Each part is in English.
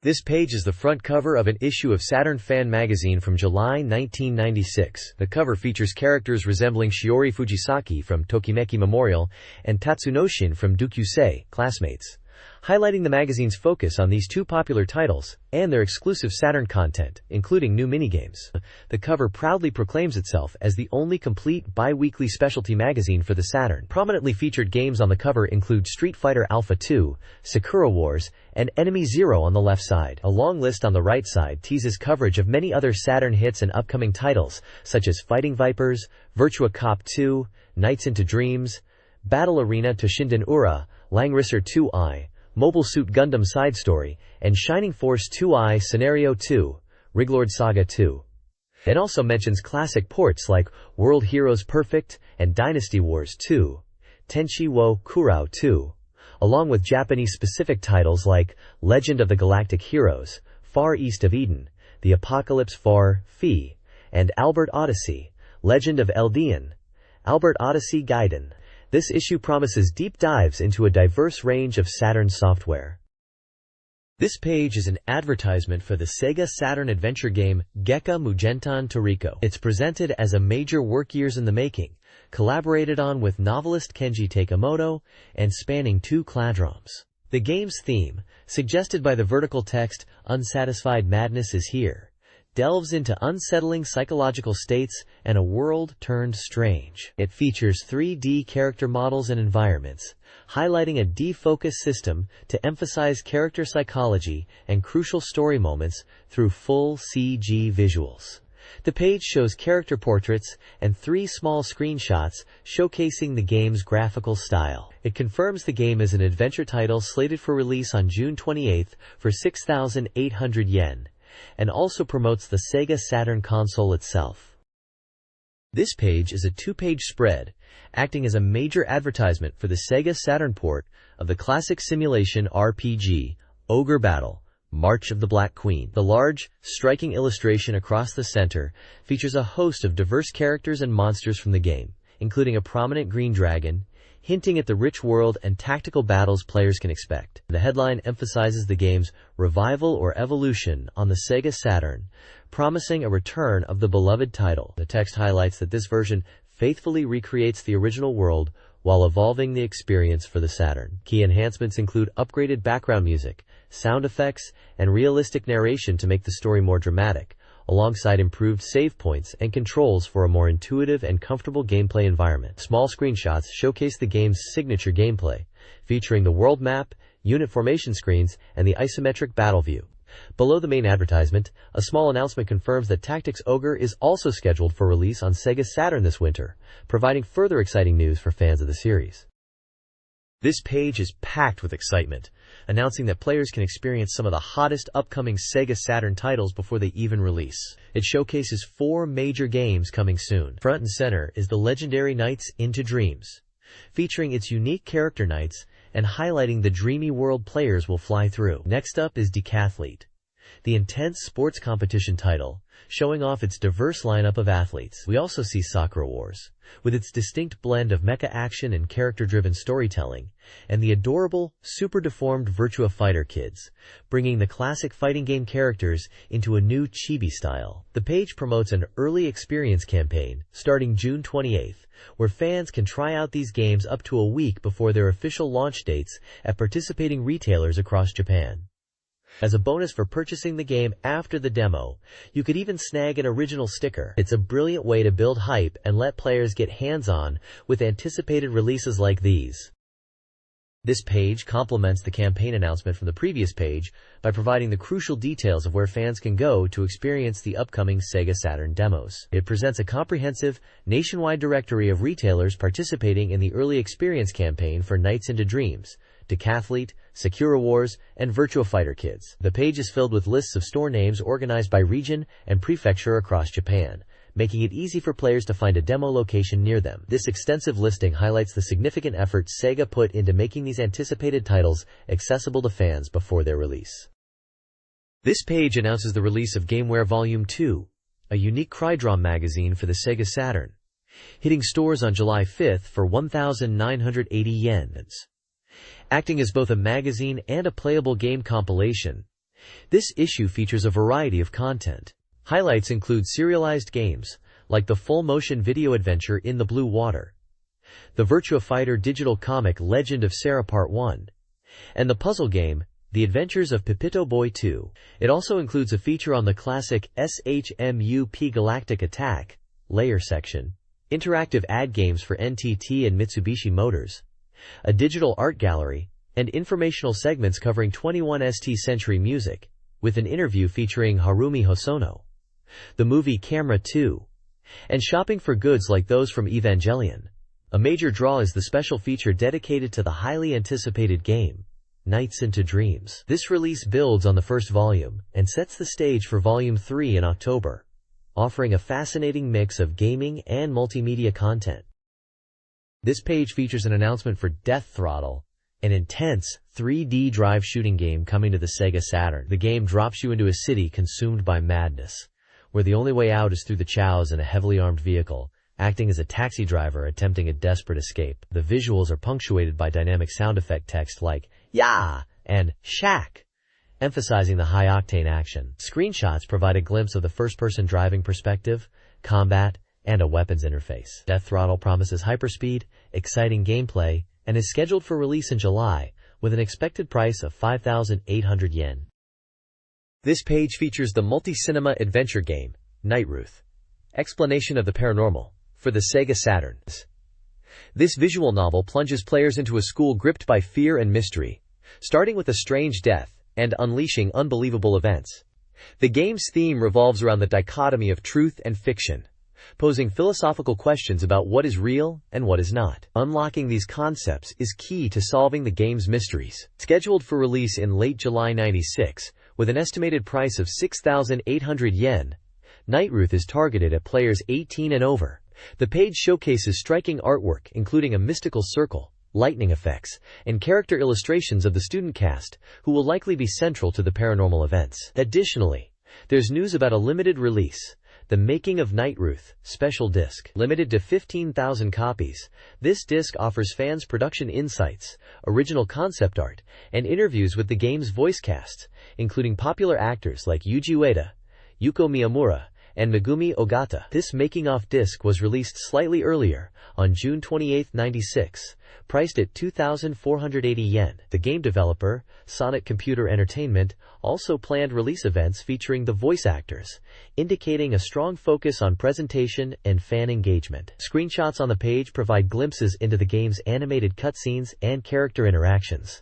This page is the front cover of an issue of Saturn Fan Magazine from July 1996. The cover features characters resembling Shiori Fujisaki from Tokimeki Memorial and Tatsunoshin from Dukyusei, Classmates, highlighting the magazine's focus on these two popular titles and their exclusive Saturn content, including new minigames. The cover proudly proclaims itself as the only complete bi-weekly specialty magazine for the Saturn. Prominently featured games on the cover include Street Fighter Alpha 2, Sakura Wars, and Enemy Zero on the left side. A long list on the right side teases coverage of many other Saturn hits and upcoming titles, such as Fighting Vipers, Virtua Cop 2, Nights into Dreams, Battle Arena to Shinden Ura, Langrisser 2i, Mobile Suit Gundam Side Story, and Shining Force 2i Scenario 2, Riglord Saga 2. It also mentions classic ports like World Heroes Perfect and Dynasty Wars 2, Tenchi wo Kurao 2, along with Japanese-specific titles like Legend of the Galactic Heroes, Far East of Eden, The Apocalypse Far, Fi, and Albert Odyssey, Legend of Eldian, Albert Odyssey Gaiden. This issue promises deep dives into a diverse range of Saturn software. This page is an advertisement for the Sega Saturn adventure game Gekka Mugentan Toriko. It's presented as a major work years in the making, collaborated on with novelist Kenji Takemoto, and spanning 2 cladrons. The game's theme, suggested by the vertical text, "Unsatisfied Madness is Here," delves into unsettling psychological states and a world turned strange. It features 3D character models and environments, highlighting a defocus system to emphasize character psychology and crucial story moments through full CG visuals. The page shows character portraits and 3 small screenshots showcasing the game's graphical style. It confirms the game is an adventure title slated for release on June 28 for 6,800 yen. And also promotes the Sega Saturn console itself. This page is a 2-page spread, acting as a major advertisement for the Sega Saturn port of the classic simulation RPG, Ogre Battle, March of the Black Queen. The large, striking illustration across the center features a host of diverse characters and monsters from the game, including a prominent green dragon, hinting at the rich world and tactical battles players can expect. The headline emphasizes the game's revival or evolution on the Sega Saturn, promising a return of the beloved title. The text highlights that this version faithfully recreates the original world while evolving the experience for the Saturn. Key enhancements include upgraded background music, sound effects, and realistic narration to make the story more dramatic, alongside improved save points and controls for a more intuitive and comfortable gameplay environment. Small screenshots showcase the game's signature gameplay, featuring the world map, unit formation screens, and the isometric battle view. Below the main advertisement, a small announcement confirms that Tactics Ogre is also scheduled for release on Sega Saturn this winter, providing further exciting news for fans of the series. This page is packed with excitement, announcing that players can experience some of the hottest upcoming Sega Saturn titles before they even release. It showcases 4 major games coming soon. Front and center is the legendary Nights into Dreams, featuring its unique character knights and highlighting the dreamy world players will fly through. Next up is Decathlete, the intense sports competition title, showing off its diverse lineup of athletes. We also see Sakura Wars, with its distinct blend of mecha action and character-driven storytelling, and the adorable, super-deformed Virtua Fighter kids, bringing the classic fighting game characters into a new chibi style. The page promotes an early experience campaign, starting June 28th, where fans can try out these games up to a week before their official launch dates at participating retailers across Japan. As a bonus for purchasing the game after the demo, you could even snag an original sticker. It's a brilliant way to build hype and let players get hands-on with anticipated releases like these. This page complements the campaign announcement from the previous page by providing the crucial details of where fans can go to experience the upcoming Sega Saturn demos. It presents a comprehensive, nationwide directory of retailers participating in the early experience campaign for Nights into Dreams, Decathlete, Sakura Wars, and Virtua Fighter Kids. The page is filled with lists of store names organized by region and prefecture across Japan, making it easy for players to find a demo location near them. This extensive listing highlights the significant effort Sega put into making these anticipated titles accessible to fans before their release. This page announces the release of GameWare Volume 2, a unique Crydrom magazine for the Sega Saturn, hitting stores on July 5th for 1,980 yen. Acting as both a magazine and a playable game compilation, This issue features a variety of content. Highlights include serialized games, like the full-motion video adventure In the Blue Water, the Virtua Fighter digital comic Legend of Sarah Part 1, and the puzzle game, The Adventures of Pepito Boy 2. It also includes a feature on the classic SHMUP Galactic Attack layer section, interactive ad games for NTT and Mitsubishi Motors, a digital art gallery, and informational segments covering 21st century music, with an interview featuring Harumi Hosono, the movie Camera 2, and shopping for goods like those from Evangelion. A major draw is the special feature dedicated to the highly anticipated game, Nights into Dreams. This release builds on the first volume and sets the stage for Volume 3 in October, offering a fascinating mix of gaming and multimedia content. This page features an announcement for Death Throttle, an intense 3D drive shooting game coming to the Sega Saturn. The game drops you into a city consumed by madness, where the only way out is through the chows in a heavily armed vehicle, acting as a taxi driver attempting a desperate escape. The visuals are punctuated by dynamic sound effect text like "Yah" and "Shack," emphasizing the high-octane action. Screenshots provide a glimpse of the first-person driving perspective, combat, and a weapons interface. Death Throttle promises hyperspeed, exciting gameplay, and is scheduled for release in July, with an expected price of 5,800 yen. This page features the multi-cinema adventure game, Nightruth, Explanation of the Paranormal, for the Sega Saturn. This visual novel plunges players into a school gripped by fear and mystery, starting with a strange death and unleashing unbelievable events. The game's theme revolves around the dichotomy of truth and fiction, posing philosophical questions about what is real and what is not. Unlocking these concepts is key to solving the game's mysteries. Scheduled for release in late July '96, with an estimated price of 6,800 yen, Nightruth is targeted at players 18 and over. The page showcases striking artwork including a mystical circle, lightning effects, and character illustrations of the student cast, who will likely be central to the paranormal events. Additionally, there's news about a limited release, The Making of Nightruth, Special Disc. Limited to 15,000 copies, this disc offers fans production insights, original concept art, and interviews with the game's voice casts, including popular actors like Yuji Ueda, Yuko Miyamura, and Megumi Ogata. This making-of disc was released slightly earlier, on June 28, '96, priced at 2,480 yen. The game developer, Sonic Computer Entertainment, also planned release events featuring the voice actors, indicating a strong focus on presentation and fan engagement. Screenshots on the page provide glimpses into the game's animated cutscenes and character interactions.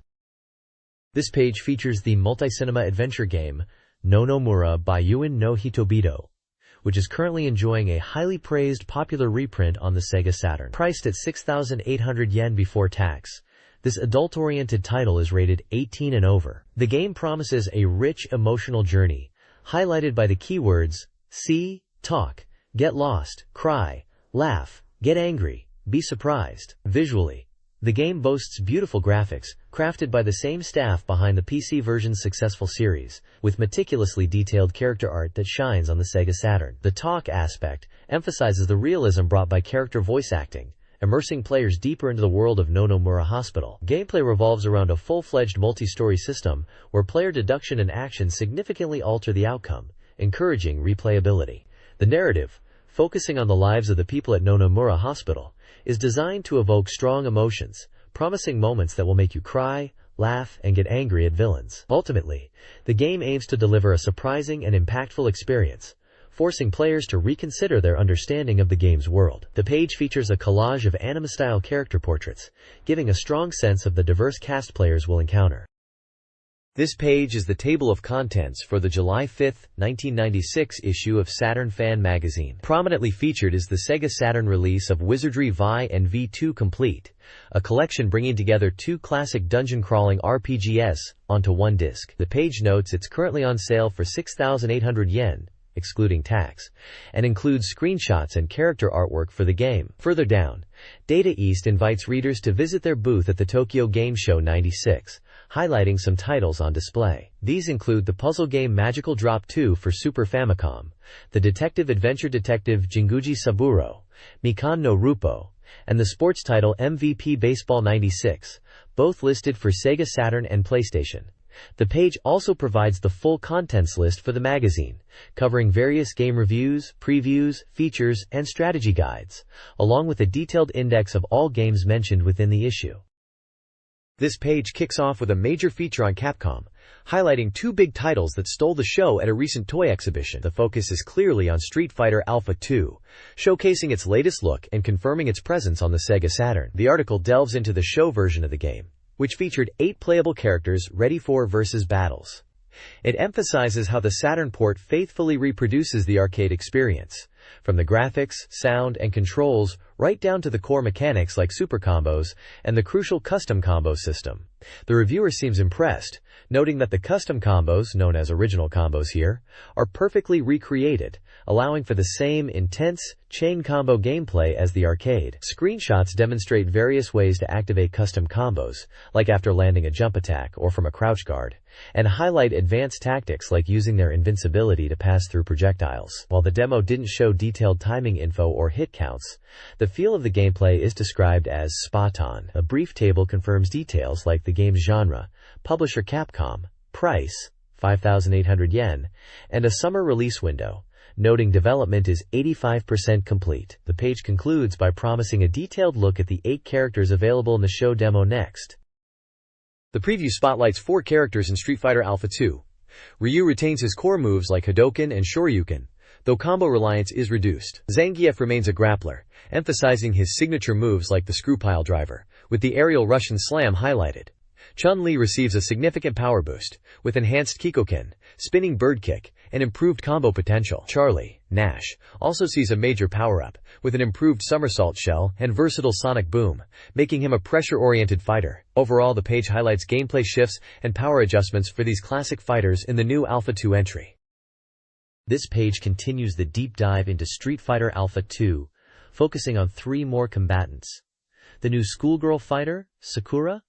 This page features the multi-cinema adventure game, Nonomura by Yuin no Hitobito, which is currently enjoying a highly praised popular reprint on the Sega Saturn. Priced at 6,800 yen before tax, this adult-oriented title is rated 18 and over. The game promises a rich emotional journey, highlighted by the keywords see, talk, get lost, cry, laugh, get angry, be surprised. Visually, the game boasts beautiful graphics, crafted by the same staff behind the PC version's successful series, with meticulously detailed character art that shines on the Sega Saturn. The talk aspect emphasizes the realism brought by character voice acting, immersing players deeper into the world of Nonomura Hospital. Gameplay revolves around a full-fledged multi-story system, where player deduction and action significantly alter the outcome, encouraging replayability. The narrative, focusing on the lives of the people at Nonomura Hospital, is designed to evoke strong emotions, promising moments that will make you cry, laugh, and get angry at villains. Ultimately, the game aims to deliver a surprising and impactful experience, forcing players to reconsider their understanding of the game's world. The page features a collage of anime-style character portraits, giving a strong sense of the diverse cast players will encounter. This page is the table of contents for the July 5, 1996 issue of Saturn Fan Magazine. Prominently featured is the Sega Saturn release of Wizardry Vi and V2 Complete, a collection bringing together two classic dungeon-crawling RPGs onto one disc. The page notes it's currently on sale for 6,800 yen, excluding tax, and includes screenshots and character artwork for the game. Further down, Data East invites readers to visit their booth at the Tokyo Game Show '96, highlighting some titles on display. These include the puzzle game Magical Drop 2 for Super Famicom, the detective adventure detective Jinguji Saburo, Mikan no Rupo, and the sports title MVP Baseball '96, both listed for Sega Saturn and PlayStation. The page also provides the full contents list for the magazine, covering various game reviews, previews, features, and strategy guides, along with a detailed index of all games mentioned within the issue. This page kicks off with a major feature on Capcom, highlighting two big titles that stole the show at a recent toy exhibition. The focus is clearly on Street Fighter Alpha 2, showcasing its latest look and confirming its presence on the Sega Saturn. The article delves into the show version of the game, which featured 8 playable characters ready for versus battles. It emphasizes how the Saturn port faithfully reproduces the arcade experience, from the graphics, sound, and controls right down to the core mechanics like super combos and the crucial custom combo system. The reviewer seems impressed, noting that the custom combos, known as original combos here, are perfectly recreated, allowing for the same intense, chain combo gameplay as the arcade. Screenshots demonstrate various ways to activate custom combos, like after landing a jump attack or from a crouch guard, and highlight advanced tactics like using their invincibility to pass through projectiles. While the demo didn't show detailed timing info or hit counts, the feel of the gameplay is described as spot-on. A brief table confirms details like the game's genre, publisher Capcom, price, 5,800 yen, and a summer release window, noting development is 85% complete. The page concludes by promising a detailed look at the 8 characters available in the show demo next. The preview spotlights 4 characters in Street Fighter Alpha 2. Ryu retains his core moves like Hadouken and Shoryuken, though combo reliance is reduced. Zangief remains a grappler, emphasizing his signature moves like the screw pile driver, with the aerial Russian slam highlighted. Chun-Li receives a significant power boost, with enhanced Kikoken, spinning bird kick, and improved combo potential. Charlie, Nash, also sees a major power-up, with an improved somersault shell and versatile sonic boom, making him a pressure-oriented fighter. Overall, the page highlights gameplay shifts and power adjustments for these classic fighters in the new Alpha 2 entry. This page continues the deep dive into Street Fighter Alpha 2, focusing on 3 more combatants: the new schoolgirl fighter, Sakura,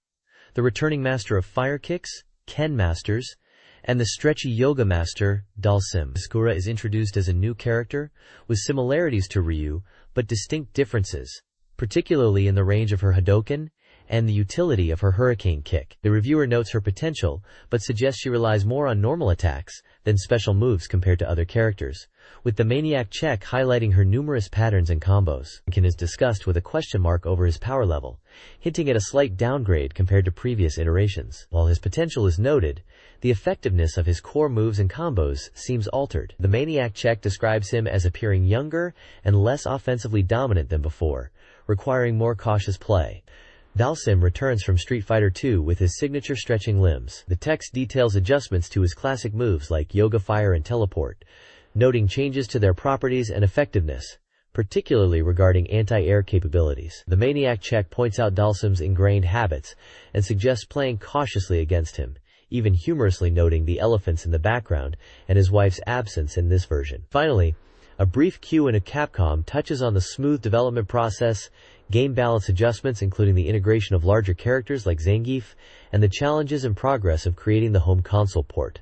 the returning master of fire kicks, Ken Masters, and the stretchy yoga master, Dalsim. Sakura is introduced as a new character, with similarities to Ryu, but distinct differences, particularly in the range of her Hadouken and the utility of her hurricane kick. The reviewer notes her potential, but suggests she relies more on normal attacks than special moves compared to other characters, with the Maniac check highlighting her numerous patterns and combos. Ken is discussed with a question mark over his power level, hinting at a slight downgrade compared to previous iterations. While his potential is noted, the effectiveness of his core moves and combos seems altered. The Maniac check describes him as appearing younger and less offensively dominant than before, requiring more cautious play. Dalsim returns from Street Fighter 2 with his signature stretching limbs. The text details adjustments to his classic moves like Yoga Fire and Teleport, noting changes to their properties and effectiveness, particularly regarding anti-air capabilities. The Maniac check points out Dalsim's ingrained habits and suggests playing cautiously against him, even humorously noting the elephants in the background and his wife's absence in this version. Finally, a brief Q&A Capcom touches on the smooth development process, game balance adjustments including the integration of larger characters like Zangief, and the challenges and progress of creating the home console port.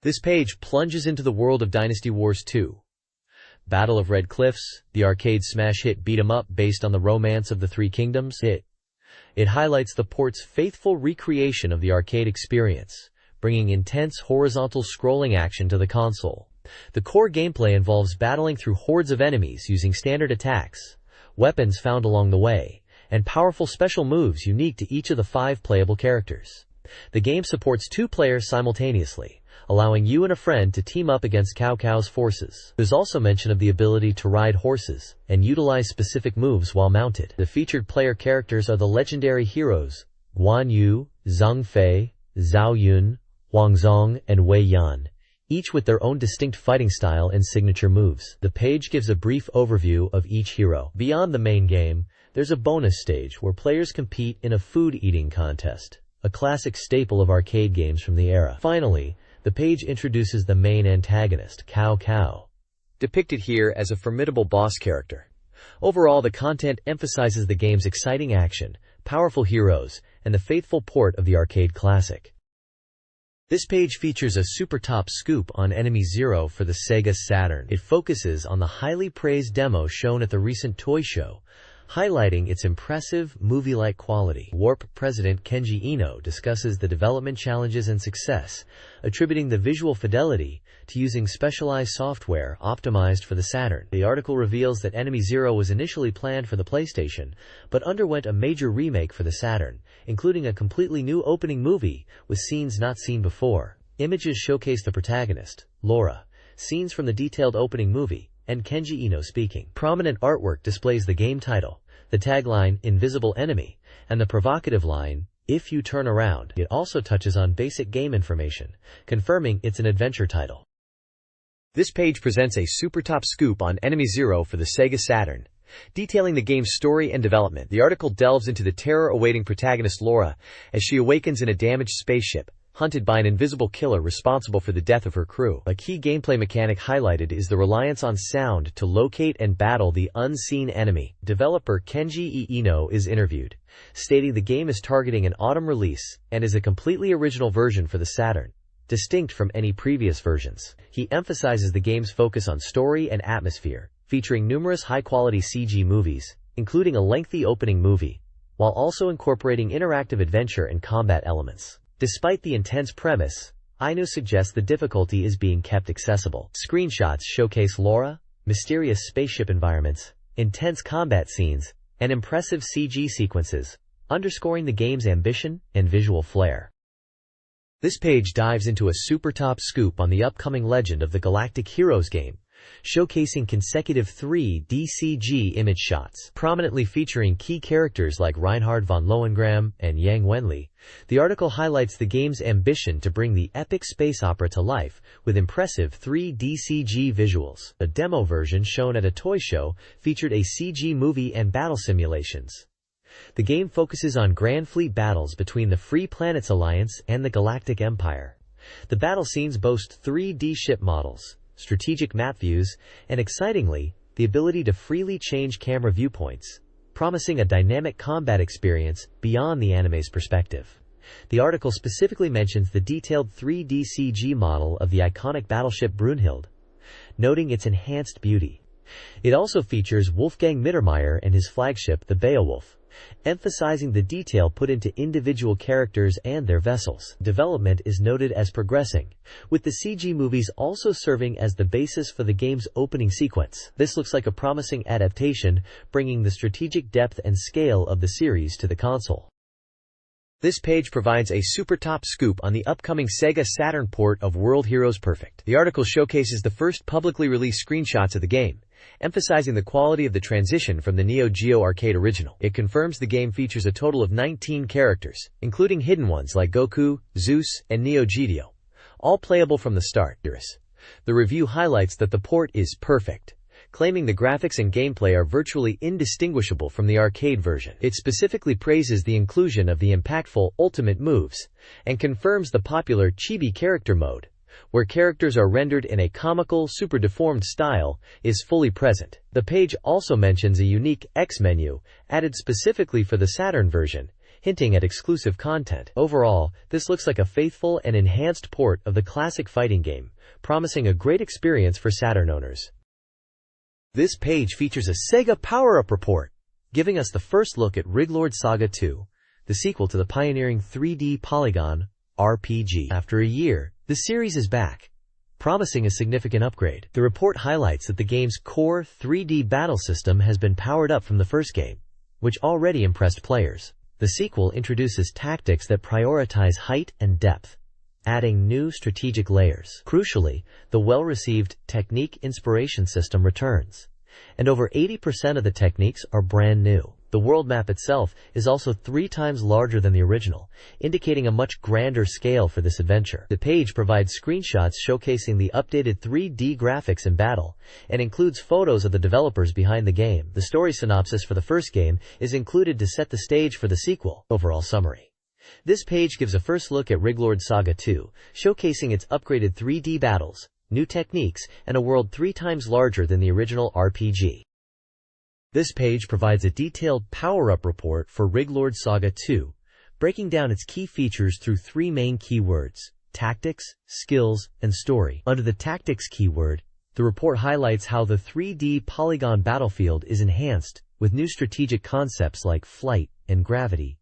This page plunges into the world of Dynasty Wars 2. Battle of Red Cliffs, the arcade smash hit beat-em-up based on the Romance of the Three Kingdoms. It highlights the port's faithful recreation of the arcade experience, bringing intense horizontal scrolling action to the console. The core gameplay involves battling through hordes of enemies using standard attacks, weapons found along the way, and powerful special moves unique to each of the 5 playable characters. The game supports 2 players simultaneously, allowing you and a friend to team up against Cao Cao's forces. There's also mention of the ability to ride horses and utilize specific moves while mounted. The featured player characters are the legendary heroes Guan Yu, Zhang Fei, Zhao Yun, Huang Zhong, and Wei Yan, each with their own distinct fighting style and signature moves. The page gives a brief overview of each hero. Beyond the main game, there's a bonus stage where players compete in a food-eating contest, a classic staple of arcade games from the era. Finally, the page introduces the main antagonist, Cao Cao, depicted here as a formidable boss character. Overall, the content emphasizes the game's exciting action, powerful heroes, and the faithful port of the arcade classic. This page features a super top scoop on Enemy Zero for the Sega Saturn. It focuses on the highly praised demo shown at the recent toy show, highlighting its impressive, movie-like quality. Warp president Kenji Ino discusses the development challenges and success, attributing the visual fidelity to using specialized software optimized for the Saturn. The article reveals that Enemy Zero was initially planned for the PlayStation, but underwent a major remake for the Saturn, including a completely new opening movie with scenes not seen before. Images showcase the protagonist, Laura, scenes from the detailed opening movie, and Kenji Ino speaking. Prominent artwork displays the game title, the tagline, Invisible Enemy, and the provocative line, If You Turn Around. It also touches on basic game information, confirming it's an adventure title. This page presents a super top scoop on Enemy Zero for the Sega Saturn, detailing the game's story and development. The article delves into the terror awaiting protagonist Laura as she awakens in a damaged spaceship, hunted by an invisible killer responsible for the death of her crew. A key gameplay mechanic highlighted is the reliance on sound to locate and battle the unseen enemy. Developer Kenji Ino is interviewed, stating the game is targeting an autumn release and is a completely original version for the Saturn, distinct from any previous versions. He emphasizes the game's focus on story and atmosphere, featuring numerous high-quality CG movies, including a lengthy opening movie, while also incorporating interactive adventure and combat elements. Despite the intense premise, Ino suggests the difficulty is being kept accessible. Screenshots showcase Laura, mysterious spaceship environments, intense combat scenes, and impressive CG sequences, underscoring the game's ambition and visual flair. This page dives into a super top scoop on the upcoming Legend of the Galactic Heroes game, showcasing consecutive 3D CG image shots. Prominently featuring key characters like Reinhard von Lohengram and Yang Wenli, the article highlights the game's ambition to bring the epic space opera to life with impressive 3D CG visuals. A demo version shown at a toy show featured a CG movie and battle simulations. The game focuses on Grand Fleet battles between the Free Planets Alliance and the Galactic Empire. The battle scenes boast 3D ship models, strategic map views, and excitingly, the ability to freely change camera viewpoints, promising a dynamic combat experience beyond the anime's perspective. The article specifically mentions the detailed 3D CG model of the iconic battleship Brunhild, noting its enhanced beauty. It also features Wolfgang Mittermeier and his flagship, the Beowulf, emphasizing the detail put into individual characters and their vessels. Development is noted as progressing, with the CG movies also serving as the basis for the game's opening sequence. This looks like a promising adaptation, bringing the strategic depth and scale of the series to the console. This page provides a super top scoop on the upcoming Sega Saturn port of World Heroes Perfect. The article showcases the first publicly released screenshots of the game, emphasizing the quality of the transition from the Neo Geo Arcade original. It confirms the game features a total of 19 characters, including hidden ones like Goku, Zeus, and Neo Geo, all playable from the start. The review highlights that the port is perfect, claiming the graphics and gameplay are virtually indistinguishable from the arcade version. It specifically praises the inclusion of the impactful ultimate moves, and confirms the popular chibi character mode, where characters are rendered in a comical, super deformed style, is fully present. The page also mentions a unique X menu, added specifically for the Saturn version, hinting at exclusive content. Overall, this looks like a faithful and enhanced port of the classic fighting game, promising a great experience for Saturn owners. This page features a Sega Power-Up report, giving us the first look at Riglord Saga 2, the sequel to the pioneering 3D polygon RPG. After a year, the series is back, promising a significant upgrade. The report highlights that the game's core 3D battle system has been powered up from the first game, which already impressed players. The sequel introduces tactics that prioritize height and depth, adding new strategic layers. Crucially, the well-received Technique Inspiration system returns, and over 80% of the techniques are brand new. The world map itself is also 3 times larger than the original, indicating a much grander scale for this adventure. The page provides screenshots showcasing the updated 3D graphics in battle, and includes photos of the developers behind the game. The story synopsis for the first game is included to set the stage for the sequel. Overall summary. This page gives a first look at Riglord Saga 2, showcasing its upgraded 3D battles, new techniques, and a world 3 times larger than the original RPG. This page provides a detailed power-up report for Riglord Saga 2, breaking down its key features through 3 main keywords: tactics, skills, and story. Under the tactics keyword, the report highlights how the 3D polygon battlefield is enhanced with new strategic concepts like flight and gravity,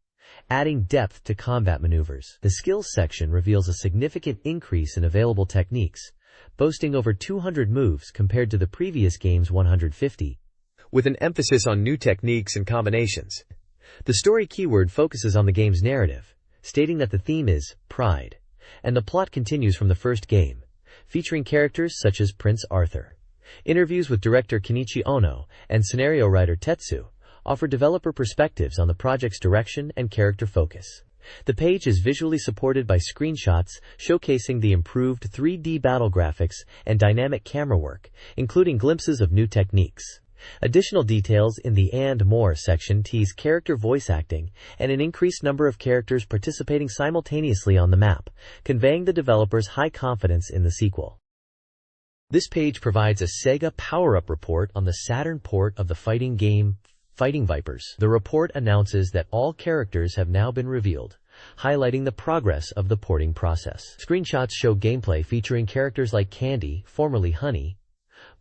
adding depth to combat maneuvers. The skills section reveals a significant increase in available techniques, boasting over 200 moves compared to the previous game's 150, with an emphasis on new techniques and combinations. The story keyword focuses on the game's narrative, stating that the theme is pride, and the plot continues from the first game, featuring characters such as Prince Arthur. Interviews with director Kenichi Ono and scenario writer Tetsu offer developer perspectives on the project's direction and character focus. The page is visually supported by screenshots showcasing the improved 3D battle graphics and dynamic camera work, including glimpses of new techniques. Additional details in the "and more" section tease character voice acting and an increased number of characters participating simultaneously on the map, conveying the developers' high confidence in the sequel. This page provides a Sega power-up report on the Saturn port of the fighting game Fighting Vipers. The report announces that all characters have now been revealed, highlighting the progress of the porting process. Screenshots show gameplay featuring characters like Candy, formerly Honey,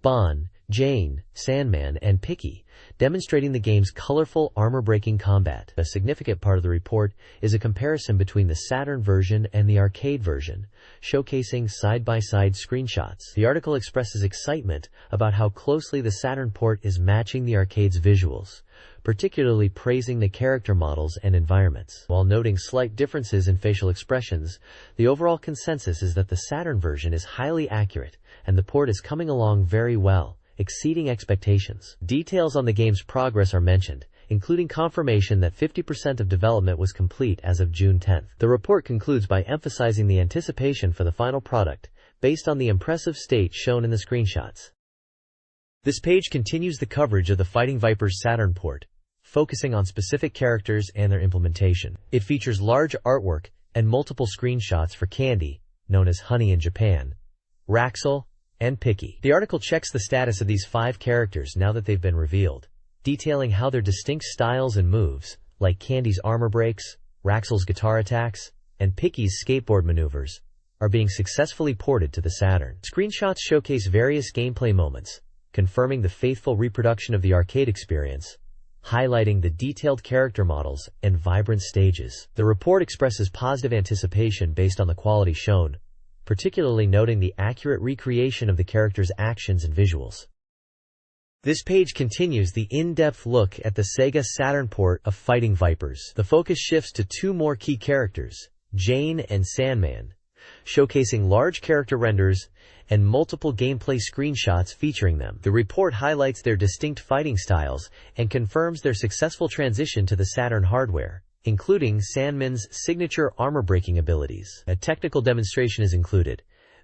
Bon, Jane, Sandman, and Picky, demonstrating the game's colorful, armor-breaking combat. A significant part of the report is a comparison between the Saturn version and the arcade version, showcasing side-by-side screenshots. The article expresses excitement about how closely the Saturn port is matching the arcade's visuals, particularly praising the character models and environments. While noting slight differences in facial expressions, the overall consensus is that the Saturn version is highly accurate and the port is coming along very well, exceeding expectations. Details on the game's progress are mentioned, including confirmation that 50% of development was complete as of June 10. The report concludes by emphasizing the anticipation for the final product, based on the impressive state shown in the screenshots. This page continues the coverage of the Fighting Vipers Saturn port, focusing on specific characters and their implementation. It features large artwork and multiple screenshots for Candy, known as Honey in Japan, Raxel, and Picky. The article checks the status of these 5 characters now that they've been revealed, detailing how their distinct styles and moves, like Candy's armor breaks, Raxel's guitar attacks, and Picky's skateboard maneuvers, are being successfully ported to the Saturn. Screenshots showcase various gameplay moments, confirming the faithful reproduction of the arcade experience, highlighting the detailed character models and vibrant stages. The report expresses positive anticipation based on the quality shown, particularly noting the accurate recreation of the characters' actions and visuals. This page continues the in-depth look at the Sega Saturn port of Fighting Vipers. The focus shifts to 2 more key characters, Jane and Sandman, showcasing large character renders and multiple gameplay screenshots featuring them. The report highlights their distinct fighting styles and confirms their successful transition to the Saturn hardware, including Sandman's signature armor-breaking abilities. A technical demonstration is included,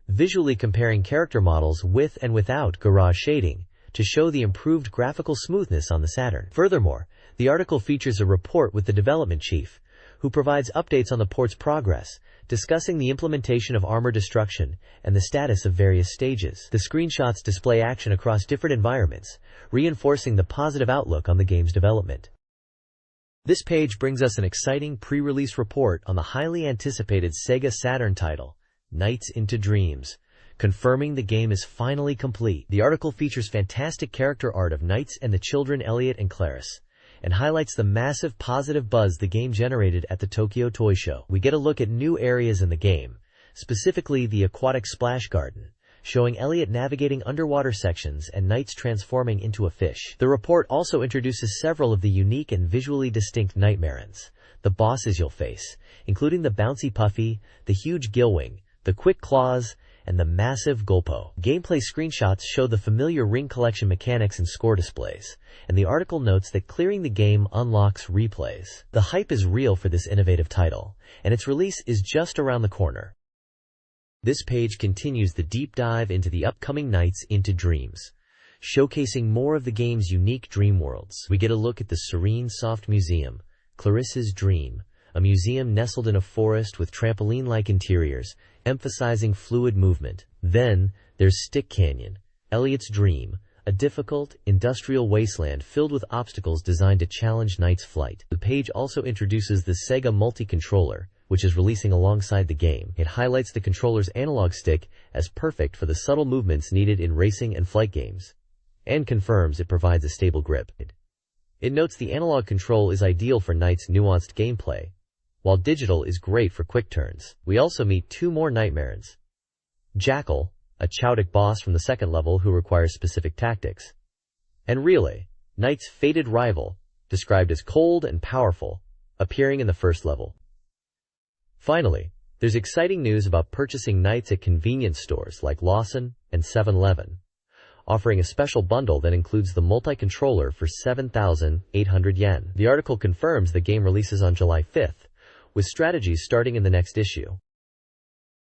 visually comparing character models with and without garage shading to show the improved graphical smoothness on the Saturn. Furthermore, the article features a report with the development chief, who provides updates on the port's progress, discussing the implementation of armor destruction and the status of various stages. The screenshots display action across different environments, reinforcing the positive outlook on the game's development. This page brings us an exciting pre-release report on the highly anticipated Sega Saturn title, Nights into Dreams, confirming the game is finally complete. The article features fantastic character art of Knights and the children Elliot and Clarice, and highlights the massive positive buzz the game generated at the Tokyo Toy Show. We get a look at new areas in the game, specifically the aquatic splash garden, showing Elliot navigating underwater sections and Knights transforming into a fish. The report also introduces several of the unique and visually distinct Nightmarens, the bosses you'll face, including the bouncy Puffy, the huge Gillwing, the quick Claws, and the massive Gulpo. Gameplay screenshots show the familiar ring collection mechanics and score displays, and the article notes that clearing the game unlocks replays. The hype is real for this innovative title, and its release is just around the corner. This page continues the deep dive into the upcoming Nights into Dreams, showcasing more of the game's unique dream worlds. We get a look at the Serene Soft Museum, Clarissa's Dream, a museum nestled in a forest with trampoline-like interiors, emphasizing fluid movement. Then, there's Stick Canyon, Elliot's Dream, a difficult, industrial wasteland filled with obstacles designed to challenge Knight's flight. The page also introduces the Sega Multi-Controller, which is releasing alongside the game. It highlights the controller's analog stick as perfect for the subtle movements needed in racing and flight games, and confirms it provides a stable grip. It notes the analog control is ideal for Knight's nuanced gameplay, while digital is great for quick turns. We also meet two more Nightmares. Jackal, a Chowdic boss from the second level who requires specific tactics, and Relay, Knight's fated rival, described as cold and powerful, appearing in the first level. Finally, there's exciting news about purchasing Knights at convenience stores like Lawson and 7-Eleven, offering a special bundle that includes the multi-controller for 7,800 yen. The article confirms the game releases on July 5th, with strategies starting in the next issue.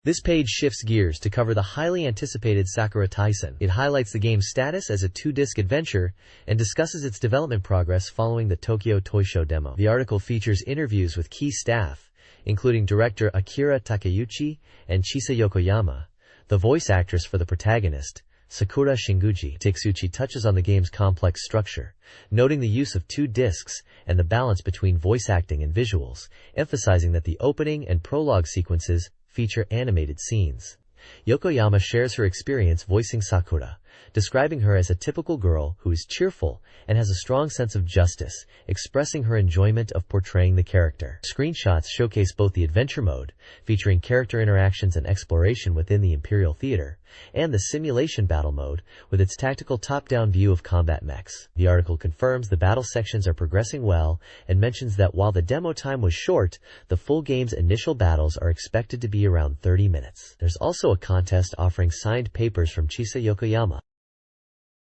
This page shifts gears to cover the highly anticipated Sakura Taisen. It highlights the game's status as a 2-disc adventure and discusses its development progress following the Tokyo Toy Show demo. The article features interviews with key staff, including director Akira Takeuchi and Chisa Yokoyama, the voice actress for the protagonist, Sakura Shinguji. Takeuchi touches on the game's complex structure, noting the use of 2 discs and the balance between voice acting and visuals, emphasizing that the opening and prologue sequences feature animated scenes. Yokoyama shares her experience voicing Sakura, describing her as a typical girl who is cheerful and has a strong sense of justice, expressing her enjoyment of portraying the character. Screenshots showcase both the adventure mode, featuring character interactions and exploration within the Imperial Theater, and the simulation battle mode, with its tactical top-down view of combat mechs. The article confirms the battle sections are progressing well and mentions that while the demo time was short, the full game's initial battles are expected to be around 30 minutes. There's also a contest offering signed papers from Chisa Yokoyama.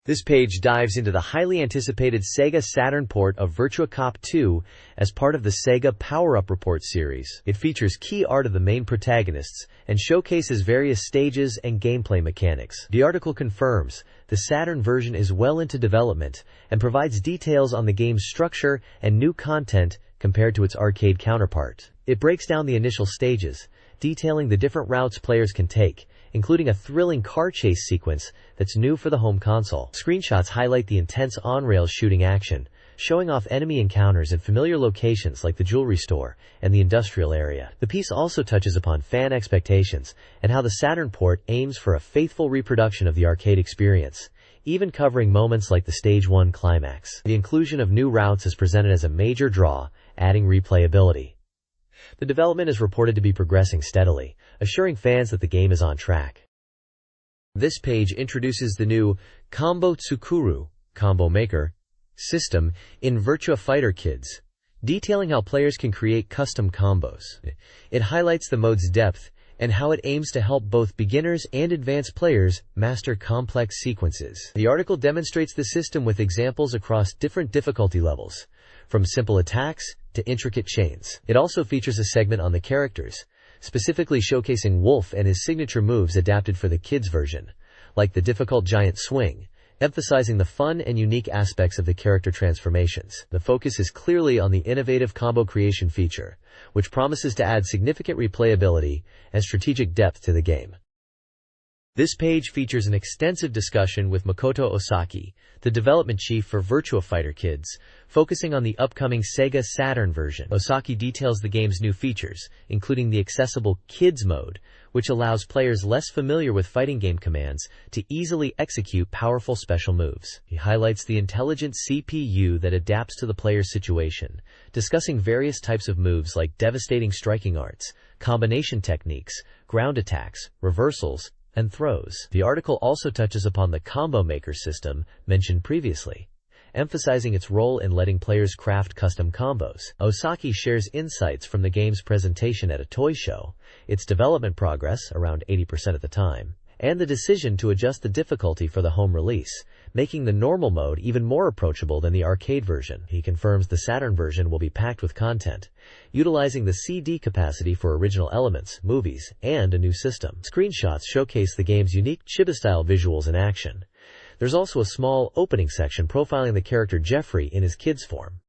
This page dives into the highly anticipated Sega Saturn port of Virtua Cop 2 as part of the Sega Power-Up Report series. It features key art of the main protagonists and showcases various stages and gameplay mechanics. The article confirms the Saturn version is well into development and provides details on the game's structure and new content compared to its arcade counterpart. It breaks down the initial stages, detailing the different routes players can take, including a thrilling car chase sequence that's new for the home console. Screenshots highlight the intense on-rail shooting action, showing off enemy encounters in familiar locations like the jewelry store and the industrial area. The piece also touches upon fan expectations and how the Saturn port aims for a faithful reproduction of the arcade experience, even covering moments like the Stage 1 climax. The inclusion of new routes is presented as a major draw, adding replayability. The development is reported to be progressing steadily, assuring fans that the game is on track. This page introduces the new Combo Tsukuru Combo Maker system in Virtua Fighter Kids, detailing how players can create custom combos. It highlights the mode's depth and how it aims to help both beginners and advanced players master complex sequences. The article demonstrates the system with examples across different difficulty levels, from simple attacks to intricate chains. It also features a segment on the characters, specifically showcasing Wolf and his signature moves adapted for the kids version, like the difficult giant swing, emphasizing the fun and unique aspects of the character transformations. The focus is clearly on the innovative combo creation feature, which promises to add significant replayability and strategic depth to the game. This page features an extensive discussion with Makoto Osaki, the development chief for Virtua Fighter Kids, focusing on the upcoming Sega Saturn version. Osaki details the game's new features, including the accessible Kids mode, which allows players less familiar with fighting game commands to easily execute powerful special moves. He highlights the intelligent CPU that adapts to the player's situation, discussing various types of moves like devastating striking arts, combination techniques, ground attacks, reversals, and throws. The article also touches upon the Combo Maker system mentioned previously, emphasizing its role in letting players craft custom combos. Osaki shares insights from the game's presentation at a toy show, its development progress, around 80% at the time, and the decision to adjust the difficulty for the home release, making the normal mode even more approachable than the arcade version. He confirms the Saturn version will be packed with content, utilizing the CD capacity for original elements, movies, and a new system. Screenshots showcase the game's unique Chiba-style visuals in action. There's also a small opening section profiling the character Jeffrey in his kids form.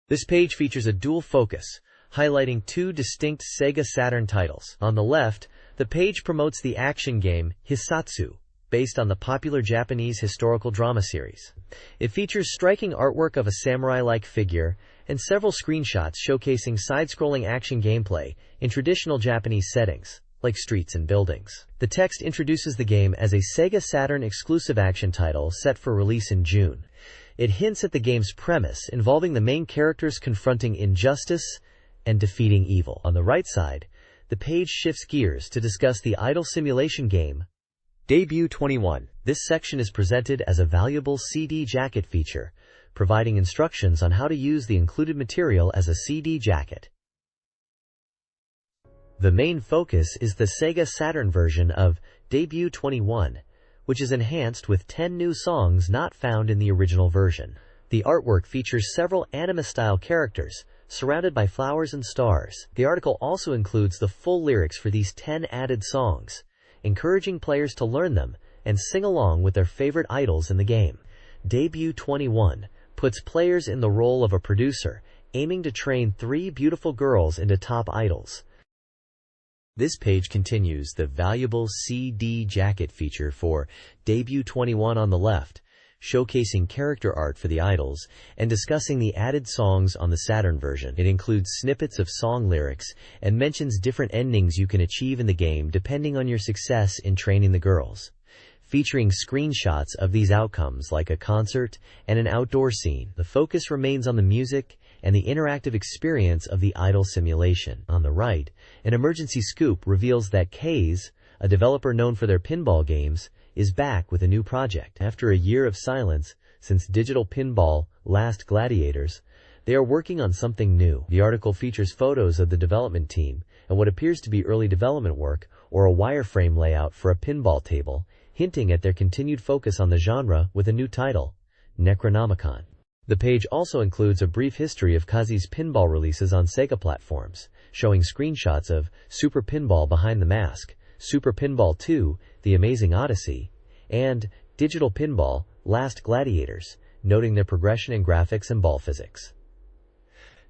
This page features a dual focus, highlighting two distinct Sega Saturn titles. On the left, the page promotes the action game Hisatsu, based on the popular Japanese historical drama series. It features striking artwork of a samurai-like figure and several screenshots showcasing side-scrolling action gameplay in traditional Japanese settings, like streets and buildings. The text introduces the game as a Sega Saturn exclusive action title set for release in June. It hints at the game's premise, involving the main characters confronting injustice and defeating evil. On the right side, the page shifts gears to discuss the idle simulation game, Debut 21. This section is presented as a valuable CD jacket feature, providing instructions on how to use the included material as a CD jacket. The main focus is the Sega Saturn version of Debut 21, which is enhanced with 10 new songs not found in the original version. The artwork features several anime-style characters, surrounded by flowers and stars. The article also includes the full lyrics for these 10 added songs, encouraging players to learn them and sing along with their favorite idols in the game. Debut 21 puts players in the role of a producer, aiming to train 3 beautiful girls into top idols. This page continues the valuable CD jacket feature for Debut 21 on the left, showcasing character art for the idols and discussing the added songs on the Saturn version. It includes snippets of song lyrics and mentions different endings you can achieve in the game depending on your success in training the girls, featuring screenshots of these outcomes like a concert and an outdoor scene. The focus remains on the music and the interactive experience of the idol simulation. On the right, an emergency scoop reveals that Kaze, a developer known for their pinball games, is back with a new project. After a year of silence since Digital Pinball Last Gladiators, they are working on something new. The article features photos of the development team and what appears to be early development work or a wireframe layout for a pinball table, hinting at their continued focus on the genre with a new title, Necronomicon. The page also includes a brief history of Kaze's pinball releases on Sega platforms, showing screenshots of Super Pinball Behind the Mask, Super Pinball 2, The Amazing Odyssey, and Digital Pinball Last Gladiators, noting their progression in graphics and ball physics.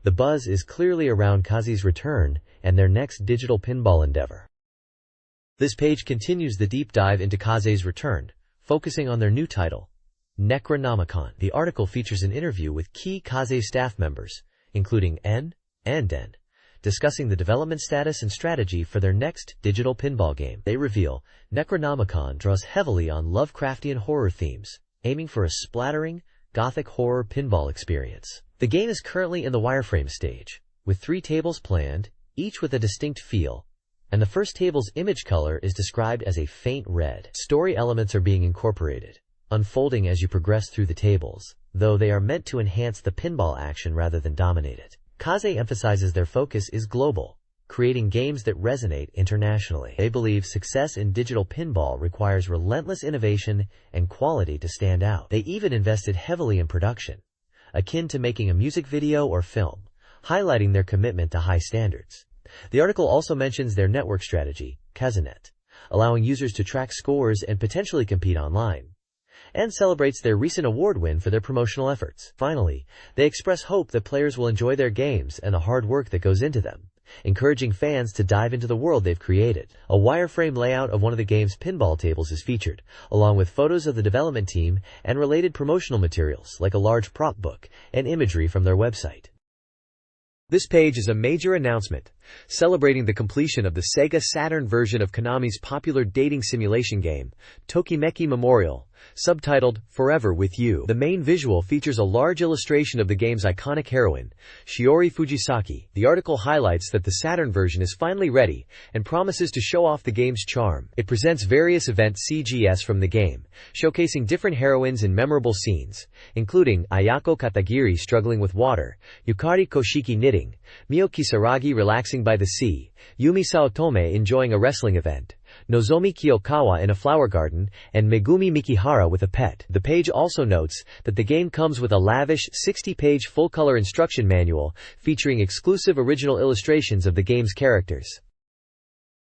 The buzz is clearly around Kaze's return and their next digital pinball endeavor. This page continues the deep dive into Kaze's return, focusing on their new title, Necronomicon. The article features an interview with key Kaze staff members, including N and Den, discussing the development status and strategy for their next digital pinball game. They reveal Necronomicon draws heavily on Lovecraftian horror themes, aiming for a splattering, gothic horror pinball experience. The game is currently in the wireframe stage, with 3 tables planned, each with a distinct feel, and the first table's image color is described as a faint red. Story elements are being incorporated, unfolding as you progress through the tables, though they are meant to enhance the pinball action rather than dominate it. Kaze emphasizes their focus is global, creating games that resonate internationally. They believe success in digital pinball requires relentless innovation and quality to stand out. They even invested heavily in production, akin to making a music video or film, highlighting their commitment to high standards. The article also mentions their network strategy, KazeNet, allowing users to track scores and potentially compete online, and celebrates their recent award win for their promotional efforts. Finally, they express hope that players will enjoy their games and the hard work that goes into them, encouraging fans to dive into the world they've created. A wireframe layout of one of the game's pinball tables is featured, along with photos of the development team and related promotional materials like a large prop book and imagery from their website. This page is a major announcement, celebrating the completion of the Sega Saturn version of Konami's popular dating simulation game, Tokimeki Memorial, subtitled Forever With You. The main visual features a large illustration of the game's iconic heroine, Shiori Fujisaki. The article highlights that the Saturn version is finally ready and promises to show off the game's charm. It presents various event CGs from the game, showcasing different heroines in memorable scenes, including Ayako Katagiri struggling with water, Yukari Koshiki knitting, Mio Kisaragi relaxing by the sea, Yumi Saotome enjoying a wrestling event, Nozomi Kiyokawa in a flower garden, and Megumi Mikihara with a pet. The page also notes that the game comes with a lavish 60-page full-color instruction manual featuring exclusive original illustrations of the game's characters.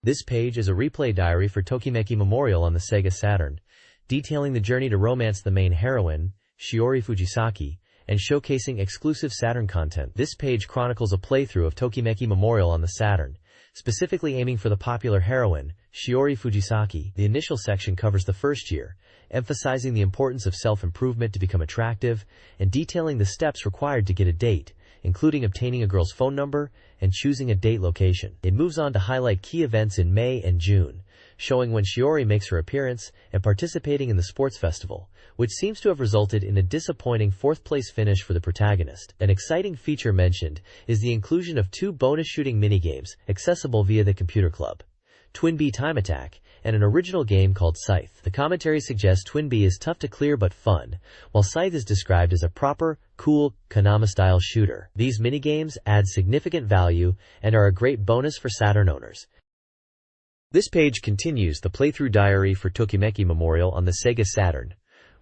This page is a replay diary for Tokimeki Memorial on the Sega Saturn, detailing the journey to romance the main heroine, Shiori Fujisaki, and showcasing exclusive Saturn content. This page chronicles a playthrough of Tokimeki Memorial on the Saturn, specifically aiming for the popular heroine, Shiori Fujisaki. The initial section covers the first year, emphasizing the importance of self-improvement to become attractive, and detailing the steps required to get a date, including obtaining a girl's phone number and choosing a date location. It moves on to highlight key events in May and June, showing when Shiori makes her appearance and participating in the sports festival, which seems to have resulted in a disappointing fourth-place finish for the protagonist. An exciting feature mentioned is the inclusion of 2 bonus shooting minigames accessible via the Computer Club, Twin Bee Time Attack, and an original game called Scythe. The commentary suggests Twin Bee is tough to clear but fun, while Scythe is described as a proper, cool, Konami-style shooter. These minigames add significant value and are a great bonus for Saturn owners. This page continues the playthrough diary for Tokimeki Memorial on the Sega Saturn,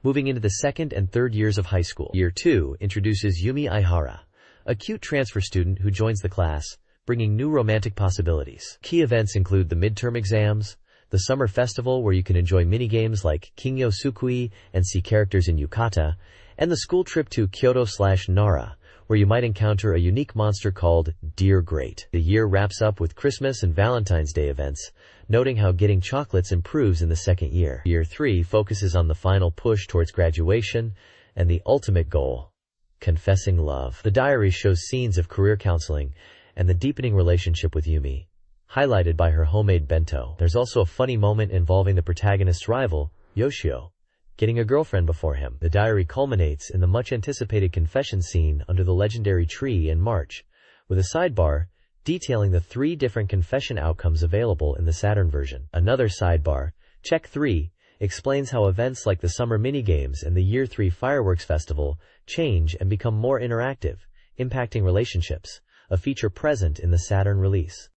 moving into the second and third years of high school. Year 2 introduces Yumi Aihara, a cute transfer student who joins the class, bringing new romantic possibilities. Key events include the midterm exams, the summer festival where you can enjoy minigames like Kingyo Sukui and see characters in yukata, and the school trip to Kyoto/Nara, where you might encounter a unique monster called Dear Great. The year wraps up with Christmas and Valentine's Day events, noting how getting chocolates improves in the second year. Year 3 focuses on the final push towards graduation and the ultimate goal, confessing love. The diary shows scenes of career counseling and the deepening relationship with Yumi, highlighted by her homemade bento. There's also a funny moment involving the protagonist's rival, Yoshio, getting a girlfriend before him. The diary culminates in the much-anticipated confession scene under the legendary tree in March, with a sidebar detailing the 3 different confession outcomes available in the Saturn version. Another sidebar, Check 3, explains how events like the summer minigames and the Year 3 fireworks festival change and become more interactive, impacting relationships, a feature present in the Saturn release.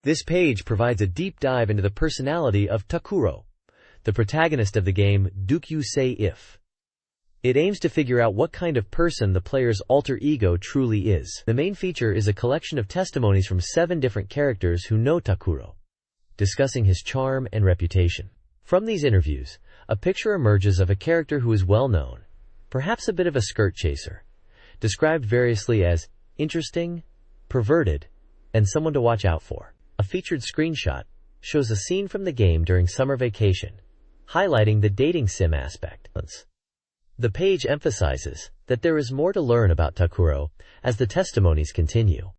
This page provides a deep dive into the personality of Takuro, the protagonist of the game Dukyu Sei If. It aims to figure out what kind of person the player's alter ego truly is. The main feature is a collection of testimonies from 7 different characters who know Takuro, discussing his charm and reputation. From these interviews, a picture emerges of a character who is well known, perhaps a bit of a skirt chaser, described variously as interesting, perverted, and someone to watch out for. A featured screenshot shows a scene from the game during summer vacation, highlighting the dating sim aspect. The page emphasizes that there is more to learn about Takuro as the testimonies continue.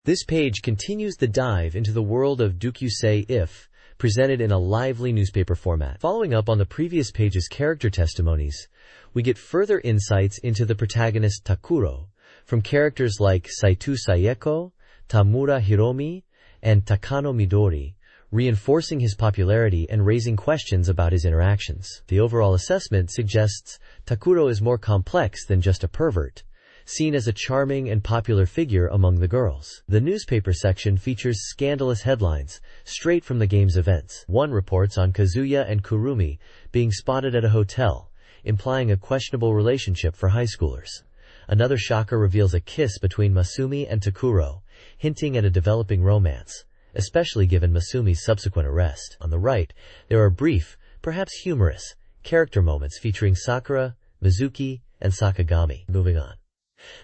This page continues the dive into the world of Dukyu Sei If, presented in a lively newspaper format. Following up on the previous page's character testimonies, we get further insights into the protagonist Takuro from characters like Saito Sayeko, Tamura Hiromi, and Takano Midori, reinforcing his popularity and raising questions about his interactions. The overall assessment suggests Takuro is more complex than just a pervert, seen as a charming and popular figure among the girls. The newspaper section features scandalous headlines straight from the game's events. One reports on Kazuya and Kurumi being spotted at a hotel, implying a questionable relationship for high schoolers. Another shocker reveals a kiss between Masumi and Takuro, hinting at a developing romance, especially given Masumi's subsequent arrest. On the right, there are brief, perhaps humorous, character moments featuring Sakura, Mizuki, and Sakagami. Moving on.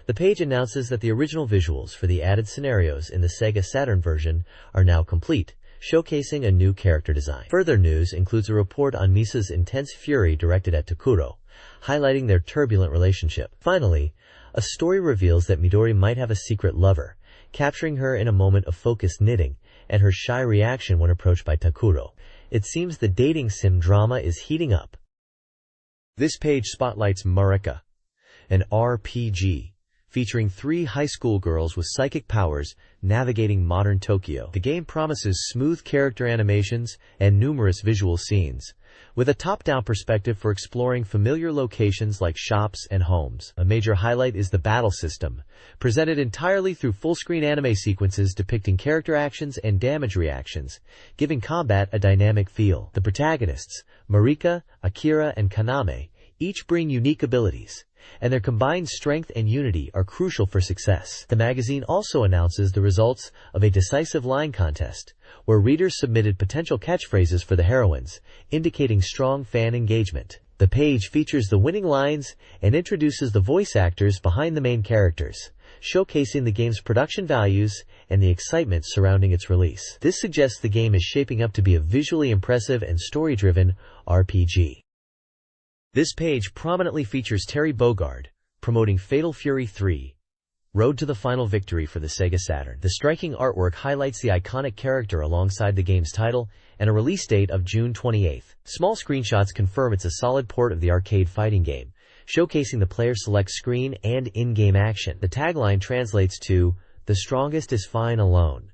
The page announces that the original visuals for the added scenarios in the Sega Saturn version are now complete, showcasing a new character design. Further news includes a report on Misa's intense fury directed at Takuro, highlighting their turbulent relationship. Finally, a story reveals that Midori might have a secret lover, capturing her in a moment of focused knitting, and her shy reaction when approached by Takuro. It seems the dating sim drama is heating up. This page spotlights Marika, an RPG featuring 3 high school girls with psychic powers navigating modern Tokyo. The game promises smooth character animations and numerous visual scenes, with a top-down perspective for exploring familiar locations like shops and homes. A major highlight is the battle system, presented entirely through full-screen anime sequences depicting character actions and damage reactions, giving combat a dynamic feel. The protagonists, Marika, Akira, and Kaname, each bring unique abilities, and their combined strength and unity are crucial for success. The magazine also announces the results of a decisive line contest, where readers submitted potential catchphrases for the heroines, indicating strong fan engagement. The page features the winning lines and introduces the voice actors behind the main characters, showcasing the game's production values and the excitement surrounding its release. This suggests the game is shaping up to be a visually impressive and story-driven RPG. This page prominently features Terry Bogard, promoting Fatal Fury 3, Road to the final victory for the Sega Saturn. The striking artwork highlights the iconic character alongside the game's title and a release date of June 28. Small screenshots confirm it's a solid port of the arcade fighting game, showcasing the player select screen and in-game action. The tagline translates to, "The strongest is fine alone."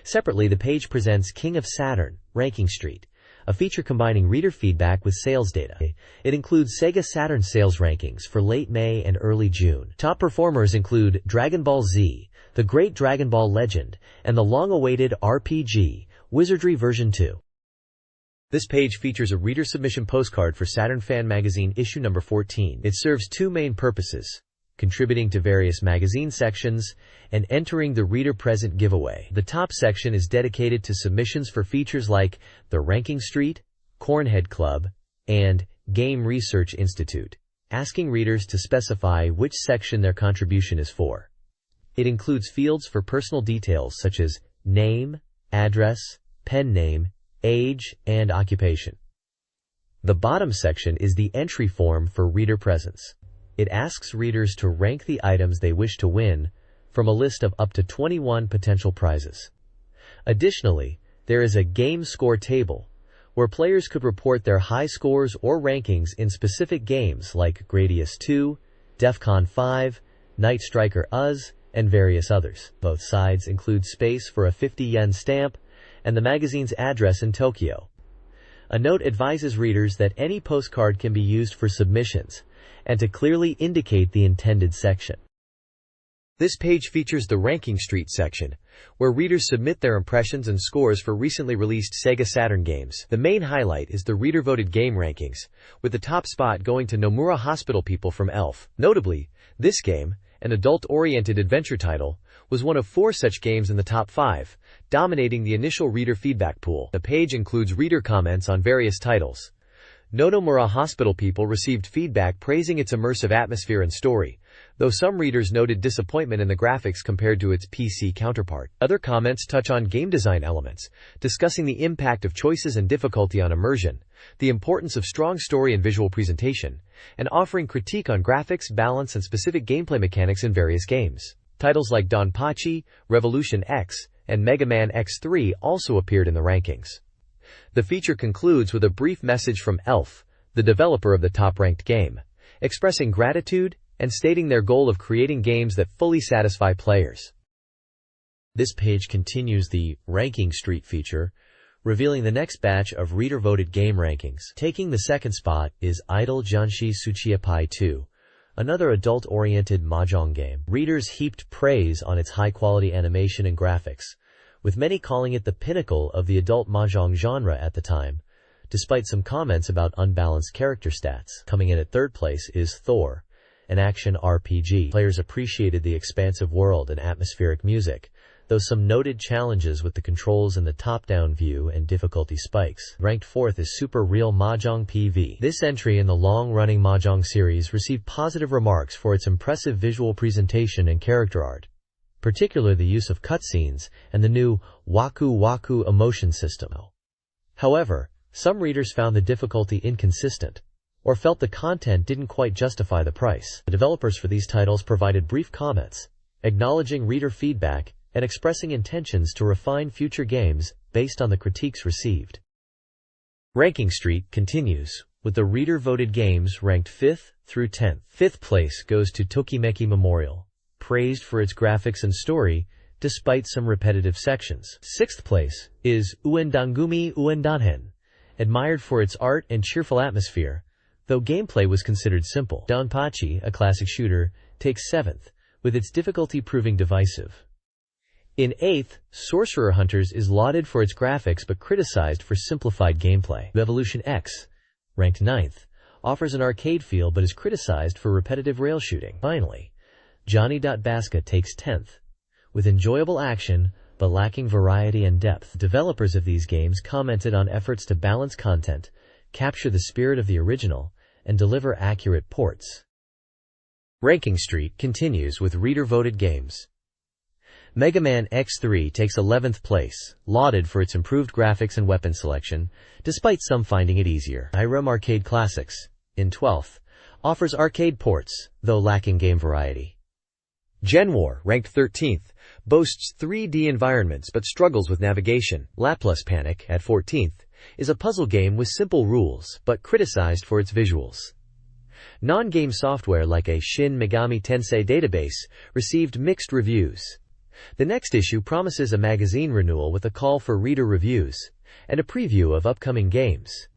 Separately, the page presents King of Saturn, Ranking Street, a feature combining reader feedback with sales data. It includes Sega Saturn sales rankings for late May and early June. Top performers include Dragon Ball Z, The Great Dragon Ball Legend, and the long-awaited RPG, Wizardry version 2. This page features a reader submission postcard for Saturn Fan Magazine issue number 14. It serves two main purposes: contributing to various magazine sections, and entering the Reader Present giveaway. The top section is dedicated to submissions for features like the Ranking Street, Cornhead Club, and Game Research Institute, asking readers to specify which section their contribution is for. It includes fields for personal details such as name, address, pen name, age, and occupation. The bottom section is the entry form for reader presents. It asks readers to rank the items they wish to win from a list of up to 21 potential prizes. Additionally, there is a game score table where players could report their high scores or rankings in specific games like Gradius 2, Defcon 5, Night Striker Uz, and various others. Both sides include space for a 50 yen stamp and the magazine's address in Tokyo. A note advises readers that any postcard can be used for submissions, and to clearly indicate the intended section. This page features the Ranking Street section, where readers submit their impressions and scores for recently released Sega Saturn games. The main highlight is the reader-voted game rankings, with the top spot going to Nomura Hospital People from Elf. Notably, this game, an adult-oriented adventure title, was one of 4 such games in the top 5, dominating the initial reader feedback pool. The page includes reader comments on various titles. Nomura Hospital People received feedback praising its immersive atmosphere and story, though some readers noted disappointment in the graphics compared to its PC counterpart. Other comments touch on game design elements, discussing the impact of choices and difficulty on immersion, the importance of strong story and visual presentation, and offering critique on graphics, balance, and specific gameplay mechanics in various games. Titles like Donpachi, Revolution X, and Mega Man X3 also appeared in the rankings. The feature concludes with a brief message from Elf, the developer of the top-ranked game, expressing gratitude and stating their goal of creating games that fully satisfy players. This page continues the Ranking Street feature, revealing the next batch of reader-voted game rankings. Taking the second spot is Idol Janshi Suchiapai 2, another adult-oriented mahjong game. Readers heaped praise on its high-quality animation and graphics, with many calling it the pinnacle of the adult mahjong genre at the time, despite some comments about unbalanced character stats. Coming in at third place is Thor, an action RPG. Players appreciated the expansive world and atmospheric music, though some noted challenges with the controls in the top-down view and difficulty spikes. Ranked fourth is Super Real Mahjong PV. This entry in the long-running mahjong series received positive remarks for its impressive visual presentation and character art, particularly the use of cutscenes and the new Waku Waku emotion system. However, some readers found the difficulty inconsistent, or felt the content didn't quite justify the price. The developers for these titles provided brief comments, acknowledging reader feedback and expressing intentions to refine future games based on the critiques received. Ranking Street continues, with the reader-voted games ranked 5th through 10th. 5th place goes to Tokimeki Memorial, praised for its graphics and story, despite some repetitive sections. 6th place is Uendangumi Uendanhen, admired for its art and cheerful atmosphere, though gameplay was considered simple. Donpachi, a classic shooter, takes 7th, with its difficulty proving divisive. In 8th, Sorcerer Hunters is lauded for its graphics but criticized for simplified gameplay. Revolution X, ranked 9th, offers an arcade feel but is criticized for repetitive rail shooting. Finally, Johnny.Basca takes 10th, with enjoyable action but lacking variety and depth. Developers of these games commented on efforts to balance content, capture the spirit of the original, and deliver accurate ports. Ranking Street continues with reader-voted games. Mega Man X3 takes 11th place, lauded for its improved graphics and weapon selection, despite some finding it easier. Irem Arcade Classics, in 12th, offers arcade ports, though lacking game variety. Gen War, ranked 13th, boasts 3D environments but struggles with navigation. Laplace Panic, at 14th, is a puzzle game with simple rules but criticized for its visuals. Non-game software like a Shin Megami Tensei database received mixed reviews. The next issue promises a magazine renewal with a call for reader reviews and a preview of upcoming games.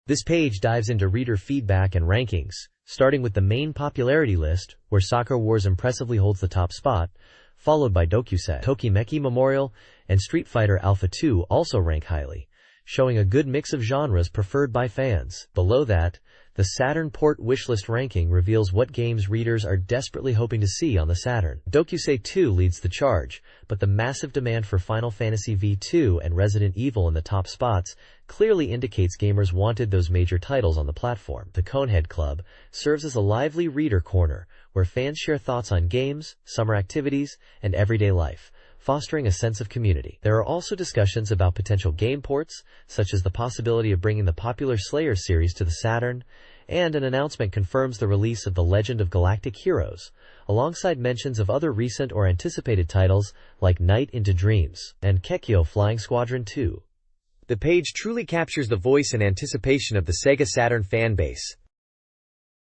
This page dives into reader feedback and rankings, starting with the main popularity list, where Soccer Wars impressively holds the top spot, followed by Dokusei, Tokimeki Memorial, and Street Fighter Alpha 2 also rank highly, showing a good mix of genres preferred by fans. Below that, the Saturn port wishlist ranking reveals what games readers are desperately hoping to see on the Saturn. Dokusei 2 leads the charge, but the massive demand for Final Fantasy V2 and Resident Evil in the top spots clearly indicates gamers wanted those major titles on the platform. The Conehead Club serves as a lively reader corner, where fans share thoughts on games, summer activities, and everyday life, fostering a sense of community. There are also discussions about potential game ports, such as the possibility of bringing the popular Slayer series to the Saturn, and an announcement confirms the release of The Legend of Galactic Heroes, alongside mentions of other recent or anticipated titles like Night into Dreams and Kekyo Flying Squadron 2. The page truly captures the voice and anticipation of the Sega Saturn fan base.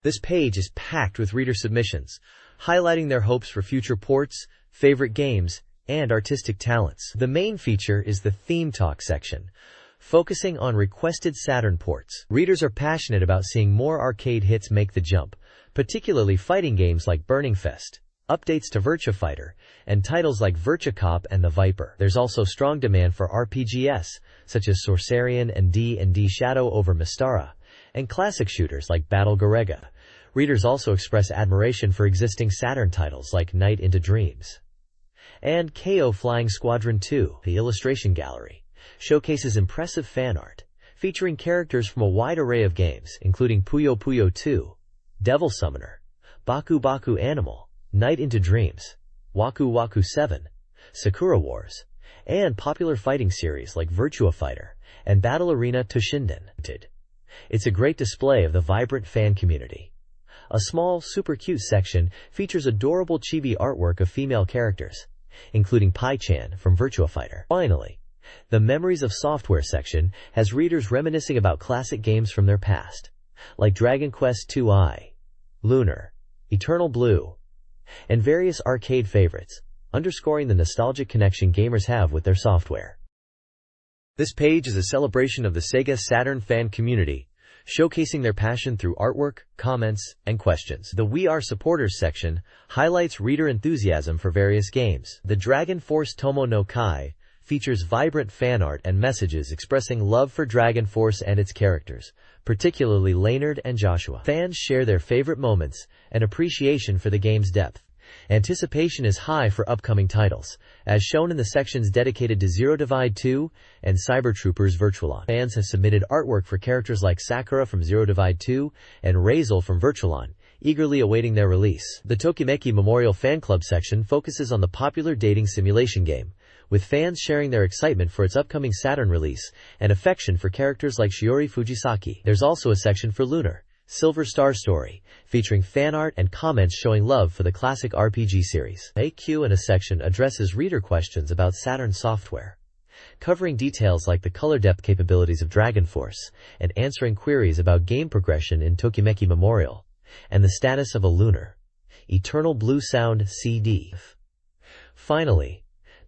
This page is packed with reader submissions, highlighting their hopes for future ports, favorite games, and artistic talents. The main feature is the Theme Talk section, focusing on requested Saturn ports. Readers are passionate about seeing more arcade hits make the jump, particularly fighting games like Burning Fest, updates to Virtua Fighter, and titles like Virtua Cop and the Viper. There's also strong demand for RPGs, such as Sorcerian and D&D Shadow over Mystara, and classic shooters like Battle Garega. Readers also express admiration for existing Saturn titles like Night into Dreams and KO Flying Squadron 2. The illustration gallery showcases impressive fan art, featuring characters from a wide array of games, including Puyo Puyo 2, Devil Summoner, Baku Baku Animal, Night into Dreams, Waku Waku 7, Sakura Wars, and popular fighting series like Virtua Fighter and Battle Arena Toshinden. It's a great display of the vibrant fan community. A small, super cute section features adorable chibi artwork of female characters, including Pai-chan from Virtua Fighter. Finally, the Memories of Software section has readers reminiscing about classic games from their past, like Dragon Quest II, Lunar, Eternal Blue, and various arcade favorites, underscoring the nostalgic connection gamers have with their software. This page is a celebration of the Sega Saturn fan community, showcasing their passion through artwork, comments, and questions. The We Are Supporters section highlights reader enthusiasm for various games. The Dragon Force Tomo no Kai features vibrant fan art and messages expressing love for Dragon Force and its characters, particularly Leonard and Joshua. Fans share their favorite moments and appreciation for the game's depth. Anticipation is high for upcoming titles, as shown in the sections dedicated to Zero Divide 2 and Cyber Troopers Virtualon. Fans have submitted artwork for characters like Sakura from Zero Divide 2 and Razel from Virtualon, eagerly awaiting their release. The Tokimeki Memorial Fan Club section focuses on the popular dating simulation game, with fans sharing their excitement for its upcoming Saturn release and affection for characters like Shiori Fujisaki. There's also a section for Lunar, Silver Star Story, featuring fan art and comments showing love for the classic RPG series. A Q&A section addresses reader questions about Saturn software, covering details like the color depth capabilities of Dragon Force and answering queries about game progression in Tokimeki Memorial and the status of a Lunar, Eternal Blue Sound CD. Finally,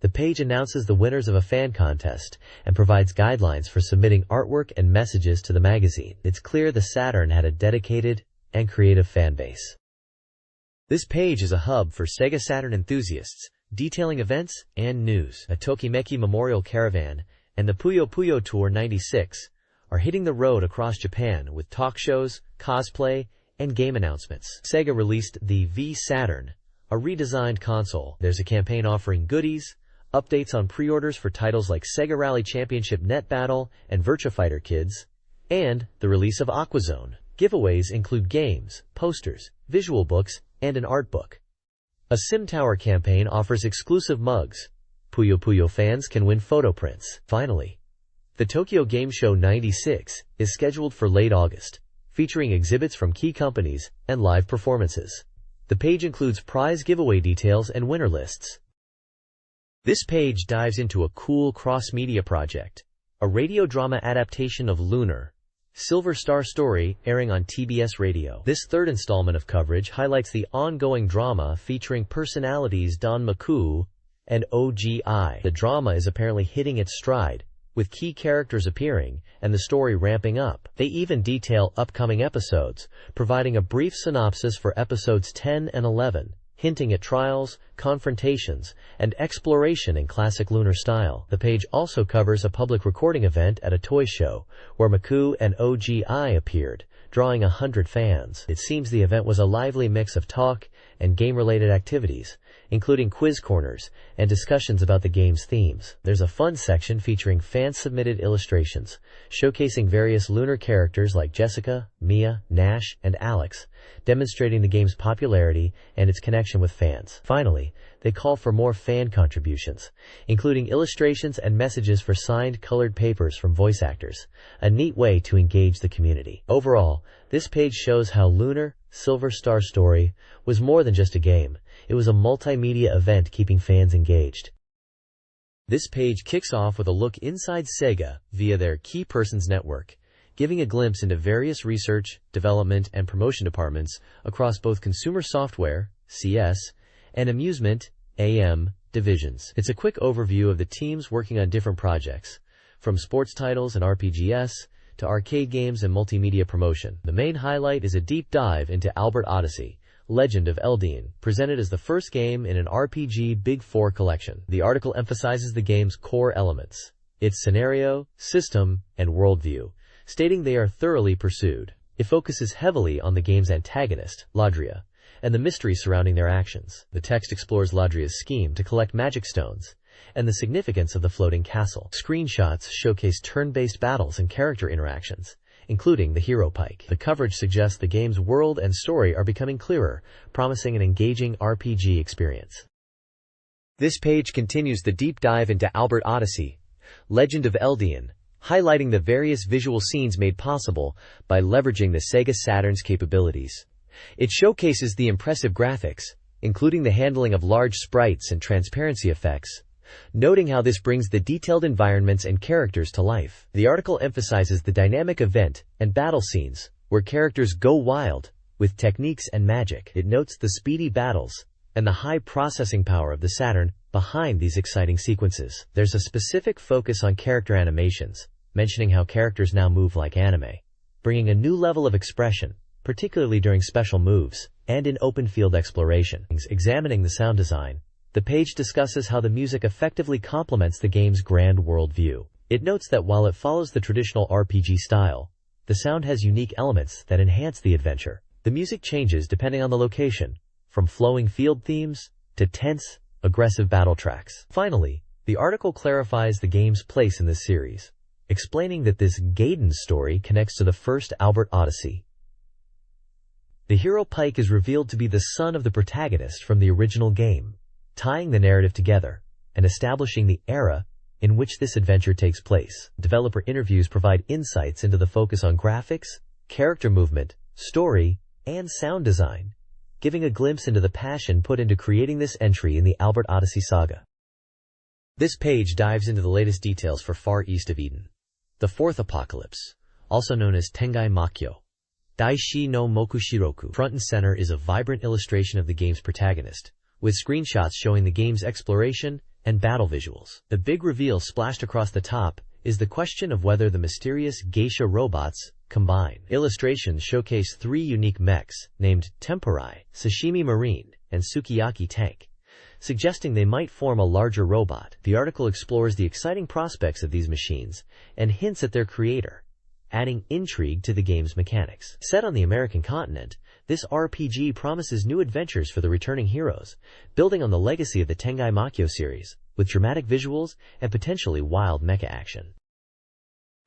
the page announces the winners of a fan contest and provides guidelines for submitting artwork and messages to the magazine. It's clear the Saturn had a dedicated and creative fan base. This page is a hub for Sega Saturn enthusiasts, detailing events and news. A Tokimeki Memorial Caravan and the Puyo Puyo Tour 96 are hitting the road across Japan with talk shows, cosplay, and game announcements. Sega released the V Saturn, a redesigned console. There's a campaign offering goodies, updates on pre-orders for titles like Sega Rally Championship Net Battle and Virtua Fighter Kids, and the release of Aquazone. Giveaways include games, posters, visual books, and an art book. A Sim Tower campaign offers exclusive mugs. Puyo Puyo fans can win photo prints. Finally, the Tokyo Game Show 96 is scheduled for late August, featuring exhibits from key companies and live performances. The page includes prize giveaway details and winner lists. This page dives into a cool cross-media project, a radio drama adaptation of Lunar, Silver Star Story, airing on TBS Radio. This third installment of coverage highlights the ongoing drama featuring personalities Don Maku and OGI. The drama is apparently hitting its stride, with key characters appearing and the story ramping up. They even detail upcoming episodes, providing a brief synopsis for episodes 10 and 11, hinting at trials, confrontations, and exploration in classic Lunar style. The page also covers a public recording event at a toy show, where Maku and OGI appeared, drawing 100 fans. It seems the event was a lively mix of talk and game-related activities, including quiz corners and discussions about the game's themes. There's a fun section featuring fan-submitted illustrations, showcasing various Lunar characters like Jessica, Mia, Nash, and Alex, demonstrating the game's popularity and its connection with fans. Finally, they call for more fan contributions, including illustrations and messages for signed colored papers from voice actors, a neat way to engage the community. Overall, this page shows how Lunar Silver Star Story was more than just a game. It was a multimedia event keeping fans engaged. This page kicks off with a look inside Sega via their Key Persons Network, giving a glimpse into various research, development, and promotion departments across both consumer software, CS, and amusement, AM, divisions. It's a quick overview of the teams working on different projects, from sports titles and RPGs to arcade games and multimedia promotion. The main highlight is a deep dive into Albert Odyssey, Legend of Eldian, presented as the first game in an RPG Big 4 collection. The article emphasizes the game's core elements, its scenario, system, and worldview, stating they are thoroughly pursued. It focuses heavily on the game's antagonist, Ladria, and the mystery surrounding their actions. The text explores Ladria's scheme to collect magic stones and the significance of the floating castle. Screenshots showcase turn-based battles and character interactions, including the hero pike. The coverage suggests the game's world and story are becoming clearer, promising an engaging RPG experience. This page continues the deep dive into Albert Odyssey, Legend of Eldian, highlighting the various visual scenes made possible by leveraging the Sega Saturn's capabilities. It showcases the impressive graphics, including the handling of large sprites and transparency effects, noting how this brings the detailed environments and characters to life. The article emphasizes the dynamic event and battle scenes, where characters go wild with techniques and magic. It notes the speedy battles and the high processing power of the Saturn behind these exciting sequences. There's a specific focus on character animations, mentioning how characters now move like anime, bringing a new level of expression, particularly during special moves and in open-field exploration. Examining the sound design, the page discusses how the music effectively complements the game's grand world view. It notes that while it follows the traditional RPG style, the sound has unique elements that enhance the adventure. The music changes depending on the location, from flowing field themes to tense, aggressive battle tracks. Finally, the article clarifies the game's place in this series, explaining that this Gaiden story connects to the first Albert Odyssey. The hero Pike is revealed to be the son of the protagonist from the original game, tying the narrative together and establishing the era in which this adventure takes place. Developer interviews provide insights into the focus on graphics, character movement, story, and sound design, giving a glimpse into the passion put into creating this entry in the Albert Odyssey saga. This page dives into the latest details for Far East of Eden, the Fourth Apocalypse, also known as Tengai Makyo. Daishi no Mokushiroku. Front and center is a vibrant illustration of the game's protagonist, with screenshots showing the game's exploration and battle visuals. The big reveal splashed across the top is the question of whether the mysterious geisha robots combine. Illustrations showcase 3 unique mechs named Temporai, Sashimi Marine, and Sukiyaki Tank, suggesting they might form a larger robot. The article explores the exciting prospects of these machines and hints at their creator, adding intrigue to the game's mechanics. Set on the American continent, this RPG promises new adventures for the returning heroes, building on the legacy of the Tengai Makyo series, with dramatic visuals and potentially wild mecha action.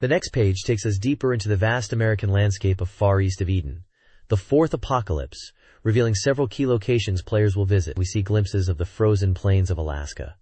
The next page takes us deeper into the vast American landscape of Far East of Eden, the Fourth Apocalypse, revealing several key locations players will visit. We see glimpses of the frozen plains of Alaska,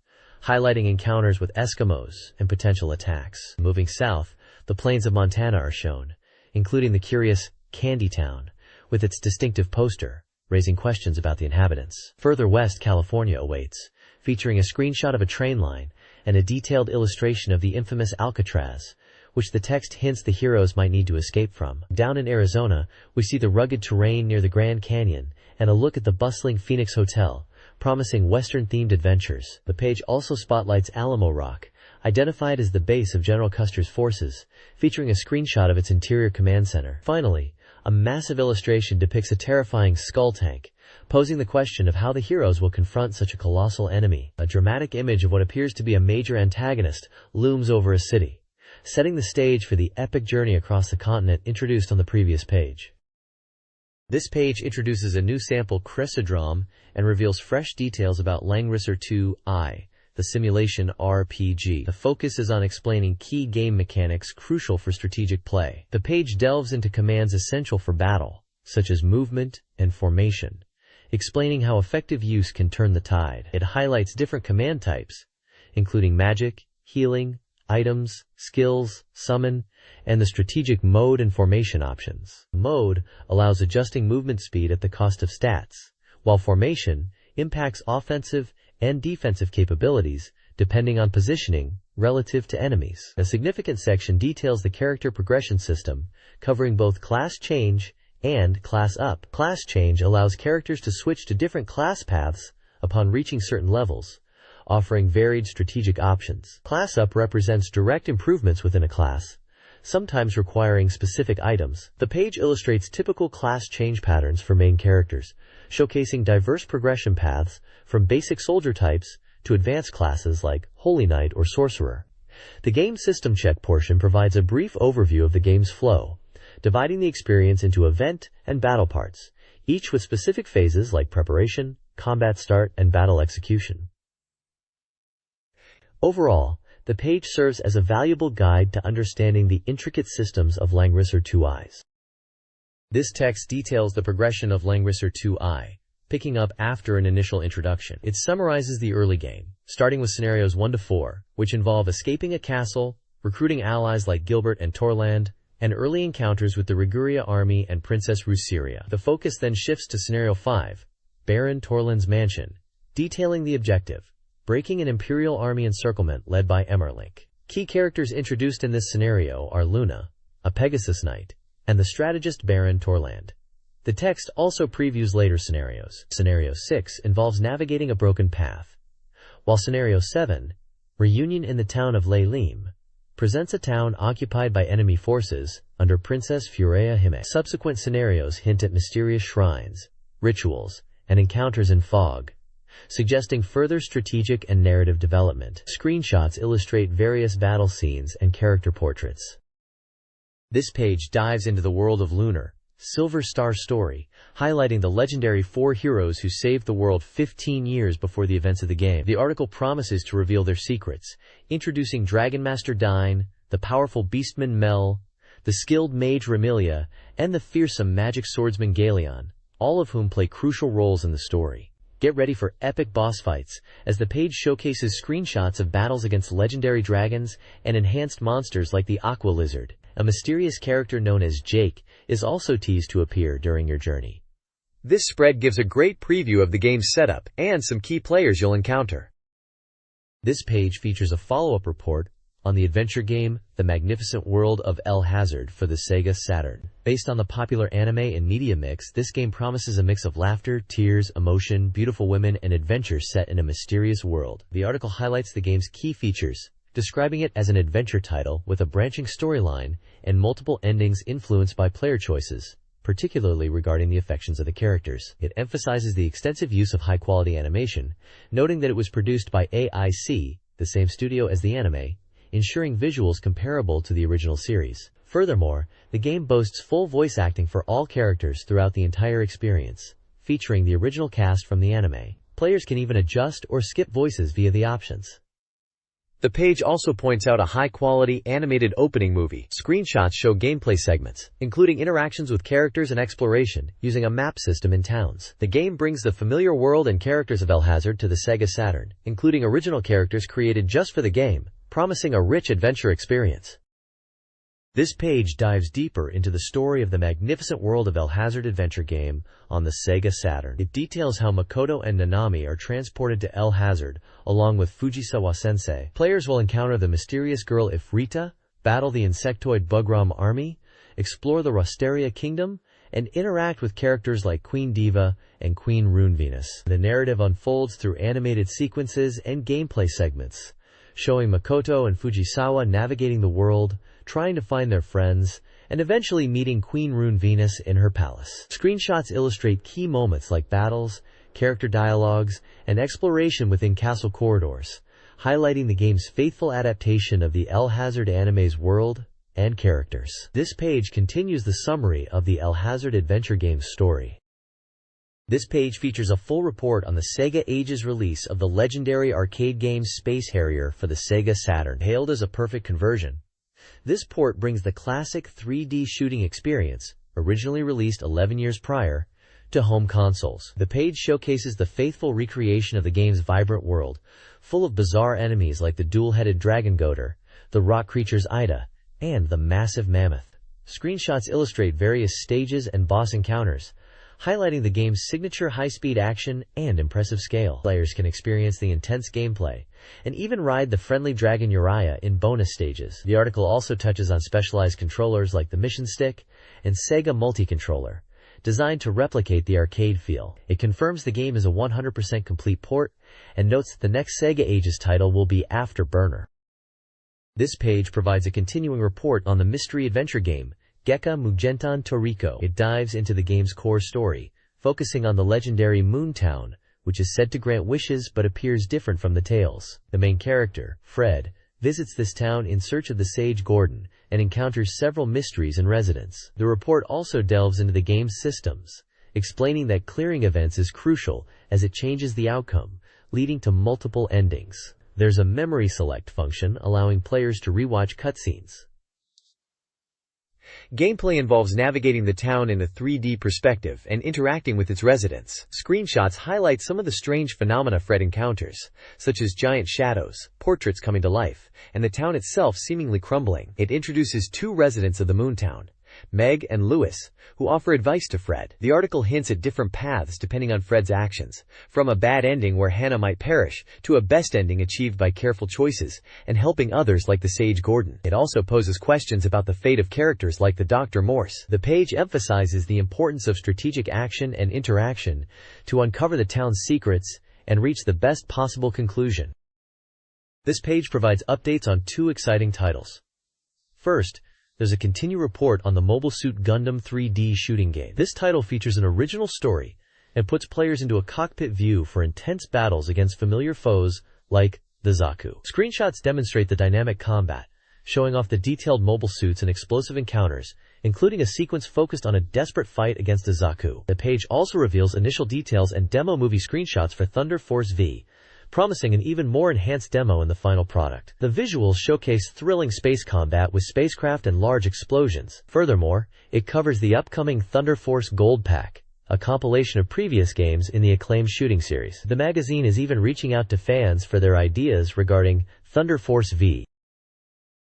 highlighting encounters with Eskimos and potential attacks. Moving south, the plains of Montana are shown, including the curious Candy Town, with its distinctive poster, raising questions about the inhabitants. Further west, California awaits, featuring a screenshot of a train line and a detailed illustration of the infamous Alcatraz, which the text hints the heroes might need to escape from. Down in Arizona, we see the rugged terrain near the Grand Canyon and a look at the bustling Phoenix Hotel, promising Western-themed adventures. The page also spotlights Alamo Rock, identified as the base of General Custer's forces, featuring a screenshot of its interior command center. Finally, a massive illustration depicts a terrifying skull tank, posing the question of how the heroes will confront such a colossal enemy. A dramatic image of what appears to be a major antagonist looms over a city, setting the stage for the epic journey across the continent introduced on the previous page. This page introduces a new sample Crescedrome and reveals fresh details about Langrisser 2I, the simulation RPG. The focus is on explaining key game mechanics crucial for strategic play. The page delves into commands essential for battle, such as movement and formation, explaining how effective use can turn the tide. It highlights different command types, including magic, healing, items, skills, summon, and the strategic mode and formation options. Mode allows adjusting movement speed at the cost of stats, while formation impacts offensive and defensive capabilities depending on positioning relative to enemies. A significant section details the character progression system, covering both class change and class up. Class change allows characters to switch to different class paths upon reaching certain levels, offering varied strategic options. Class up represents direct improvements within a class, sometimes requiring specific items. The page illustrates typical class change patterns for main characters, showcasing diverse progression paths from basic soldier types to advanced classes like Holy Knight or Sorcerer. The game system check portion provides a brief overview of the game's flow, dividing the experience into event and battle parts, each with specific phases like preparation, combat start, and battle execution. Overall, the page serves as a valuable guide to understanding the intricate systems of Langrisser 2I's. This text details the progression of Langrisser 2I, picking up after an initial introduction. It summarizes the early game, starting with scenarios 1 to 4, which involve escaping a castle, recruiting allies like Gilbert and Torland, and early encounters with the Riguria army and Princess Rusiria. The focus then shifts to scenario 5, Baron Torland's mansion, detailing the objective, breaking an Imperial army encirclement led by Emmerlink. Key characters introduced in this scenario are Luna, a Pegasus Knight, and the strategist Baron Torland. The text also previews later scenarios. Scenario 6 involves navigating a broken path, while Scenario 7, Reunion in the town of Leilim, presents a town occupied by enemy forces under Princess Furea Hime. Subsequent scenarios hint at mysterious shrines, rituals, and encounters in fog, suggesting further strategic and narrative development. Screenshots illustrate various battle scenes and character portraits. This page dives into the world of Lunar, Silver Star story, highlighting the legendary 4 heroes who saved the world 15 years before the events of the game. The article promises to reveal their secrets, introducing Dragon Master Dine, the powerful beastman Mel, the skilled mage Remilia, and the fearsome magic swordsman Galeon, all of whom play crucial roles in the story. Get ready for epic boss fights, as the page showcases screenshots of battles against legendary dragons and enhanced monsters like the Aqua Lizard. A mysterious character known as Jake is also teased to appear during your journey. This spread gives a great preview of the game's setup and some key players you'll encounter. This page features a follow-up report on the adventure game The Magnificent World of El Hazard for the Sega Saturn. Based on the popular anime and media mix, this game promises a mix of laughter, tears, emotion, beautiful women, and adventure set in a mysterious world. The article highlights the game's key features, describing it as an adventure title with a branching storyline and multiple endings influenced by player choices, particularly regarding the affections of the characters. It emphasizes the extensive use of high-quality animation, noting that it was produced by AIC, the same studio as the anime, ensuring visuals comparable to the original series. Furthermore, the game boasts full voice acting for all characters throughout the entire experience, featuring the original cast from the anime. Players can even adjust or skip voices via the options. The page also points out a high-quality animated opening movie. Screenshots show gameplay segments, including interactions with characters and exploration, using a map system in towns. The game brings the familiar world and characters of El Hazard to the Sega Saturn, including original characters created just for the game, promising a rich adventure experience. This page dives deeper into the story of the magnificent world of El Hazard adventure game on the Sega Saturn. It details how Makoto and Nanami are transported to El Hazard, along with Fujisawa-sensei. Players will encounter the mysterious girl Ifrita, battle the insectoid Bugram army, explore the Rosteria kingdom, and interact with characters like Queen Diva and Queen Rune Venus. The narrative unfolds through animated sequences and gameplay segments, showing Makoto and Fujisawa navigating the world, trying to find their friends, and eventually meeting Queen Rune Venus in her palace. Screenshots illustrate key moments like battles, character dialogues, and exploration within castle corridors, highlighting the game's faithful adaptation of the El Hazard anime's world and characters. This page continues the summary of the El Hazard adventure game's story. This page features a full report on the Sega Ages release of the legendary arcade game Space Harrier for the Sega Saturn. Hailed as a perfect conversion, this port brings the classic 3D shooting experience, originally released 11 years prior, to home consoles. The page showcases the faithful recreation of the game's vibrant world, full of bizarre enemies like the dual-headed dragon goater, the rock creatures Ida, and the massive mammoth. Screenshots illustrate various stages and boss encounters, highlighting the game's signature high-speed action and impressive scale. Players can experience the intense gameplay and even ride the friendly dragon Uriah in bonus stages. The article also touches on specialized controllers like the Mission Stick and Sega Multi-Controller, designed to replicate the arcade feel. It confirms the game is a 100% complete port and notes that the next Sega Ages title will be Afterburner. This page provides a continuing report on the mystery adventure game Gekka Mugentan Toriko. It dives into the game's core story, focusing on the legendary Moon Town, which is said to grant wishes but appears different from the tales. The main character, Fred, visits this town in search of the sage Gordon and encounters several mysteries and residents. The report also delves into the game's systems, explaining that clearing events is crucial as it changes the outcome, leading to multiple endings. There's a memory select function allowing players to rewatch cutscenes. Gameplay involves navigating the town in a 3D perspective and interacting with its residents. Screenshots highlight some of the strange phenomena Fred encounters, such as giant shadows, portraits coming to life, and the town itself seemingly crumbling. It introduces two residents of the Moontown, Meg and Lewis, who offer advice to Fred. The article hints at different paths depending on Fred's actions, from a bad ending where Hannah might perish, to a best ending achieved by careful choices and helping others like the sage Gordon. It also poses questions about the fate of characters like the Dr. Morse. The page emphasizes the importance of strategic action and interaction to uncover the town's secrets and reach the best possible conclusion. This page provides updates on two exciting titles. First, there's a continue report on the Mobile Suit Gundam 3D shooting game. This title features an original story and puts players into a cockpit view for intense battles against familiar foes like the Zaku. Screenshots demonstrate the dynamic combat, showing off the detailed mobile suits and explosive encounters, including a sequence focused on a desperate fight against the Zaku. The page also reveals initial details and demo movie screenshots for Thunder Force V, promising an even more enhanced demo in the final product. The visuals showcase thrilling space combat with spacecraft and large explosions. Furthermore, it covers the upcoming Thunder Force Gold Pack, a compilation of previous games in the acclaimed shooting series. The magazine is even reaching out to fans for their ideas regarding Thunder Force V.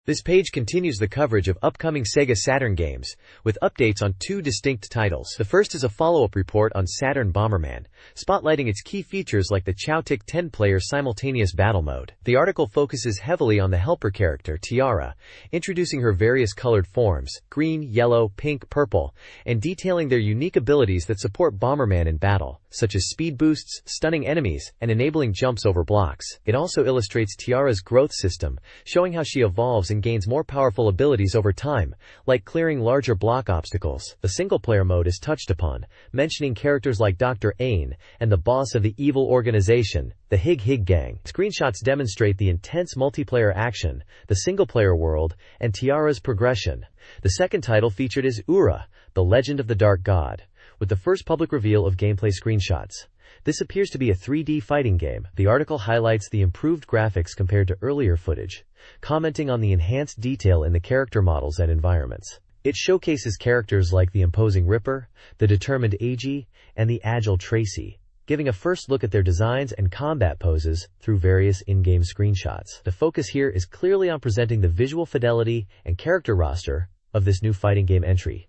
This page continues the coverage of upcoming Sega Saturn games, with updates on two distinct titles. The first is a follow-up report on Saturn Bomberman, spotlighting its key features like the Chowtic 10-player simultaneous battle mode. The article focuses heavily on the helper character, Tiara, introducing her various colored forms, green, yellow, pink, purple, and detailing their unique abilities that support Bomberman in battle, such as speed boosts, stunning enemies, and enabling jumps over blocks. It also illustrates Tiara's growth system, showing how she evolves and gains more powerful abilities over time, like clearing larger block obstacles. The single-player mode is touched upon, mentioning characters like Dr. Ain and the boss of the evil organization, the Hig Hig Gang. Screenshots demonstrate the intense multiplayer action, the single-player world, and Tiara's progression. The second title featured is Ura, the Legend of the Dark God, with the first public reveal of gameplay screenshots. This appears to be a 3D fighting game. The article highlights the improved graphics compared to earlier footage, commenting on the enhanced detail in the character models and environments. It showcases characters like the imposing Ripper, the determined Ag, and the agile Tracy, giving a first look at their designs and combat poses through various in-game screenshots. The focus here is clearly on presenting the visual fidelity and character roster of this new fighting game entry.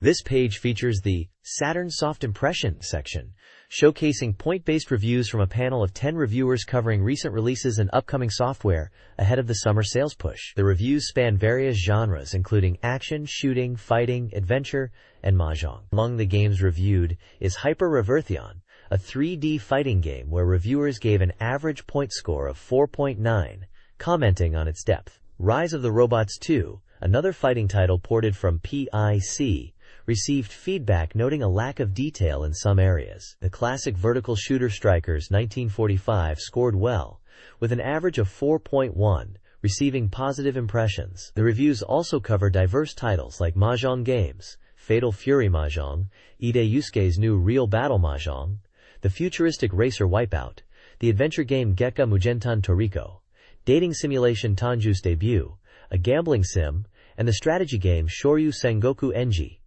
This page features the Saturn Soft Impression section, showcasing point-based reviews from a panel of 10 reviewers covering recent releases and upcoming software ahead of the summer sales push. The reviews span various genres including action, shooting, fighting, adventure, and mahjong. Among the games reviewed is Hyper Reversion, a 3D fighting game where reviewers gave an average point score of 4.9, commenting on its depth. Rise of the Robots 2, another fighting title ported from PIC, received feedback noting a lack of detail in some areas. The classic vertical shooter Strikers 1945 scored well, with an average of 4.1, receiving positive impressions. The reviews also cover diverse titles like mahjong games, Fatal Fury Mahjong, Ide Yusuke's new Real Battle Mahjong, the futuristic racer Wipeout, the adventure game Gekka Mugentan Toriko, dating simulation Tanju's Debut, a gambling sim, and the strategy game Shoryu Sengoku Enji.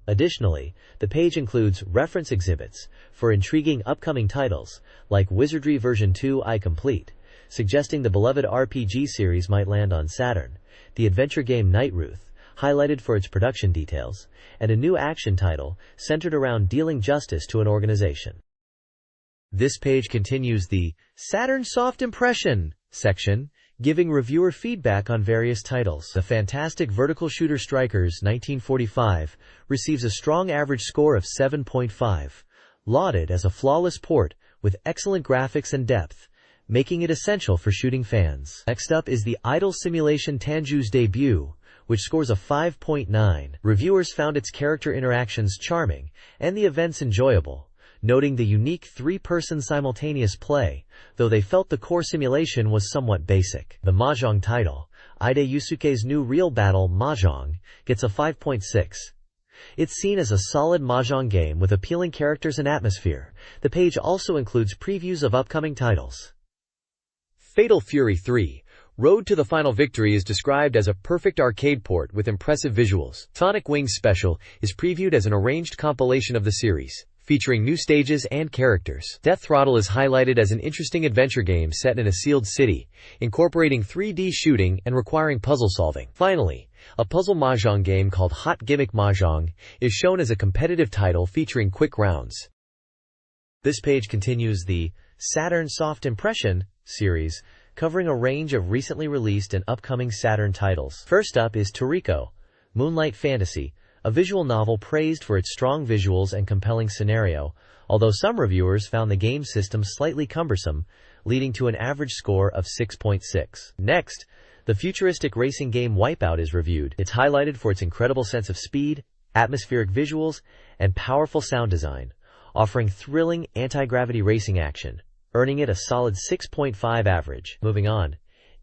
Additionally, the page includes reference exhibits for intriguing upcoming titles like Wizardry version 2 I Complete, suggesting the beloved RPG series might land on Saturn, the adventure game Nightruth, highlighted for its production details, and a new action title centered around dealing justice to an organization. This page continues the Saturn Soft Impression section, giving reviewer feedback on various titles. The fantastic vertical shooter Strikers 1945 receives a strong average score of 7.5, lauded as a flawless port with excellent graphics and depth, making it essential for shooting fans. Next up is the idle simulation Tanju's Debut, which scores a 5.9. Reviewers found its character interactions charming and the events enjoyable, noting the unique three-person simultaneous play, though they felt the core simulation was somewhat basic. The mahjong title, Ide Yusuke's new Real Battle Mahjong, gets a 5.6. It's seen as a solid mahjong game with appealing characters and atmosphere. The page also includes previews of upcoming titles. Fatal Fury 3, Road to the Final Victory is described as a perfect arcade port with impressive visuals. Sonic Wings Special is previewed as an arranged compilation of the series, featuring new stages and characters. Death Throttle is highlighted as an interesting adventure game set in a sealed city, incorporating 3D shooting and requiring puzzle solving. Finally, a puzzle mahjong game called Hot Gimmick Mahjong is shown as a competitive title featuring quick rounds. This page continues the Saturn Soft Impression series, covering a range of recently released and upcoming Saturn titles. First up is Toriko, Moonlight Fantasy, a visual novel praised for its strong visuals and compelling scenario, although some reviewers found the game system slightly cumbersome, leading to an average score of 6.6. Next, the futuristic racing game Wipeout is reviewed. It's highlighted for its incredible sense of speed, atmospheric visuals, and powerful sound design, offering thrilling anti-gravity racing action, earning it a solid 6.5 average. Moving on,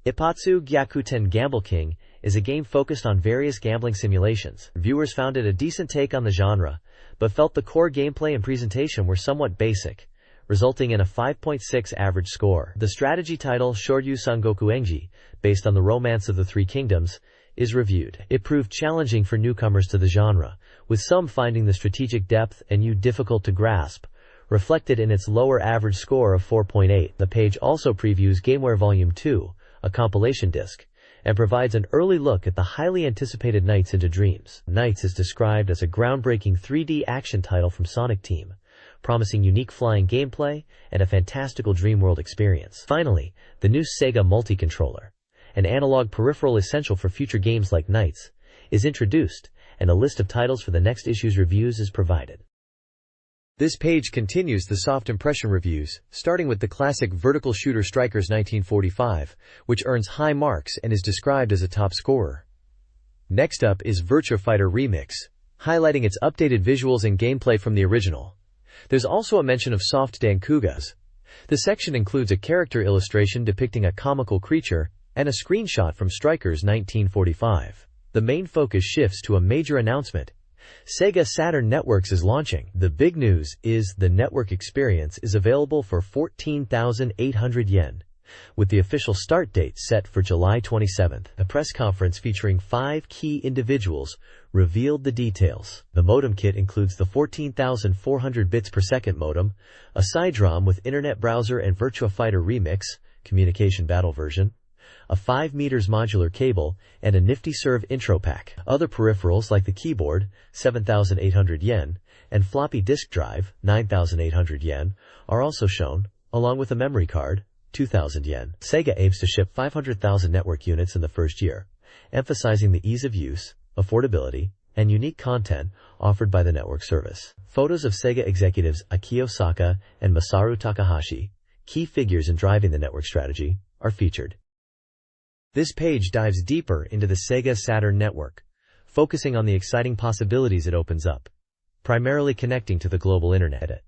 Ippatsu Gyakuten Gamble King is a game focused on various gambling simulations. Viewers found it a decent take on the genre, but felt the core gameplay and presentation were somewhat basic, resulting in a 5.6 average score. The strategy title Shoryu Sengoku Enji, based on the Romance of the Three Kingdoms, is reviewed. It proved challenging for newcomers to the genre, with some finding the strategic depth and use difficult to grasp, reflected in its lower average score of 4.8. The page also previews Gameware Volume 2, a compilation disc, and provides an early look at the highly anticipated Nights into Dreams. Nights is described as a groundbreaking 3D action title from Sonic Team, promising unique flying gameplay and a fantastical dream world experience. Finally, the new Sega multi-controller, an analog peripheral essential for future games like Nights, is introduced, and a list of titles for the next issue's reviews is provided. This page continues the soft impression reviews, starting with the classic vertical shooter Strikers 1945, which earns high marks and is described as a top scorer. Next up is Virtua Fighter Remix, highlighting its updated visuals and gameplay from the original. There's also a mention of soft dankugas. The section includes a character illustration depicting a comical creature and a screenshot from Strikers 1945. The main focus shifts to a major announcement. Sega Saturn Networks is launching. The big news is the network experience is available for 14,800 yen, with the official start date set for July 27th. A press conference featuring 5 key individuals revealed the details. The modem kit includes the 14,400 bits per second modem, a side ROM with Internet Browser and Virtua Fighter Remix, communication battle version, a 5 meters modular cable, and a nifty serve intro pack. Other peripherals like the keyboard, 7,800 yen, and floppy disk drive, 9,800 yen, are also shown, along with a memory card, 2,000 yen. Sega aims to ship 500,000 network units in the first year, emphasizing the ease of use, affordability, and unique content offered by the network service. Photos of Sega executives Akio Saka and Masaru Takahashi, key figures in driving the network strategy, are featured. This page dives deeper into the Sega Saturn network, focusing on the exciting possibilities it opens up, primarily connecting to the global internet.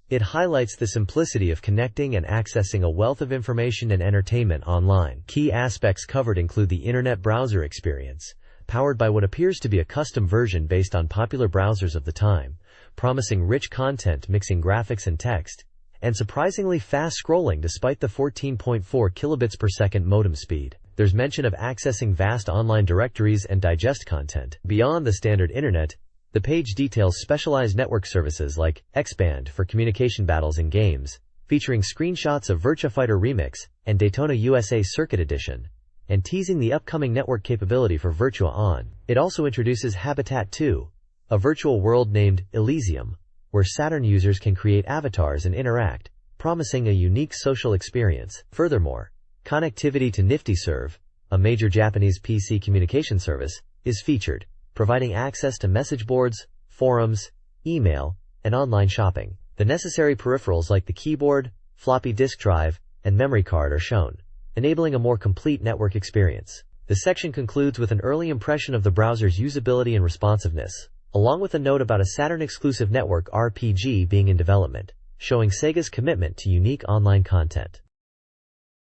It highlights the simplicity of connecting and accessing a wealth of information and entertainment online. Key aspects covered include the internet browser experience, powered by what appears to be a custom version based on popular browsers of the time, promising rich content mixing graphics and text, and surprisingly fast scrolling despite the 14.4 kilobits per second modem speed. There's mention of accessing vast online directories and digest content. Beyond the standard internet, the page details specialized network services like X-Band for communication battles and games, featuring screenshots of Virtua Fighter Remix and Daytona USA Circuit Edition, and teasing the upcoming network capability for Virtua On. It also introduces Habitat 2, a virtual world named Elysium, where Saturn users can create avatars and interact, promising a unique social experience. Furthermore, connectivity to NiftyServe, a major Japanese PC communication service, is featured, providing access to message boards, forums, email, and online shopping. The necessary peripherals like the keyboard, floppy disk drive, and memory card are shown, enabling a more complete network experience. The section concludes with an early impression of the browser's usability and responsiveness, along with a note about a Saturn-exclusive network RPG being in development, showing Sega's commitment to unique online content.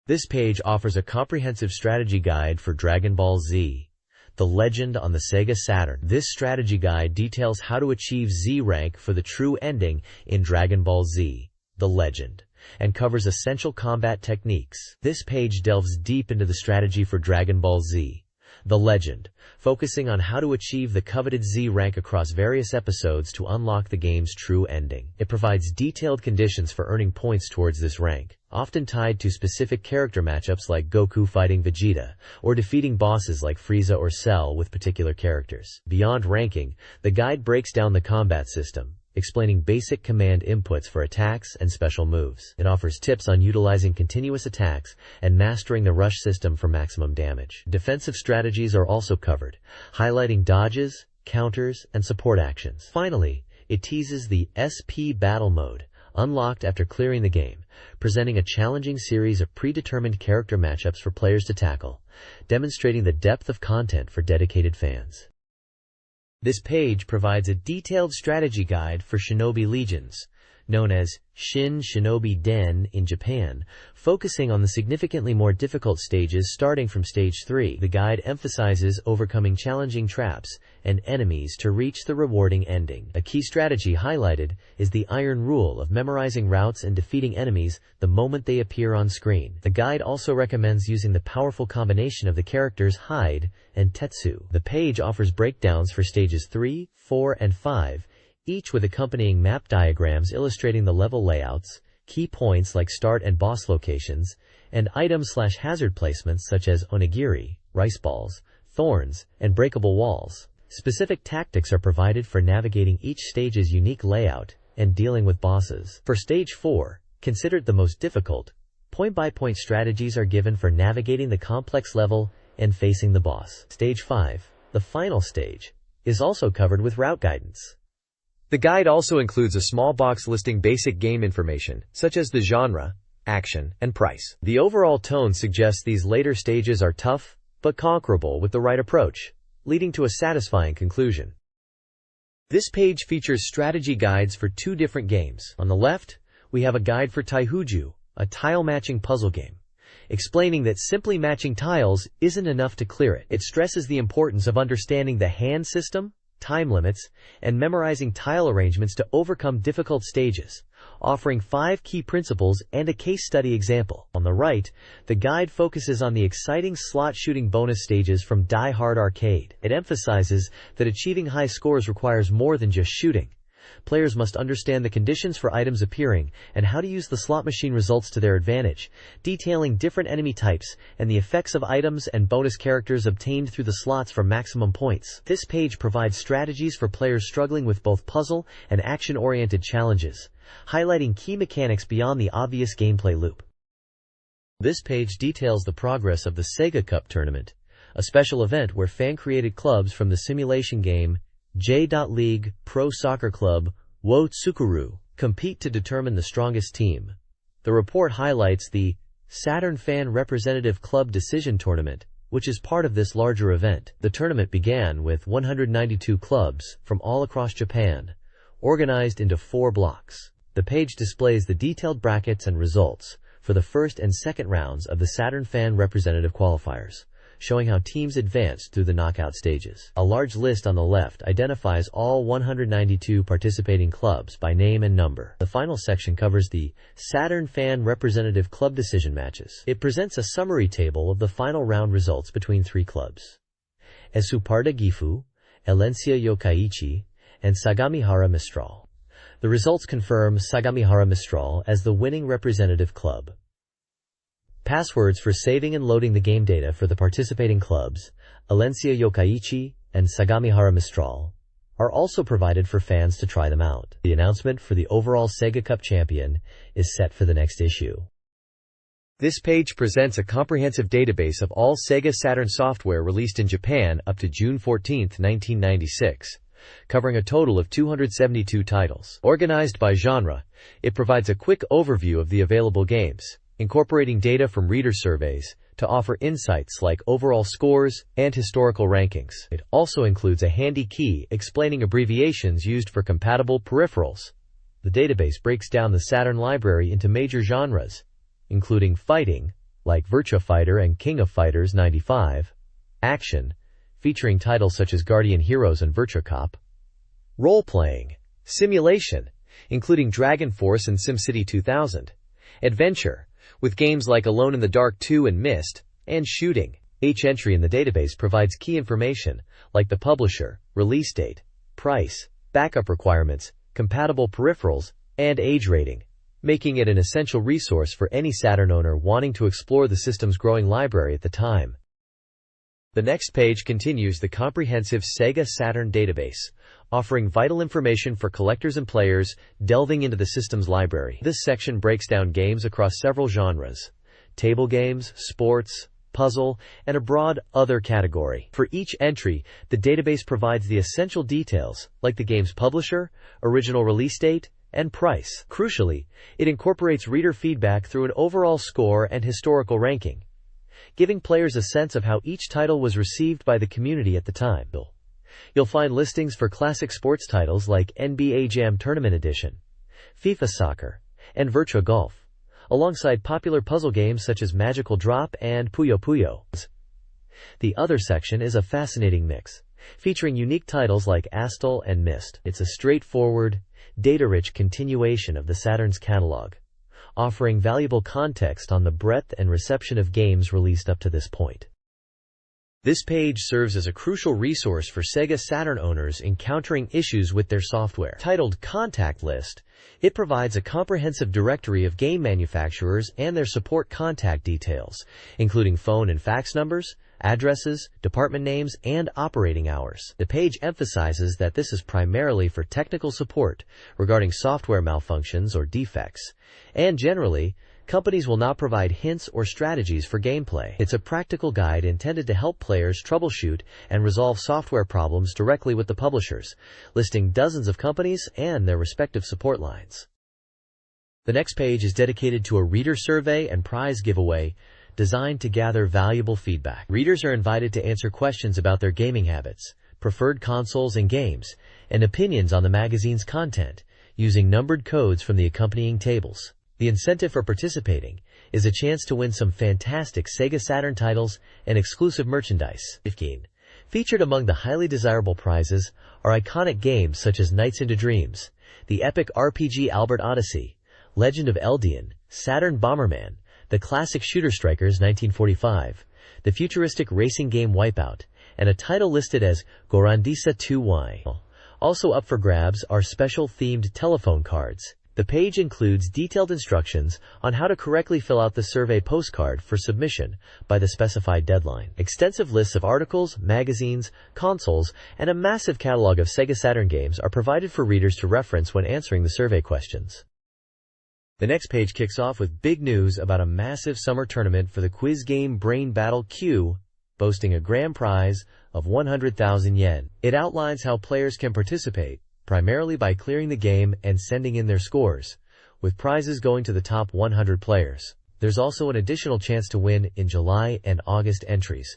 This page offers a comprehensive strategy guide for Dragon Ball Z, the legend on the Sega Saturn. This strategy guide details how to achieve Z rank for the true ending in Dragon Ball Z, the legend, and covers essential combat techniques. This page delves deep into the strategy for Dragon Ball Z, the legend, focusing on how to achieve the coveted Z rank across various episodes to unlock the game's true ending. It provides detailed conditions for earning points towards this rank, often tied to specific character matchups like Goku fighting Vegeta, or defeating bosses like Frieza or Cell with particular characters. Beyond ranking, the guide breaks down the combat system, explaining basic command inputs for attacks and special moves. It offers tips on utilizing continuous attacks and mastering the rush system for maximum damage. Defensive strategies are also covered, highlighting dodges, counters, and support actions. Finally, it teases the SP Battle Mode, unlocked after clearing the game, presenting a challenging series of predetermined character matchups for players to tackle, demonstrating the depth of content for dedicated fans. This page provides a detailed strategy guide for Shinobi Legions, known as Shin Shinobi Den in Japan, focusing on the significantly more difficult stages starting from Stage 3. The guide emphasizes overcoming challenging traps and enemies to reach the rewarding ending. A key strategy highlighted is the iron rule of memorizing routes and defeating enemies the moment they appear on screen. The guide also recommends using the powerful combination of the characters Hyde and Tetsu. The page offers breakdowns for Stages 3, 4, and 5, each with accompanying map diagrams illustrating the level layouts, key points like start and boss locations, and item/hazard placements such as onigiri, rice balls, thorns, and breakable walls. Specific tactics are provided for navigating each stage's unique layout and dealing with bosses. For Stage 4, considered the most difficult, point-by-point strategies are given for navigating the complex level and facing the boss. Stage 5, the final stage, is also covered with route guidance. The guide also includes a small box listing basic game information, such as the genre, action, and price. The overall tone suggests these later stages are tough, but conquerable with the right approach, leading to a satisfying conclusion. This page features strategy guides for two different games. On the left, we have a guide for Taihuju, a tile-matching puzzle game, explaining that simply matching tiles isn't enough to clear it. It stresses the importance of understanding the hand system, time limits, and memorizing tile arrangements to overcome difficult stages, offering 5 key principles and a case study example. On the right, the guide focuses on the exciting slot shooting bonus stages from Die Hard Arcade. It emphasizes that achieving high scores requires more than just shooting, Players must understand the conditions for items appearing and how to use the slot machine results to their advantage, detailing different enemy types and the effects of items and bonus characters obtained through the slots for maximum points. This page provides strategies for players struggling with both puzzle and action-oriented challenges, highlighting key mechanics beyond the obvious gameplay loop. This page details the progress of the Sega Cup tournament, a special event where fan-created clubs from the simulation game J.League Pro Soccer Club Wo Tsukuru compete to determine the strongest team. The report highlights the Saturn Fan Representative Club Decision Tournament, which is part of this larger event. The tournament began with 192 clubs from all across Japan, organized into 4 blocks. The page displays the detailed brackets and results for the first and second rounds of the Saturn Fan Representative Qualifiers, showing how teams advanced through the knockout stages. A large list on the left identifies all 192 participating clubs by name and number. The final section covers the Saturn Fan Representative Club Decision matches. It presents a summary table of the final round results between 3 clubs: Esuparda Gifu, Elencia Yokkaichi, and Sagamihara Mistral. The results confirm Sagamihara Mistral as the winning representative club. Passwords for saving and loading the game data for the participating clubs, Elencia Yokkaichi and Sagamihara Mistral, are also provided for fans to try them out. The announcement for the overall Sega Cup champion is set for the next issue. This page presents a comprehensive database of all Sega Saturn software released in Japan up to June 14, 1996. Covering a total of 272 titles. Organized by genre, it provides a quick overview of the available games, incorporating data from reader surveys to offer insights like overall scores and historical rankings. It also includes a handy key explaining abbreviations used for compatible peripherals. The database breaks down the Saturn library into major genres, including fighting, like Virtua Fighter and King of Fighters 95, action, featuring titles such as Guardian Heroes and Virtua Cop, role-playing, simulation, including Dragon Force and SimCity 2000, adventure, with games like Alone in the Dark 2 and Myst, and shooting. Each entry in the database provides key information, like the publisher, release date, price, backup requirements, compatible peripherals, and age rating, making it an essential resource for any Saturn owner wanting to explore the system's growing library at the time. The next page continues the comprehensive Sega Saturn database, offering vital information for collectors and players delving into the system's library. This section breaks down games across several genres: table games, sports, puzzle, and a broad other category. For each entry, the database provides the essential details, like the game's publisher, original release date, and price. Crucially, it incorporates reader feedback through an overall score and historical ranking, giving players a sense of how each title was received by the community at the time. You'll find listings for classic sports titles like NBA Jam Tournament Edition, FIFA Soccer, and Virtua Golf, alongside popular puzzle games such as Magical Drop and Puyo Puyo. The other section is a fascinating mix, featuring unique titles like Astal and Myst. It's a straightforward, data-rich continuation of the Saturn's catalog, offering valuable context on the breadth and reception of games released up to this point. This page serves as a crucial resource for Sega Saturn owners encountering issues with their software. Titled Contact List, it provides a comprehensive directory of game manufacturers and their support contact details, including phone and fax numbers, addresses, department names, and operating hours. The page emphasizes that this is primarily for technical support regarding software malfunctions or defects, and generally, companies will not provide hints or strategies for gameplay. It's a practical guide intended to help players troubleshoot and resolve software problems directly with the publishers, listing dozens of companies and their respective support lines. The next page is dedicated to a reader survey and prize giveaway designed to gather valuable feedback. Readers are invited to answer questions about their gaming habits, preferred consoles and games, and opinions on the magazine's content, using numbered codes from the accompanying tables. The incentive for participating is a chance to win some fantastic Sega Saturn titles and exclusive merchandise. 15. Featured among the highly desirable prizes are iconic games such as Nights into Dreams, the epic RPG Albert Odyssey, Legend of Eldian, Saturn Bomberman, the classic Shooter Strikers 1945, the futuristic racing game Wipeout, and a title listed as Gorandisa 2Y. Also up for grabs are special themed telephone cards. The page includes detailed instructions on how to correctly fill out the survey postcard for submission by the specified deadline. Extensive lists of articles, magazines, consoles, and a massive catalog of Sega Saturn games are provided for readers to reference when answering the survey questions. The next page kicks off with big news about a massive summer tournament for the quiz game Brain Battle Q, boasting a grand prize of 100,000 yen. It outlines how players can participate, primarily by clearing the game and sending in their scores, with prizes going to the top 100 players. There's also an additional chance to win in July and August entries.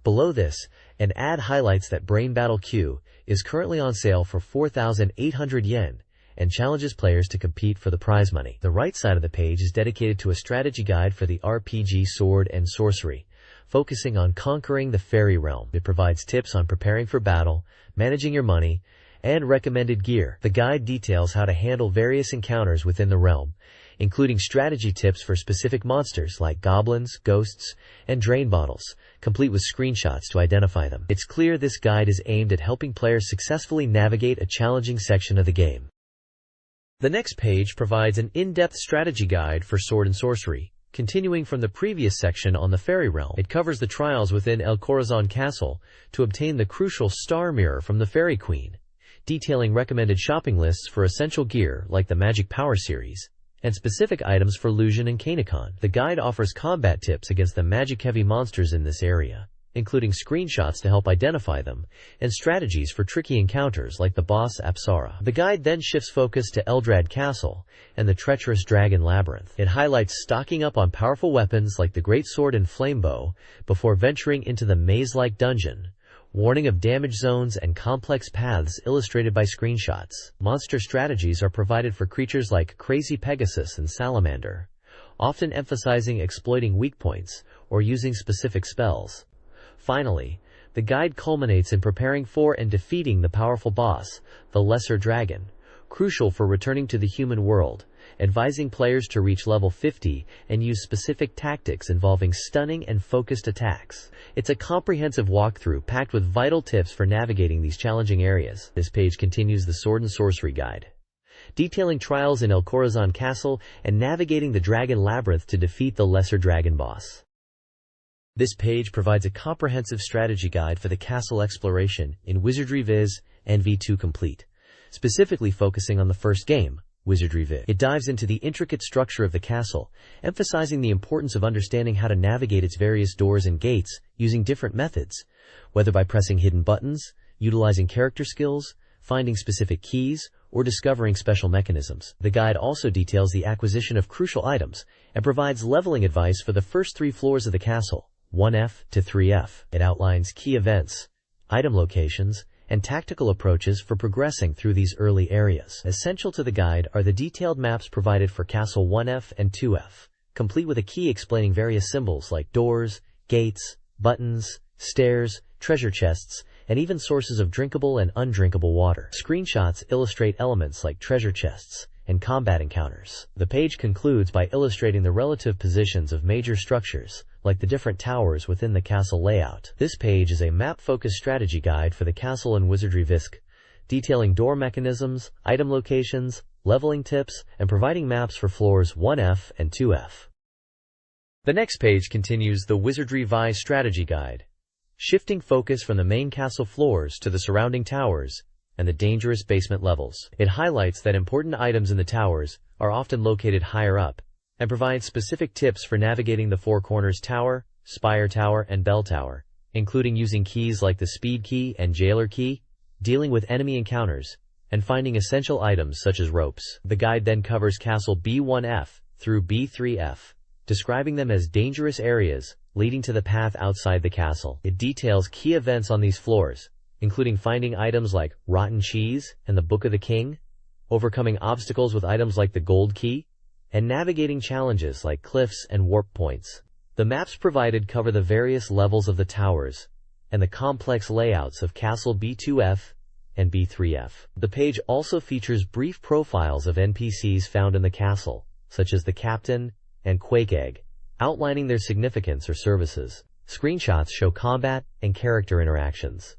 Below this, an ad highlights that Brain Battle Q is currently on sale for 4,800 yen and challenges players to compete for the prize money. The right side of the page is dedicated to a strategy guide for the RPG Sword and Sorcery, focusing on conquering the fairy realm. It provides tips on preparing for battle, managing your money, and recommended gear. The guide details how to handle various encounters within the realm, including strategy tips for specific monsters like goblins, ghosts, and drain bottles, complete with screenshots to identify them. It's clear this guide is aimed at helping players successfully navigate a challenging section of the game. The next page provides an in-depth strategy guide for Sword and Sorcery. Continuing from the previous section on the fairy realm, it covers the trials within El Corazon Castle to obtain the crucial star mirror from the Fairy Queen, detailing recommended shopping lists for essential gear like the Magic Power series, and specific items for Lusion and Kanekon. The guide offers combat tips against the magic-heavy monsters in this area, including screenshots to help identify them, and strategies for tricky encounters like the boss Apsara. The guide then shifts focus to Eldrad Castle and the treacherous Dragon Labyrinth. It highlights stocking up on powerful weapons like the Great Sword and Flamebow before venturing into the maze-like dungeon, warning of damage zones and complex paths illustrated by screenshots. Monster strategies are provided for creatures like Crazy Pegasus and Salamander, often emphasizing exploiting weak points or using specific spells. Finally, the guide culminates in preparing for and defeating the powerful boss, the Lesser Dragon, crucial for returning to the human world, advising players to reach level 50 and use specific tactics involving stunning and focused attacks. It's a comprehensive walkthrough packed with vital tips for navigating these challenging areas. This page continues the Sword and Sorcery guide, detailing trials in El Corazon Castle and navigating the Dragon Labyrinth to defeat the Lesser Dragon boss. This page provides a comprehensive strategy guide for the castle exploration in Wizardry Viz and V2 Complete, specifically focusing on the first game, Wizardry Viz. It dives into the intricate structure of the castle, emphasizing the importance of understanding how to navigate its various doors and gates using different methods, whether by pressing hidden buttons, utilizing character skills, finding specific keys, or discovering special mechanisms. The guide also details the acquisition of crucial items and provides leveling advice for the first 3 floors of the castle, 1F to 3F. It outlines key events, item locations, and tactical approaches for progressing through these early areas. Essential to the guide are the detailed maps provided for Castle 1F and 2F, complete with a key explaining various symbols like doors, gates, buttons, stairs, treasure chests, and even sources of drinkable and undrinkable water. Screenshots illustrate elements like treasure chests and combat encounters. The page concludes by illustrating the relative positions of major structures, like the different towers within the castle layout. This page is a map-focused strategy guide for the castle in Wizardry Visk, detailing door mechanisms, item locations, leveling tips, and providing maps for floors 1F and 2F. The next page continues the Wizardry Viz strategy guide, shifting focus from the main castle floors to the surrounding towers and the dangerous basement levels. It highlights that important items in the towers are often located higher up, and provides specific tips for navigating the Four Corners Tower, Spire Tower, and Bell Tower, including using keys like the Speed Key and Jailer Key, dealing with enemy encounters, and finding essential items such as ropes. The guide then covers Castle B1F through B3F, describing them as dangerous areas leading to the path outside the castle. It details key events on these floors, including finding items like rotten cheese and the Book of the King, overcoming obstacles with items like the Gold Key, and navigating challenges like cliffs and warp points. The maps provided cover the various levels of the towers and the complex layouts of Castle B2F and B3F. The page also features brief profiles of NPCs found in the castle, such as the Captain and Quake Egg, outlining their significance or services. Screenshots show combat and character interactions.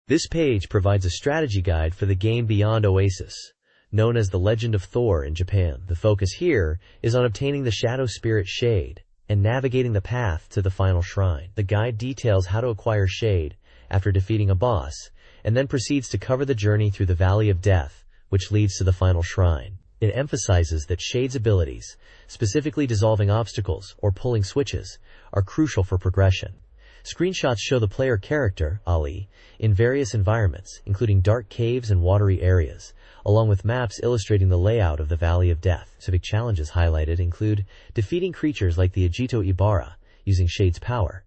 This page provides a strategy guide for the game Beyond Oasis, known as The Legend of Thor in Japan. The focus here is on obtaining the Shadow Spirit Shade and navigating the path to the final shrine. The guide details how to acquire Shade after defeating a boss, and then proceeds to cover the journey through the Valley of Death, which leads to the final shrine. It emphasizes that Shade's abilities, specifically dissolving obstacles or pulling switches, are crucial for progression. Screenshots show the player character, Ali, in various environments, including dark caves and watery areas, along with maps illustrating the layout of the Valley of Death. Specific challenges highlighted include defeating creatures like the Ajito Ibara, using Shade's power,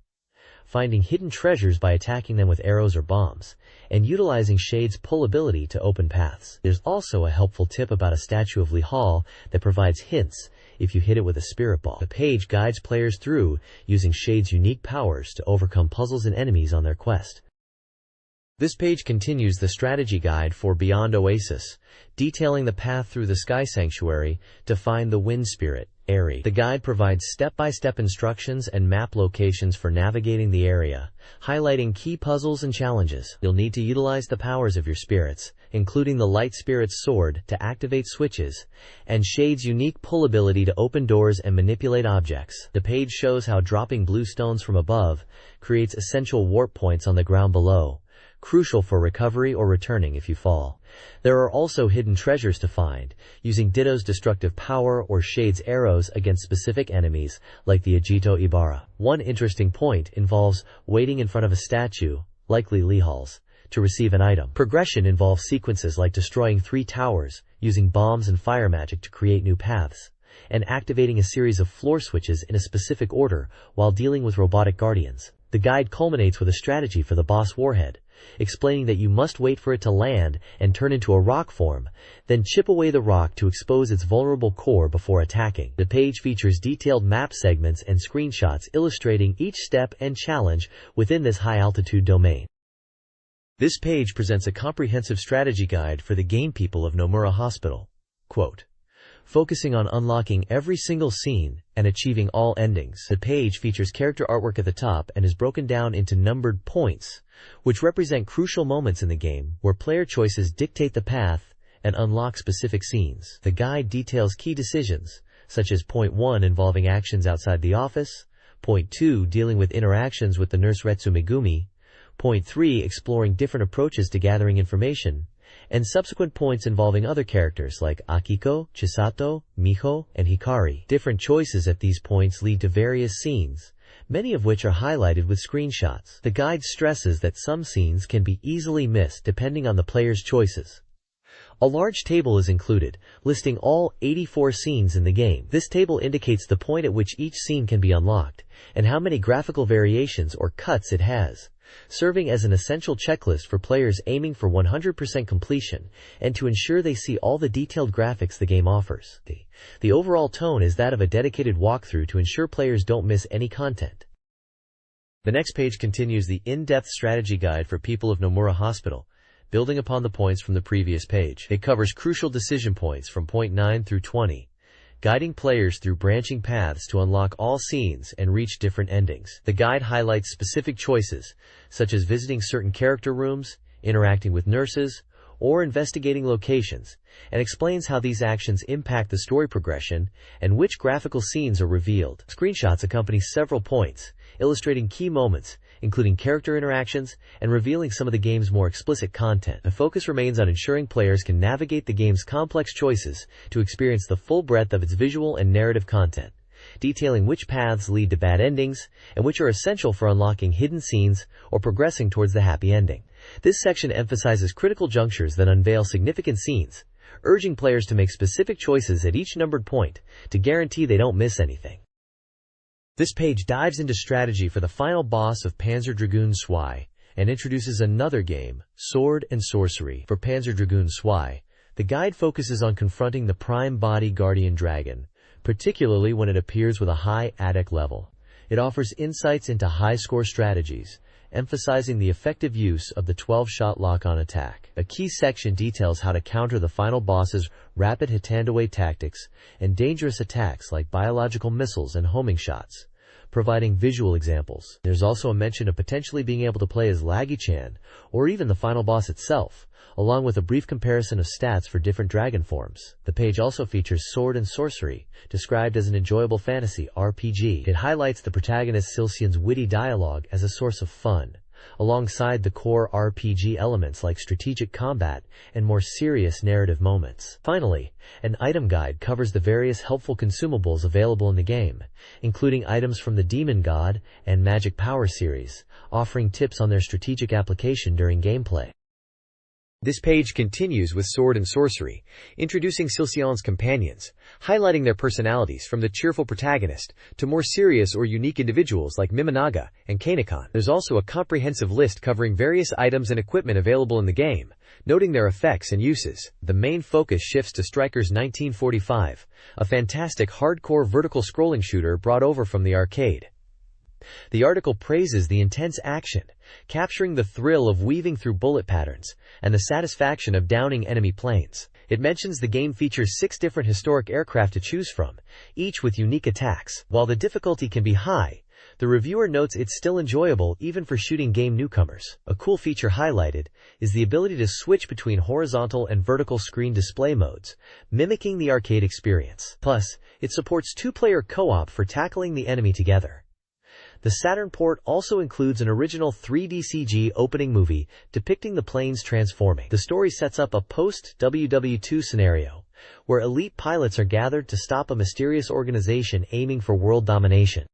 finding hidden treasures by attacking them with arrows or bombs, and utilizing Shade's pull ability to open paths. There's also a helpful tip about a statue of Lee Hall that provides hints if you hit it with a spirit ball. The page guides players through using Shade's unique powers to overcome puzzles and enemies on their quest. This page continues the strategy guide for Beyond Oasis, detailing the path through the Sky Sanctuary to find the Wind Spirit, Eri. The guide provides step-by-step instructions and map locations for navigating the area, highlighting key puzzles and challenges. You'll need to utilize the powers of your spirits, including the Light Spirit's sword to activate switches, and Shade's unique pull ability to open doors and manipulate objects. The page shows how dropping blue stones from above creates essential warp points on the ground below, crucial for recovery or returning if you fall. There are also hidden treasures to find, using Ditto's destructive power or Shade's arrows against specific enemies, like the Ajito Ibara. One interesting point involves waiting in front of a statue, likely Lee Hall's, to receive an item. Progression involves sequences like destroying 3 towers, using bombs and fire magic to create new paths, and activating a series of floor switches in a specific order while dealing with robotic guardians. The guide culminates with a strategy for the boss warhead, explaining that you must wait for it to land and turn into a rock form, then chip away the rock to expose its vulnerable core before attacking. The page features detailed map segments and screenshots illustrating each step and challenge within this high-altitude domain. This page presents a comprehensive strategy guide for the game people of Nomura Hospital. Quote, focusing on unlocking every single scene and achieving all endings. The page features character artwork at the top and is broken down into numbered points, which represent crucial moments in the game where player choices dictate the path and unlock specific scenes. The guide details key decisions, such as Point 1 involving actions outside the office, Point 2 dealing with interactions with the nurse Retsu Megumi, Point 3 exploring different approaches to gathering information, and subsequent points involving other characters like Akiko, Chisato, Miho, and Hikari. Different choices at these points lead to various scenes, many of which are highlighted with screenshots. The guide stresses that some scenes can be easily missed depending on the player's choices. A large table is included, listing all 84 scenes in the game. This table indicates the point at which each scene can be unlocked, and how many graphical variations or cuts it has, serving as an essential checklist for players aiming for 100% completion and to ensure they see all the detailed graphics the game offers. The overall tone is that of a dedicated walkthrough to ensure players don't miss any content. The next page continues the in-depth strategy guide for people of Nomura Hospital, building upon the points from the previous page. It covers crucial decision points from point 9 through 20, guiding players through branching paths to unlock all scenes and reach different endings. The guide highlights specific choices, such as visiting certain character rooms, interacting with nurses, or investigating locations, and explains how these actions impact the story progression and which graphical scenes are revealed. Screenshots accompany several points, illustrating key moments, including character interactions, and revealing some of the game's more explicit content. The focus remains on ensuring players can navigate the game's complex choices to experience the full breadth of its visual and narrative content, detailing which paths lead to bad endings and which are essential for unlocking hidden scenes or progressing towards the happy ending. This section emphasizes critical junctures that unveil significant scenes, urging players to make specific choices at each numbered point to guarantee they don't miss anything. This page dives into strategy for the final boss of Panzer Dragoon Saga and introduces another game, Sword and Sorcery. For Panzer Dragoon Saga, the guide focuses on confronting the Prime Body Guardian Dragon, particularly when it appears with a high attack level. It offers insights into high-score strategies, emphasizing the effective use of the 12-shot lock-on attack. A key section details how to counter the final boss's rapid hit-and-away tactics and dangerous attacks like biological missiles and homing shots, providing visual examples. There's also a mention of potentially being able to play as Laggy-chan, or even the final boss itself, along with a brief comparison of stats for different dragon forms. The page also features Sword and Sorcery, described as an enjoyable fantasy RPG. It highlights the protagonist Silcian's witty dialogue as a source of fun, alongside the core RPG elements like strategic combat and more serious narrative moments. Finally, an item guide covers the various helpful consumables available in the game, including items from the Demon God and Magic Power series, offering tips on their strategic application during gameplay. This page continues with Sword and Sorcery, introducing Silcian's companions, highlighting their personalities from the cheerful protagonist to more serious or unique individuals like Mimanaga and Kanekon. There's also a comprehensive list covering various items and equipment available in the game, noting their effects and uses. The main focus shifts to Strikers 1945, a fantastic hardcore vertical scrolling shooter brought over from the arcade. The article praises the intense action, capturing the thrill of weaving through bullet patterns and the satisfaction of downing enemy planes. It mentions the game features 6 different historic aircraft to choose from, each with unique attacks. While the difficulty can be high, the reviewer notes it's still enjoyable even for shooting game newcomers. A cool feature highlighted is the ability to switch between horizontal and vertical screen display modes, mimicking the arcade experience. Plus, it supports 2-player co-op for tackling the enemy together. The Saturn port also includes an original 3D CG opening movie depicting the planes transforming. The story sets up a post-WW2 scenario, where elite pilots are gathered to stop a mysterious organization aiming for world domination.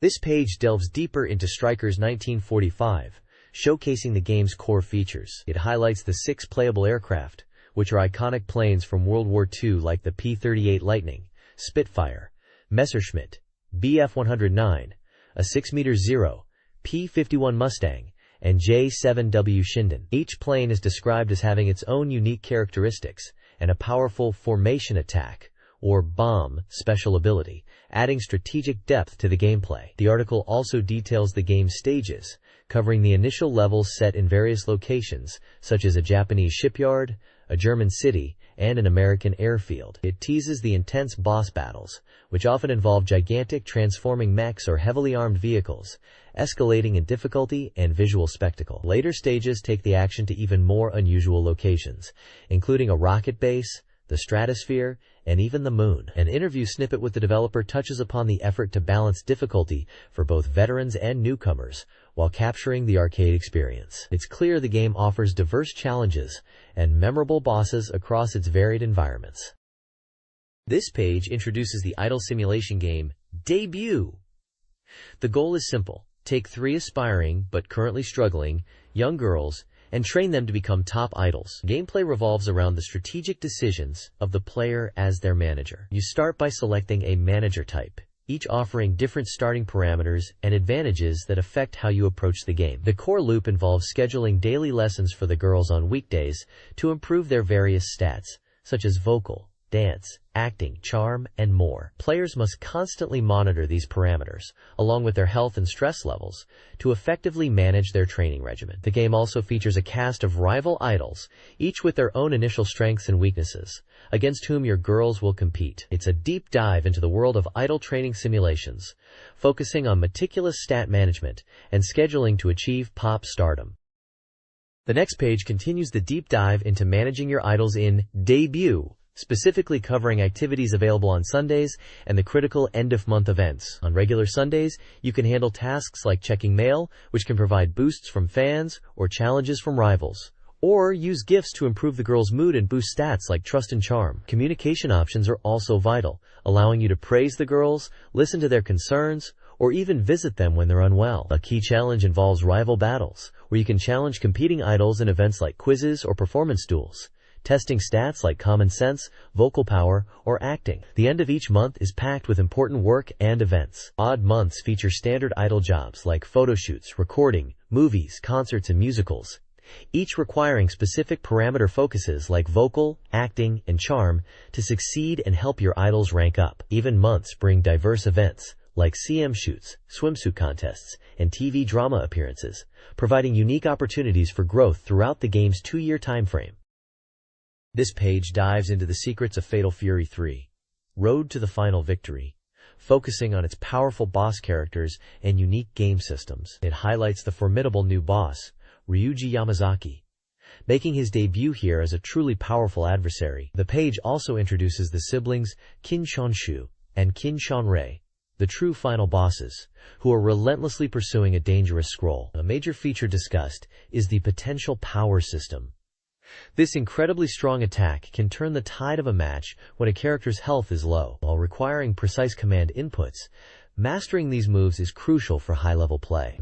This page delves deeper into Strikers 1945, showcasing the game's core features. It highlights the 6 playable aircraft, which are iconic planes from World War II like the P-38 Lightning, Spitfire, Messerschmitt, Bf-109, a 6m0, P-51 Mustang, and J-7W Shinden. Each plane is described as having its own unique characteristics and a powerful formation attack, or bomb, special ability, adding strategic depth to the gameplay. The article also details the game's stages, covering the initial levels set in various locations, such as a Japanese shipyard, a German city, and an American airfield. It teases the intense boss battles, which often involve gigantic transforming mechs or heavily armed vehicles, escalating in difficulty and visual spectacle. Later stages take the action to even more unusual locations, including a rocket base, the stratosphere, and even the moon. An interview snippet with the developer touches upon the effort to balance difficulty for both veterans and newcomers while capturing the arcade experience. It's clear the game offers diverse challenges and memorable bosses across its varied environments. This page introduces the idol simulation game, Debut. The goal is simple. Take 3 aspiring, but currently struggling, young girls and train them to become top idols. Gameplay revolves around the strategic decisions of the player as their manager. You start by selecting a manager type, each offering different starting parameters and advantages that affect how you approach the game. The core loop involves scheduling daily lessons for the girls on weekdays to improve their various stats, such as vocal, dance, acting, charm, and more. Players must constantly monitor these parameters, along with their health and stress levels, to effectively manage their training regimen. The game also features a cast of rival idols, each with their own initial strengths and weaknesses, against whom your girls will compete. It's a deep dive into the world of idol training simulations, focusing on meticulous stat management and scheduling to achieve pop stardom. The next page continues the deep dive into managing your idols in Debut, specifically covering activities available on Sundays and the critical end-of-month events. On regular Sundays, you can handle tasks like checking mail, which can provide boosts from fans or challenges from rivals, or use gifts to improve the girl's mood and boost stats like trust and charm. Communication options are also vital, allowing you to praise the girls, listen to their concerns, or even visit them when they're unwell. A key challenge involves rival battles, where you can challenge competing idols in events like quizzes or performance duels, testing stats like common sense, vocal power, or acting. The end of each month is packed with important work and events. Odd months feature standard idol jobs like photoshoots, recording, movies, concerts, and musicals, each requiring specific parameter focuses like vocal, acting, and charm to succeed and help your idols rank up. Even months bring diverse events like CM shoots, swimsuit contests, and TV drama appearances, providing unique opportunities for growth throughout the game's 2-year time frame. This page dives into the secrets of Fatal Fury 3, Road to the Final Victory, focusing on its powerful boss characters and unique game systems. It highlights the formidable new boss, Ryuji Yamazaki, making his debut here as a truly powerful adversary. The page also introduces the siblings Kin Shonshu and Kin Shonrei, the true final bosses, who are relentlessly pursuing a dangerous scroll. A major feature discussed is the potential power system. This incredibly strong attack can turn the tide of a match when a character's health is low. While requiring precise command inputs, mastering these moves is crucial for high-level play.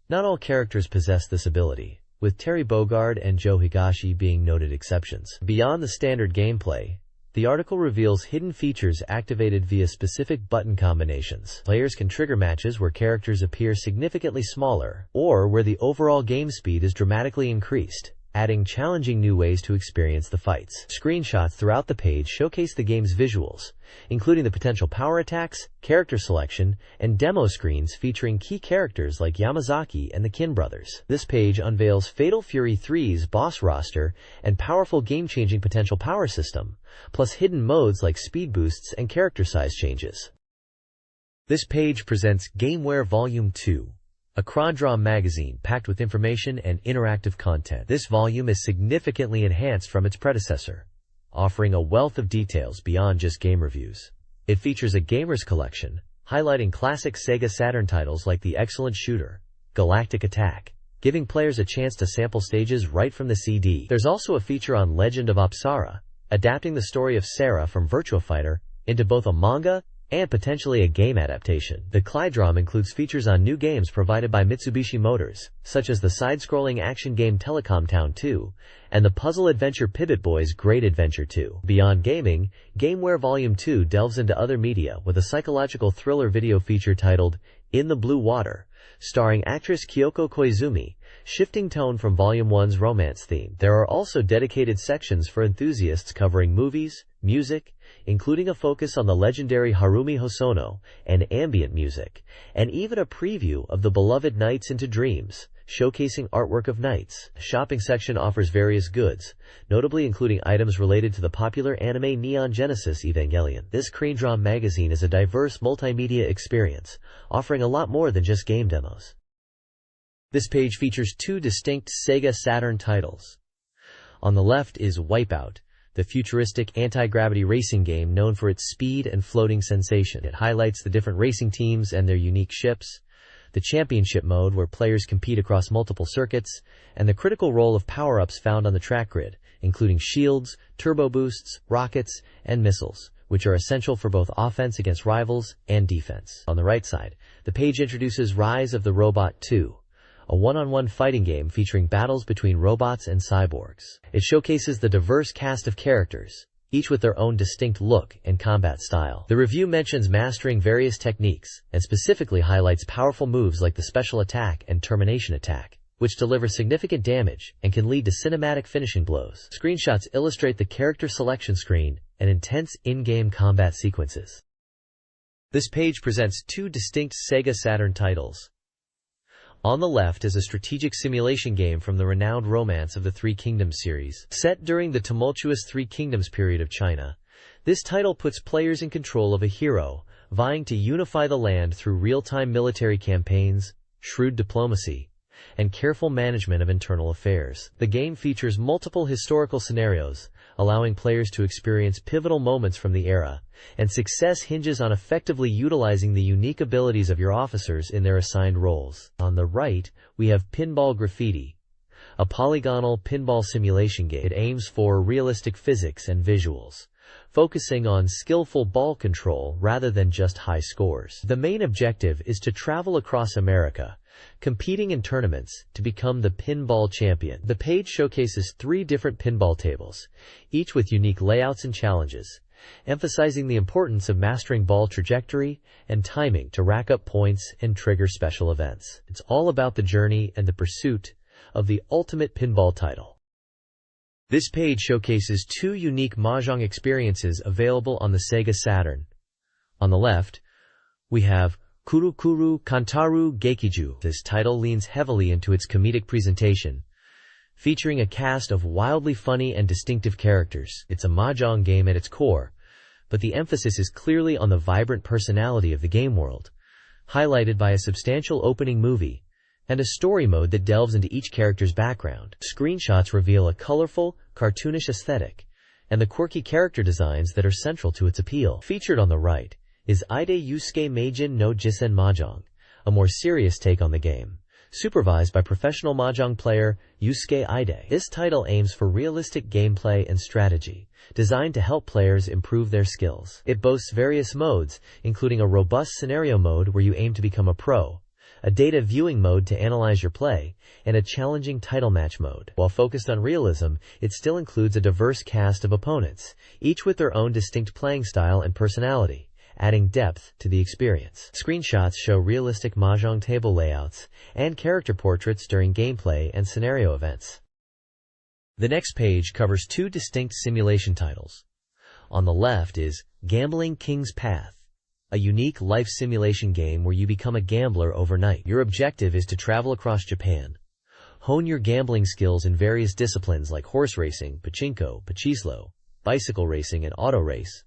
Not all characters possess this ability, with Terry Bogard and Joe Higashi being noted exceptions. Beyond the standard gameplay, the article reveals hidden features activated via specific button combinations. Players can trigger matches where characters appear significantly smaller, or where the overall game speed is dramatically increased, adding challenging new ways to experience the fights. Screenshots throughout the page showcase the game's visuals, including the potential power attacks, character selection, and demo screens featuring key characters like Yamazaki and the Kin brothers. This page unveils Fatal Fury 3's boss roster and powerful game-changing potential power system, plus hidden modes like speed boosts and character size changes. This page presents Gameware Volume 2, a Cron-Draw magazine packed with information and interactive content. This volume is significantly enhanced from its predecessor, offering a wealth of details beyond just game reviews. It features a gamer's collection, highlighting classic Sega Saturn titles like the excellent shooter, Galactic Attack, giving players a chance to sample stages right from the CD. There's also a feature on Legend of Apsara, adapting the story of Sarah from Virtua Fighter into both a manga and potentially a game adaptation. The Clydrom includes features on new games provided by Mitsubishi Motors, such as the side-scrolling action game Telecom Town 2 and the puzzle adventure Pivot Boys Great Adventure 2. Beyond gaming, Gameware Volume 2 delves into other media with a psychological thriller video feature titled In the Blue Water, starring actress Kyoko Koizumi, shifting tone from Volume 1's romance theme. There are also dedicated sections for enthusiasts covering movies, music, including a focus on the legendary Harumi Hosono and ambient music, and even a preview of the beloved Nights into Dreams, showcasing artwork of Nights. The shopping section offers various goods, notably including items related to the popular anime Neon Genesis Evangelion. This Cron-Draw magazine is a diverse multimedia experience, offering a lot more than just game demos. This page features two distinct Sega Saturn titles. On the left is Wipeout, the futuristic anti-gravity racing game known for its speed and floating sensation. It highlights the different racing teams and their unique ships, the championship mode where players compete across multiple circuits, and the critical role of power-ups found on the track grid, including shields, turbo boosts, rockets, and missiles, which are essential for both offense against rivals and defense. On the right side, the page introduces Rise of the Robot 2, a one-on-one fighting game featuring battles between robots and cyborgs. It showcases the diverse cast of characters, each with their own distinct look and combat style. The review mentions mastering various techniques, and specifically highlights powerful moves like the Special Attack and Termination Attack, which deliver significant damage and can lead to cinematic finishing blows. Screenshots illustrate the character selection screen and intense in-game combat sequences. This page presents two distinct Sega Saturn titles. On the left is a strategic simulation game from the renowned Romance of the Three Kingdoms series. Set during the tumultuous Three Kingdoms period of China, this title puts players in control of a hero, vying to unify the land through real-time military campaigns, shrewd diplomacy, and careful management of internal affairs. The game features multiple historical scenarios, allowing players to experience pivotal moments from the era, and success hinges on effectively utilizing the unique abilities of your officers in their assigned roles. On the right, we have Pinball Graffiti, a polygonal pinball simulation game. It aims for realistic physics and visuals, focusing on skillful ball control rather than just high scores. The main objective is to travel across America, competing in tournaments to become the pinball champion. The page showcases 3 different pinball tables, each with unique layouts and challenges, emphasizing the importance of mastering ball trajectory and timing to rack up points and trigger special events. It's all about the journey and the pursuit of the ultimate pinball title. This page showcases 2 unique mahjong experiences available on the Sega Saturn. On the left, we have Kurukuru Kantaru Geikiju. This title leans heavily into its comedic presentation, featuring a cast of wildly funny and distinctive characters. It's a mahjong game at its core, but the emphasis is clearly on the vibrant personality of the game world, highlighted by a substantial opening movie and a story mode that delves into each character's background. Screenshots reveal a colorful, cartoonish aesthetic and the quirky character designs that are central to its appeal. Featured on the right is Ide Yusuke Meijin no Jisen Mahjong, a more serious take on the game, supervised by professional mahjong player Yusuke Ide. This title aims for realistic gameplay and strategy, designed to help players improve their skills. It boasts various modes, including a robust scenario mode where you aim to become a pro, a data viewing mode to analyze your play, and a challenging title match mode. While focused on realism, it still includes a diverse cast of opponents, each with their own distinct playing style and personality, adding depth to the experience. Screenshots show realistic mahjong table layouts and character portraits during gameplay and scenario events. The next page covers two distinct simulation titles. On the left is Gambling King's Path, a unique life simulation game where you become a gambler overnight. Your objective is to travel across Japan, hone your gambling skills in various disciplines like horse racing, pachinko, pachislo, bicycle racing, and auto race,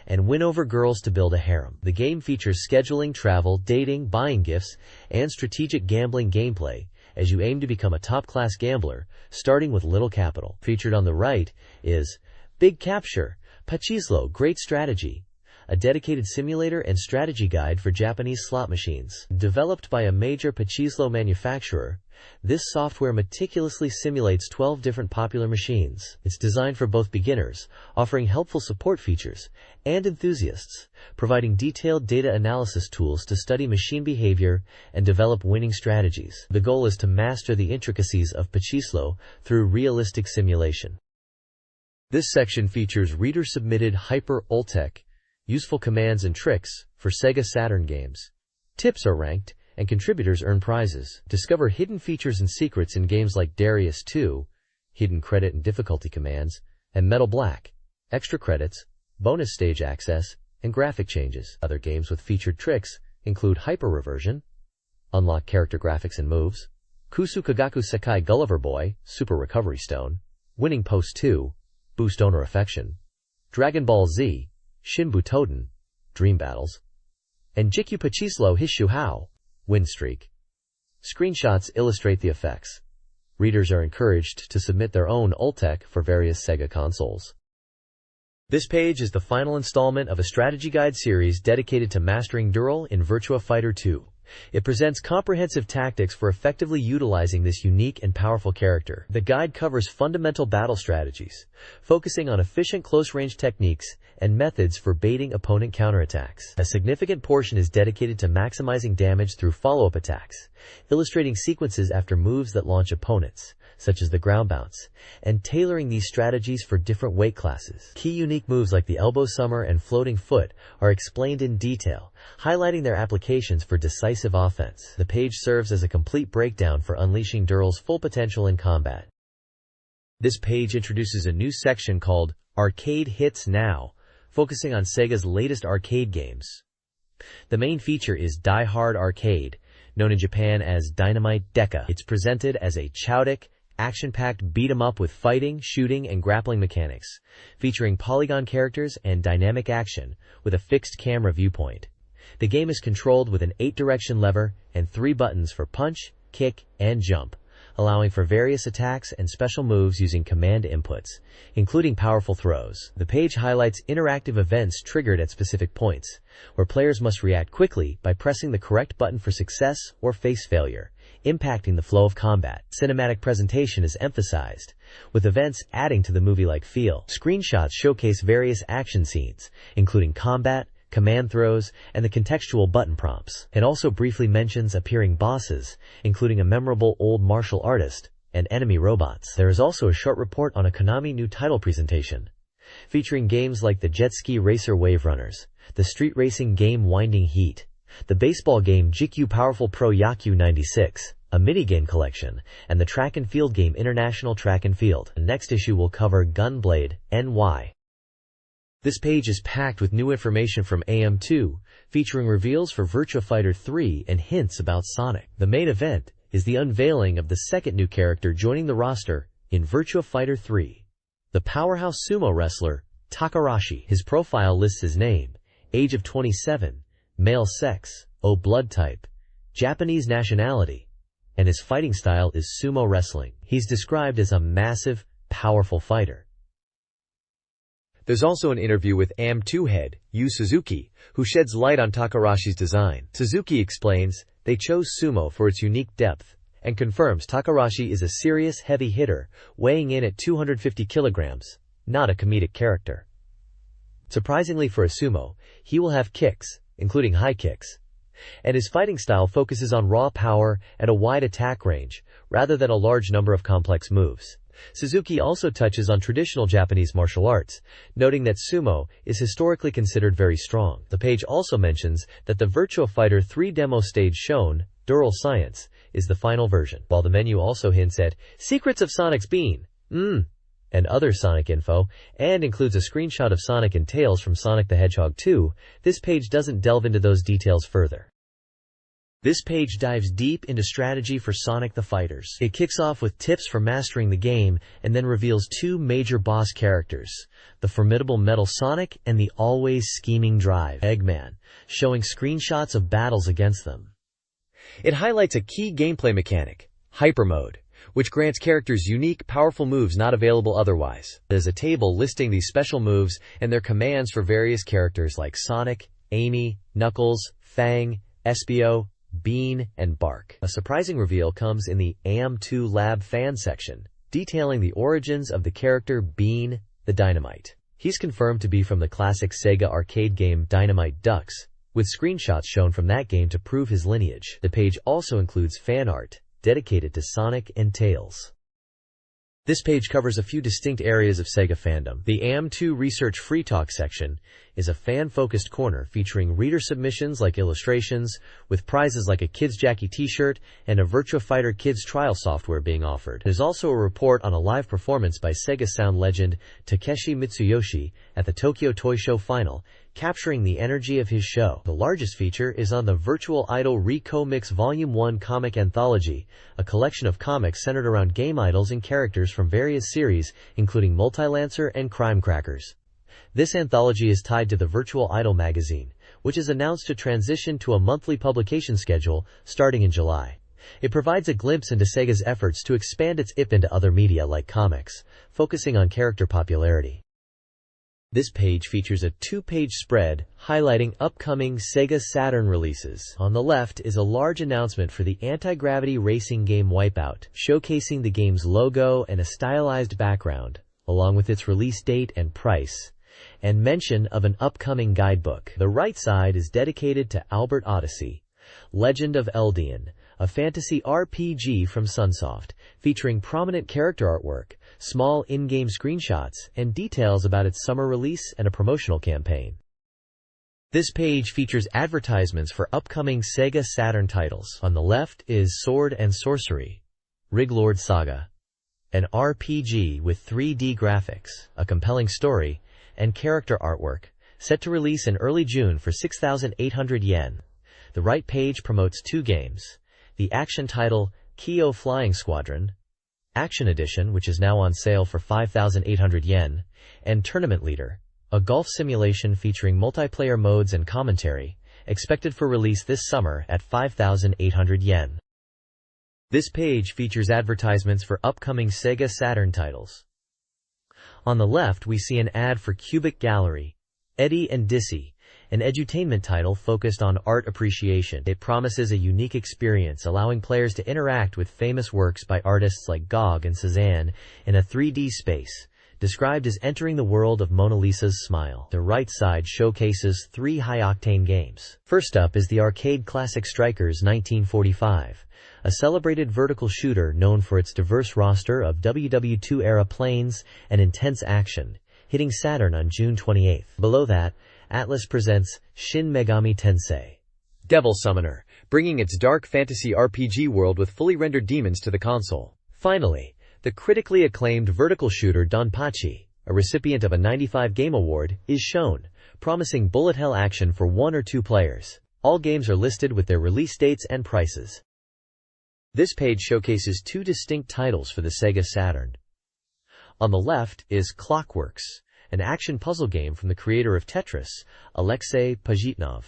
and win over girls to build a harem. The game features scheduling, travel, dating, buying gifts, and strategic gambling gameplay as you aim to become a top-class gambler, starting with little capital. Featured on the right is Big Capture, Pachislo Great Strategy, a dedicated simulator and strategy guide for Japanese slot machines. Developed by a major Pachislo manufacturer, this software meticulously simulates 12 different popular machines. It's designed for both beginners, offering helpful support features, and enthusiasts, providing detailed data analysis tools to study machine behavior and develop winning strategies. The goal is to master the intricacies of Pachislo through realistic simulation. This section features reader-submitted hyper-ultech, useful commands and tricks for Sega Saturn games. Tips are ranked, and contributors earn prizes. Discover hidden features and secrets in games like Darius 2, hidden credit and difficulty commands, and Metal Black, extra credits, bonus stage access, and graphic changes. Other games with featured tricks include Hyper Reversion, unlock character graphics and moves, Kusu Kagaku Sekai Gulliver Boy, Super Recovery Stone, Winning Post 2, boost owner affection, Dragon Ball Z, Shinbu Toden, Dream Battles, and Jikyu Pachislo Hishu Hao, Win Streak. Screenshots illustrate the effects. Readers are encouraged to submit their own ultech for various Sega consoles. This page is the final installment of a strategy guide series dedicated to mastering Dural in Virtua Fighter 2. It presents comprehensive tactics for effectively utilizing this unique and powerful character. The guide covers fundamental battle strategies, focusing on efficient close-range techniques and methods for baiting opponent counterattacks. A significant portion is dedicated to maximizing damage through follow-up attacks, illustrating sequences after moves that launch opponents, such as the ground bounce, and tailoring these strategies for different weight classes. Key unique moves like the elbow summer and floating foot are explained in detail, highlighting their applications for decisive offense. The page serves as a complete breakdown for unleashing Dural's full potential in combat. This page introduces a new section called Arcade Hits Now, focusing on Sega's latest arcade games. The main feature is Die Hard Arcade, known in Japan as Dynamite Deca. It's presented as a chaotic, action-packed beat-em-up with fighting, shooting, and grappling mechanics, featuring polygon characters and dynamic action with a fixed camera viewpoint. The game is controlled with an 8-direction lever and 3 buttons for punch, kick, and jump, allowing for various attacks and special moves using command inputs, including powerful throws. The page highlights interactive events triggered at specific points, where players must react quickly by pressing the correct button for success or face failure, impacting the flow of combat. Cinematic presentation is emphasized, with events adding to the movie-like feel. Screenshots showcase various action scenes, including combat, command throws, and the contextual button prompts. It also briefly mentions appearing bosses, including a memorable old martial artist and enemy robots. There is also a short report on a Konami new title presentation, featuring games like the jet ski racer Wave Runners, the street racing game Winding Heat, the baseball game Jikyu Powerful Pro Yaku 96, a minigame collection, and the track and field game International Track and Field. The next issue will cover Gunblade NY. This page is packed with new information from AM2, featuring reveals for Virtua Fighter 3 and hints about Sonic. The main event is the unveiling of the second new character joining the roster in Virtua Fighter 3, the powerhouse sumo wrestler, Takarashi. His profile lists his name, age of 27, male sex, O blood type, Japanese nationality, and his fighting style is sumo wrestling. He's described as a massive, powerful fighter. There's also an interview with AM2 head, Yu Suzuki, who sheds light on Takarashi's design. Suzuki explains, they chose sumo for its unique depth, and confirms Takarashi is a serious heavy hitter, weighing in at 250 kilograms, not a comedic character. Surprisingly for a sumo, he will have kicks, including high kicks, and his fighting style focuses on raw power and a wide attack range, rather than a large number of complex moves. Suzuki also touches on traditional Japanese martial arts, noting that sumo is historically considered very strong. The page also mentions that the Virtua Fighter 3 demo stage shown, Dural Science, is the final version, while the menu also hints at Secrets of Sonic's Bean, and other Sonic info, and includes a screenshot of Sonic and Tails from Sonic the Hedgehog 2. This page doesn't delve into those details further. This page dives deep into strategy for Sonic the Fighters. It kicks off with tips for mastering the game and then reveals two major boss characters, the formidable Metal Sonic and the always scheming Drive Eggman, showing screenshots of battles against them. It highlights a key gameplay mechanic, Hyper Mode, which grants characters unique, powerful moves not available otherwise. There's a table listing these special moves and their commands for various characters like Sonic, Amy, Knuckles, Fang, Espio, Bean, and Bark. A surprising reveal comes in the AM2 Lab fan section, detailing the origins of the character Bean the Dynamite. He's confirmed to be from the classic Sega arcade game Dynamite Ducks, with screenshots shown from that game to prove his lineage. The page also includes fan art dedicated to Sonic and Tails. This page covers a few distinct areas of Sega fandom. The AM2 Research Free Talk section is a fan-focused corner featuring reader submissions like illustrations, with prizes like a Kids Jackie t-shirt and a Virtua Fighter Kids trial software being offered. There's also a report on a live performance by Sega sound legend Takeshi Mitsuyoshi at the Tokyo Toy Show Final, capturing the energy of his show. The largest feature is on the Virtual Idol Re-Comics Volume 1 Comic Anthology, a collection of comics centered around game idols and characters from various series, including Multilancer and Crime Crackers. This anthology is tied to the Virtual Idol magazine, which is announced to transition to a monthly publication schedule starting in July. It provides a glimpse into Sega's efforts to expand its IP into other media like comics, focusing on character popularity. This page features a two-page spread highlighting upcoming Sega Saturn releases. On the left is a large announcement for the anti-gravity racing game Wipeout, showcasing the game's logo and a stylized background, along with its release date and price, and mention of an upcoming guidebook. The right side is dedicated to Albert Odyssey, Legend of Eldian, a fantasy RPG from Sunsoft, featuring prominent character artwork, small in-game screenshots, and details about its summer release and a promotional campaign. This page features advertisements for upcoming Sega Saturn titles. On the left is Sword and Sorcery, Riglord Saga, an RPG with 3D graphics, a compelling story, and character artwork, set to release in early June for 6,800 yen. The right page promotes two games, the action title Kyo Flying Squadron, Action Edition, which is now on sale for 5,800 yen, and Tournament Leader, a golf simulation featuring multiplayer modes and commentary, expected for release this summer at 5,800 yen. This page features advertisements for upcoming Sega Saturn titles. On the left we see an ad for Cubic Gallery, Eddie and Dissy, an edutainment title focused on art appreciation. It promises a unique experience, allowing players to interact with famous works by artists like Gog and Cezanne in a 3D space, described as entering the world of Mona Lisa's smile. The right side showcases three high-octane games. First up is the arcade classic Strikers 1945, a celebrated vertical shooter known for its diverse roster of WW2-era planes and intense action, hitting Saturn on June 28. Below that, Atlas presents Shin Megami Tensei, Devil Summoner, bringing its dark fantasy RPG world with fully rendered demons to the console. Finally, the critically acclaimed vertical shooter Donpachi, a recipient of a 95 Game Award, is shown, promising bullet hell action for 1 or 2 players. All games are listed with their release dates and prices. This page showcases two distinct titles for the Sega Saturn. On the left is Clockworks, an action puzzle game from the creator of Tetris, Alexei Pajitnov.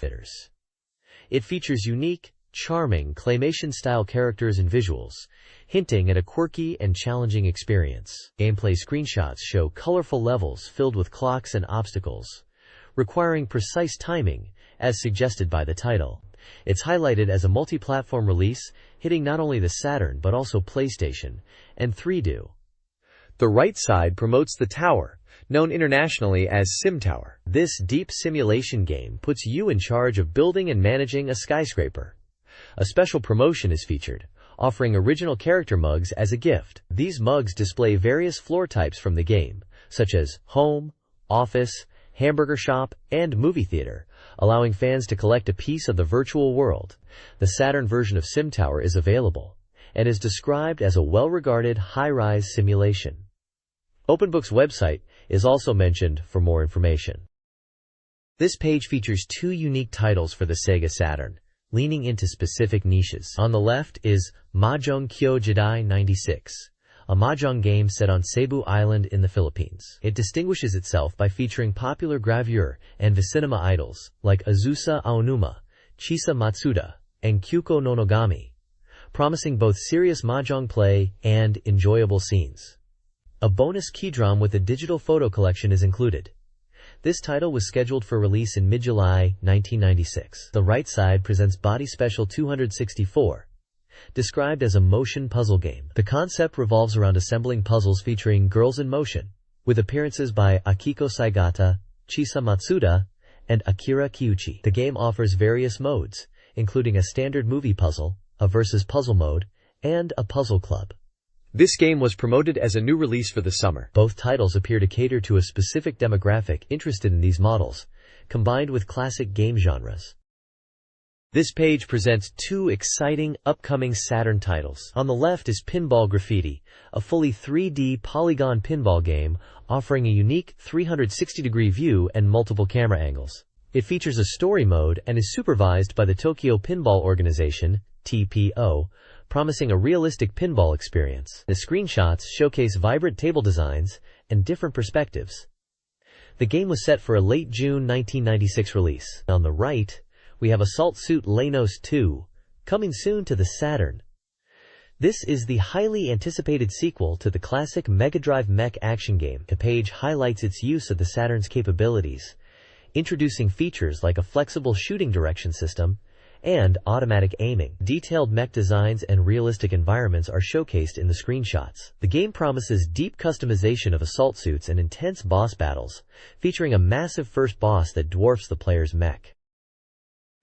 It features unique, charming, claymation-style characters and visuals, hinting at a quirky and challenging experience. Gameplay screenshots show colorful levels filled with clocks and obstacles, requiring precise timing, as suggested by the title. It's highlighted as a multi-platform release, hitting not only the Saturn but also PlayStation and 3DO. The right side promotes the tower, known internationally as Sim Tower. This deep simulation game puts you in charge of building and managing a skyscraper. A special promotion is featured, offering original character mugs as a gift. These mugs display various floor types from the game, such as home, office, hamburger shop, and movie theater, allowing fans to collect a piece of the virtual world. The Saturn version of Sim Tower is available, and is described as a well-regarded high-rise simulation. OpenBook's website is also mentioned for more information. This page features two unique titles for the Sega Saturn, leaning into specific niches. On the left is Mahjong Kyo Jidai 96, a mahjong game set on Cebu Island in the Philippines. It distinguishes itself by featuring popular gravure and vicinema idols like Azusa Aonuma, Chisa Matsuda, and Kyuko Nonogami, promising both serious mahjong play and enjoyable scenes. A bonus keydrum with a digital photo collection is included. This title was scheduled for release in mid-July 1996. The right side presents Body Special 264, described as a motion puzzle game. The concept revolves around assembling puzzles featuring girls in motion, with appearances by Akiko Saigata, Chisa Matsuda, and Akira Kiuchi. The game offers various modes, including a standard movie puzzle, a versus puzzle mode, and a puzzle club. This game was promoted as a new release for the summer. Both titles appear to cater to a specific demographic interested in these models, combined with classic game genres. This page presents two exciting, upcoming Saturn titles. On the left is Pinball Graffiti, a fully 3D polygon pinball game offering a unique 360-degree view and multiple camera angles. It features a story mode and is supervised by the Tokyo Pinball Organization, TPO, promising a realistic pinball experience. The screenshots showcase vibrant table designs and different perspectives. The game was set for a late June 1996 release. On the right, we have Assault Suit Lanos 2, coming soon to the Saturn. This is the highly anticipated sequel to the classic Mega Drive mech action game. The page highlights its use of the Saturn's capabilities, introducing features like a flexible shooting direction system and automatic aiming. Detailed mech designs and realistic environments are showcased in the screenshots. The game promises deep customization of assault suits and intense boss battles, featuring a massive first boss that dwarfs the player's mech.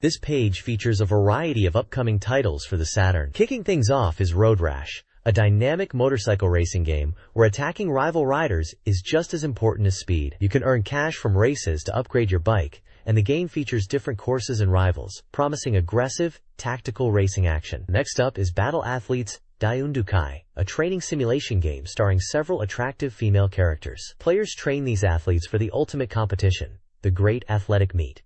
This page features a variety of upcoming titles for the Saturn. Kicking things off is Road Rash, a dynamic motorcycle racing game where attacking rival riders is just as important as speed. You can earn cash from races to upgrade your bike, and the game features different courses and rivals, promising aggressive, tactical racing action. Next up is Battle Athletes Daiundukai, a training simulation game starring several attractive female characters. Players train these athletes for the ultimate competition, the Great Athletic Meet,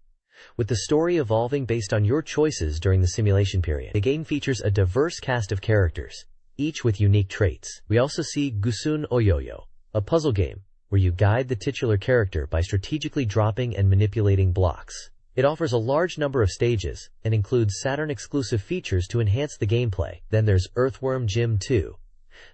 with the story evolving based on your choices during the simulation period. The game features a diverse cast of characters, each with unique traits. We also see Gusun Oyoyo, a puzzle game where you guide the titular character by strategically dropping and manipulating blocks. It offers a large number of stages and includes Saturn-exclusive features to enhance the gameplay. Then there's Earthworm Jim 2,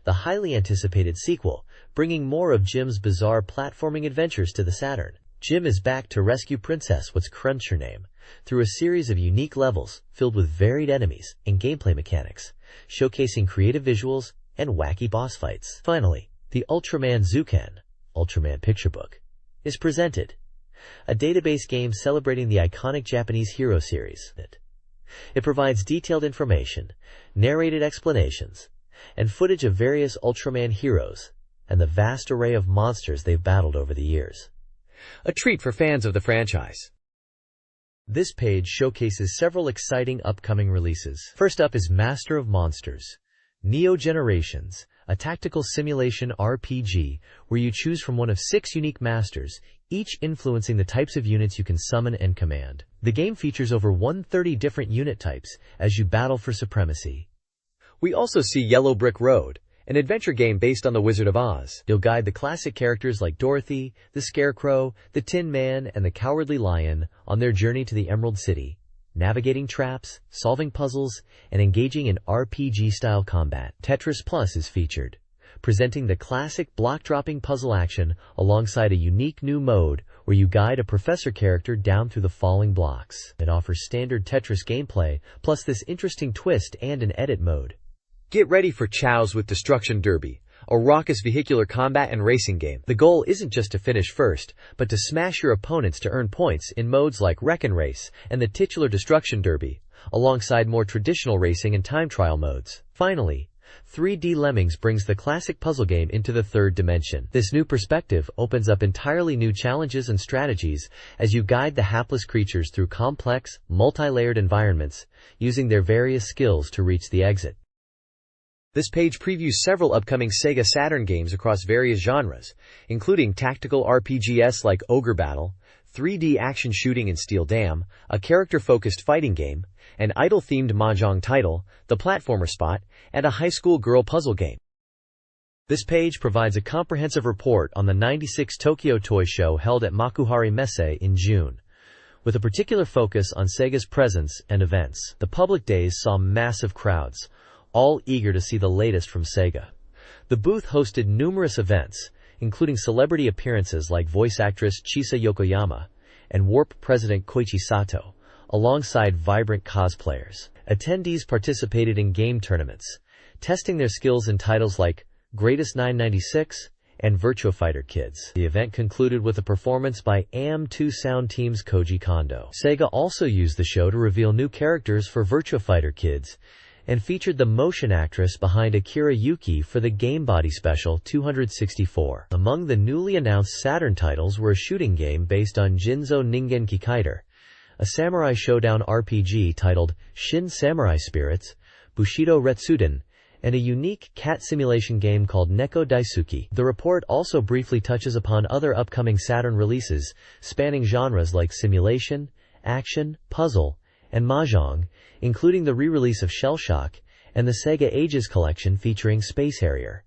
the highly anticipated sequel, bringing more of Jim's bizarre platforming adventures to the Saturn. Jim is back to rescue Princess What's Crunch Her Name through a series of unique levels filled with varied enemies and gameplay mechanics, showcasing creative visuals and wacky boss fights. Finally, the Ultraman Zukan, Ultraman Picture Book, is presented, a database game celebrating the iconic Japanese hero series. It provides detailed information, narrated explanations, and footage of various Ultraman heroes and the vast array of monsters they've battled over the years. A treat for fans of the franchise. This page showcases several exciting upcoming releases. First up is Master of Monsters, Neo Generations, a tactical simulation RPG where you choose from one of 6 unique masters, each influencing the types of units you can summon and command. The game features over 130 different unit types as you battle for supremacy. We also see Yellow Brick Road, an adventure game based on The Wizard of Oz. You'll guide the classic characters like Dorothy, the Scarecrow, the Tin Man, and the Cowardly Lion on their journey to the Emerald City, navigating traps, solving puzzles, and engaging in RPG-style combat. Tetris Plus is featured, presenting the classic block-dropping puzzle action alongside a unique new mode where you guide a professor character down through the falling blocks. It offers standard Tetris gameplay, plus this interesting twist and an edit mode. Get ready for Chows with Destruction Derby, a raucous vehicular combat and racing game. The goal isn't just to finish first, but to smash your opponents to earn points in modes like Wreck and Race and the titular Destruction Derby, alongside more traditional racing and time trial modes. Finally, 3D Lemmings brings the classic puzzle game into the third dimension. This new perspective opens up entirely new challenges and strategies as you guide the hapless creatures through complex, multi-layered environments, using their various skills to reach the exit. This page previews several upcoming Sega Saturn games across various genres, including tactical RPGs like Ogre Battle, 3D action shooting in Steel Dam, a character-focused fighting game, an idol-themed mahjong title, the platformer Spot, and a high school girl puzzle game. This page provides a comprehensive report on the '96 Tokyo Toy Show held at Makuhari Messe in June, with a particular focus on Sega's presence and events. The public days saw massive crowds, all eager to see the latest from Sega. The booth hosted numerous events, including celebrity appearances like voice actress Chisa Yokoyama and Warp president Koichi Sato, alongside vibrant cosplayers. Attendees participated in game tournaments, testing their skills in titles like Greatest 996 and Virtua Fighter Kids. The event concluded with a performance by AM2 Sound Team's Koji Kondo. Sega also used the show to reveal new characters for Virtua Fighter Kids, and featured the motion actress behind Akira Yuki for the Game Body Special 264. Among the newly announced Saturn titles were a shooting game based on Jinzo Ningen Kikaiter, a samurai showdown RPG titled Shin Samurai Spirits, Bushido Retsuden, and a unique cat simulation game called Neko Daisuki. The report also briefly touches upon other upcoming Saturn releases, spanning genres like simulation, action, puzzle, and mahjong, including the re-release of Shell Shock and the Sega Ages collection featuring Space Harrier.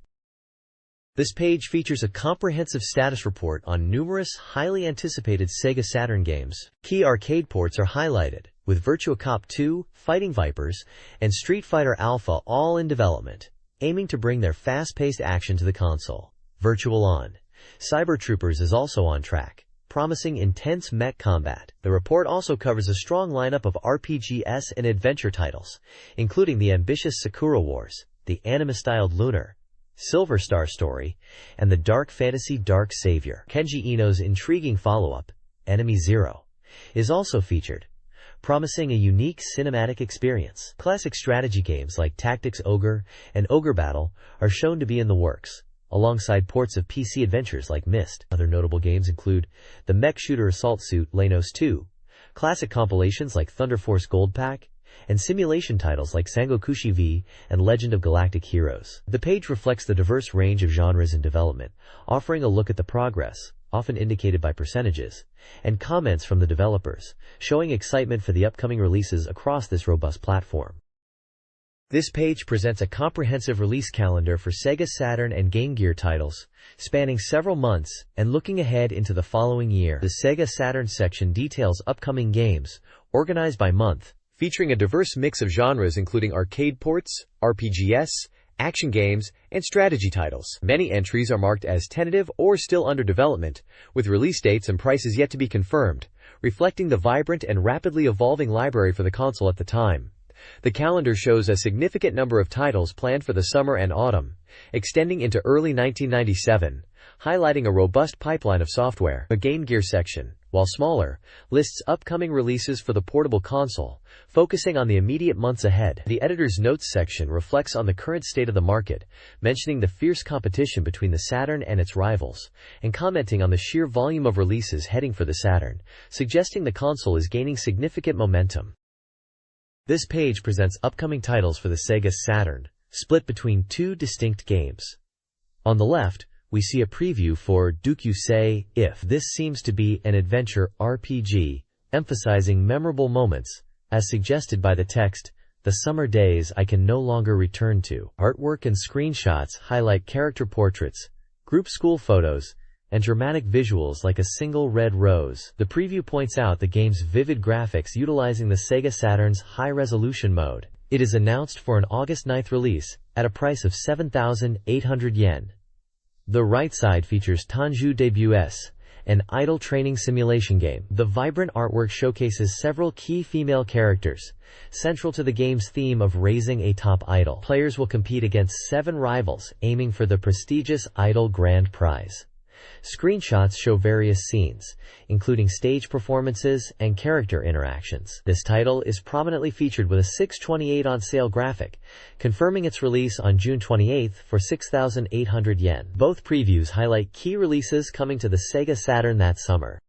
This page features a comprehensive status report on numerous highly anticipated Sega Saturn games. Key arcade ports are highlighted, with Virtua Cop 2, Fighting Vipers, and Street Fighter Alpha all in development, aiming to bring their fast-paced action to the console. Virtual On Cyber Troopers is also on track, promising intense mech combat. The report also covers a strong lineup of RPGs and adventure titles, including the ambitious Sakura Wars, the anime-styled Lunar, Silver Star Story, and the dark fantasy Dark Savior. Kenji Ino's intriguing follow-up, Enemy Zero, is also featured, promising a unique cinematic experience. Classic strategy games like Tactics Ogre and Ogre Battle are shown to be in the works, alongside ports of PC adventures like Myst. Other notable games include the mech shooter Assault Suit Lanos 2, classic compilations like Thunder Force Gold Pack, and simulation titles like Sangokushi V and Legend of Galactic Heroes. The page reflects the diverse range of genres in development, offering a look at the progress, often indicated by percentages, and comments from the developers, showing excitement for the upcoming releases across this robust platform. This page presents a comprehensive release calendar for Sega Saturn and Game Gear titles, spanning several months and looking ahead into the following year. The Sega Saturn section details upcoming games, organized by month, featuring a diverse mix of genres including arcade ports, RPGs, action games, and strategy titles. Many entries are marked as tentative or still under development, with release dates and prices yet to be confirmed, reflecting the vibrant and rapidly evolving library for the console at the time. The calendar shows a significant number of titles planned for the summer and autumn, extending into early 1997, highlighting a robust pipeline of software. The Game Gear section, while smaller, lists upcoming releases for the portable console, focusing on the immediate months ahead. The editor's notes section reflects on the current state of the market, mentioning the fierce competition between the Saturn and its rivals, and commenting on the sheer volume of releases heading for the Saturn, suggesting the console is gaining significant momentum. This page presents upcoming titles for the Sega Saturn, split between two distinct games. On the left, we see a preview for Dukyusei If. This seems to be an adventure RPG, emphasizing memorable moments, as suggested by the text, The summer days I can no longer return to. Artwork and screenshots highlight character portraits, group school photos, and dramatic visuals like a single red rose. The preview points out the game's vivid graphics utilizing the Sega Saturn's high-resolution mode. It is announced for an August 9th release, at a price of 7,800 yen. The right side features Tanju Debuts, an idol training simulation game. The vibrant artwork showcases several key female characters, central to the game's theme of raising a top idol. Players will compete against 7 rivals, aiming for the prestigious Idol Grand Prize. Screenshots show various scenes, including stage performances and character interactions. This title is prominently featured with a 628 on sale graphic, confirming its release on June 28 for 6,800 yen. Both previews highlight key releases coming to the Sega Saturn that summer.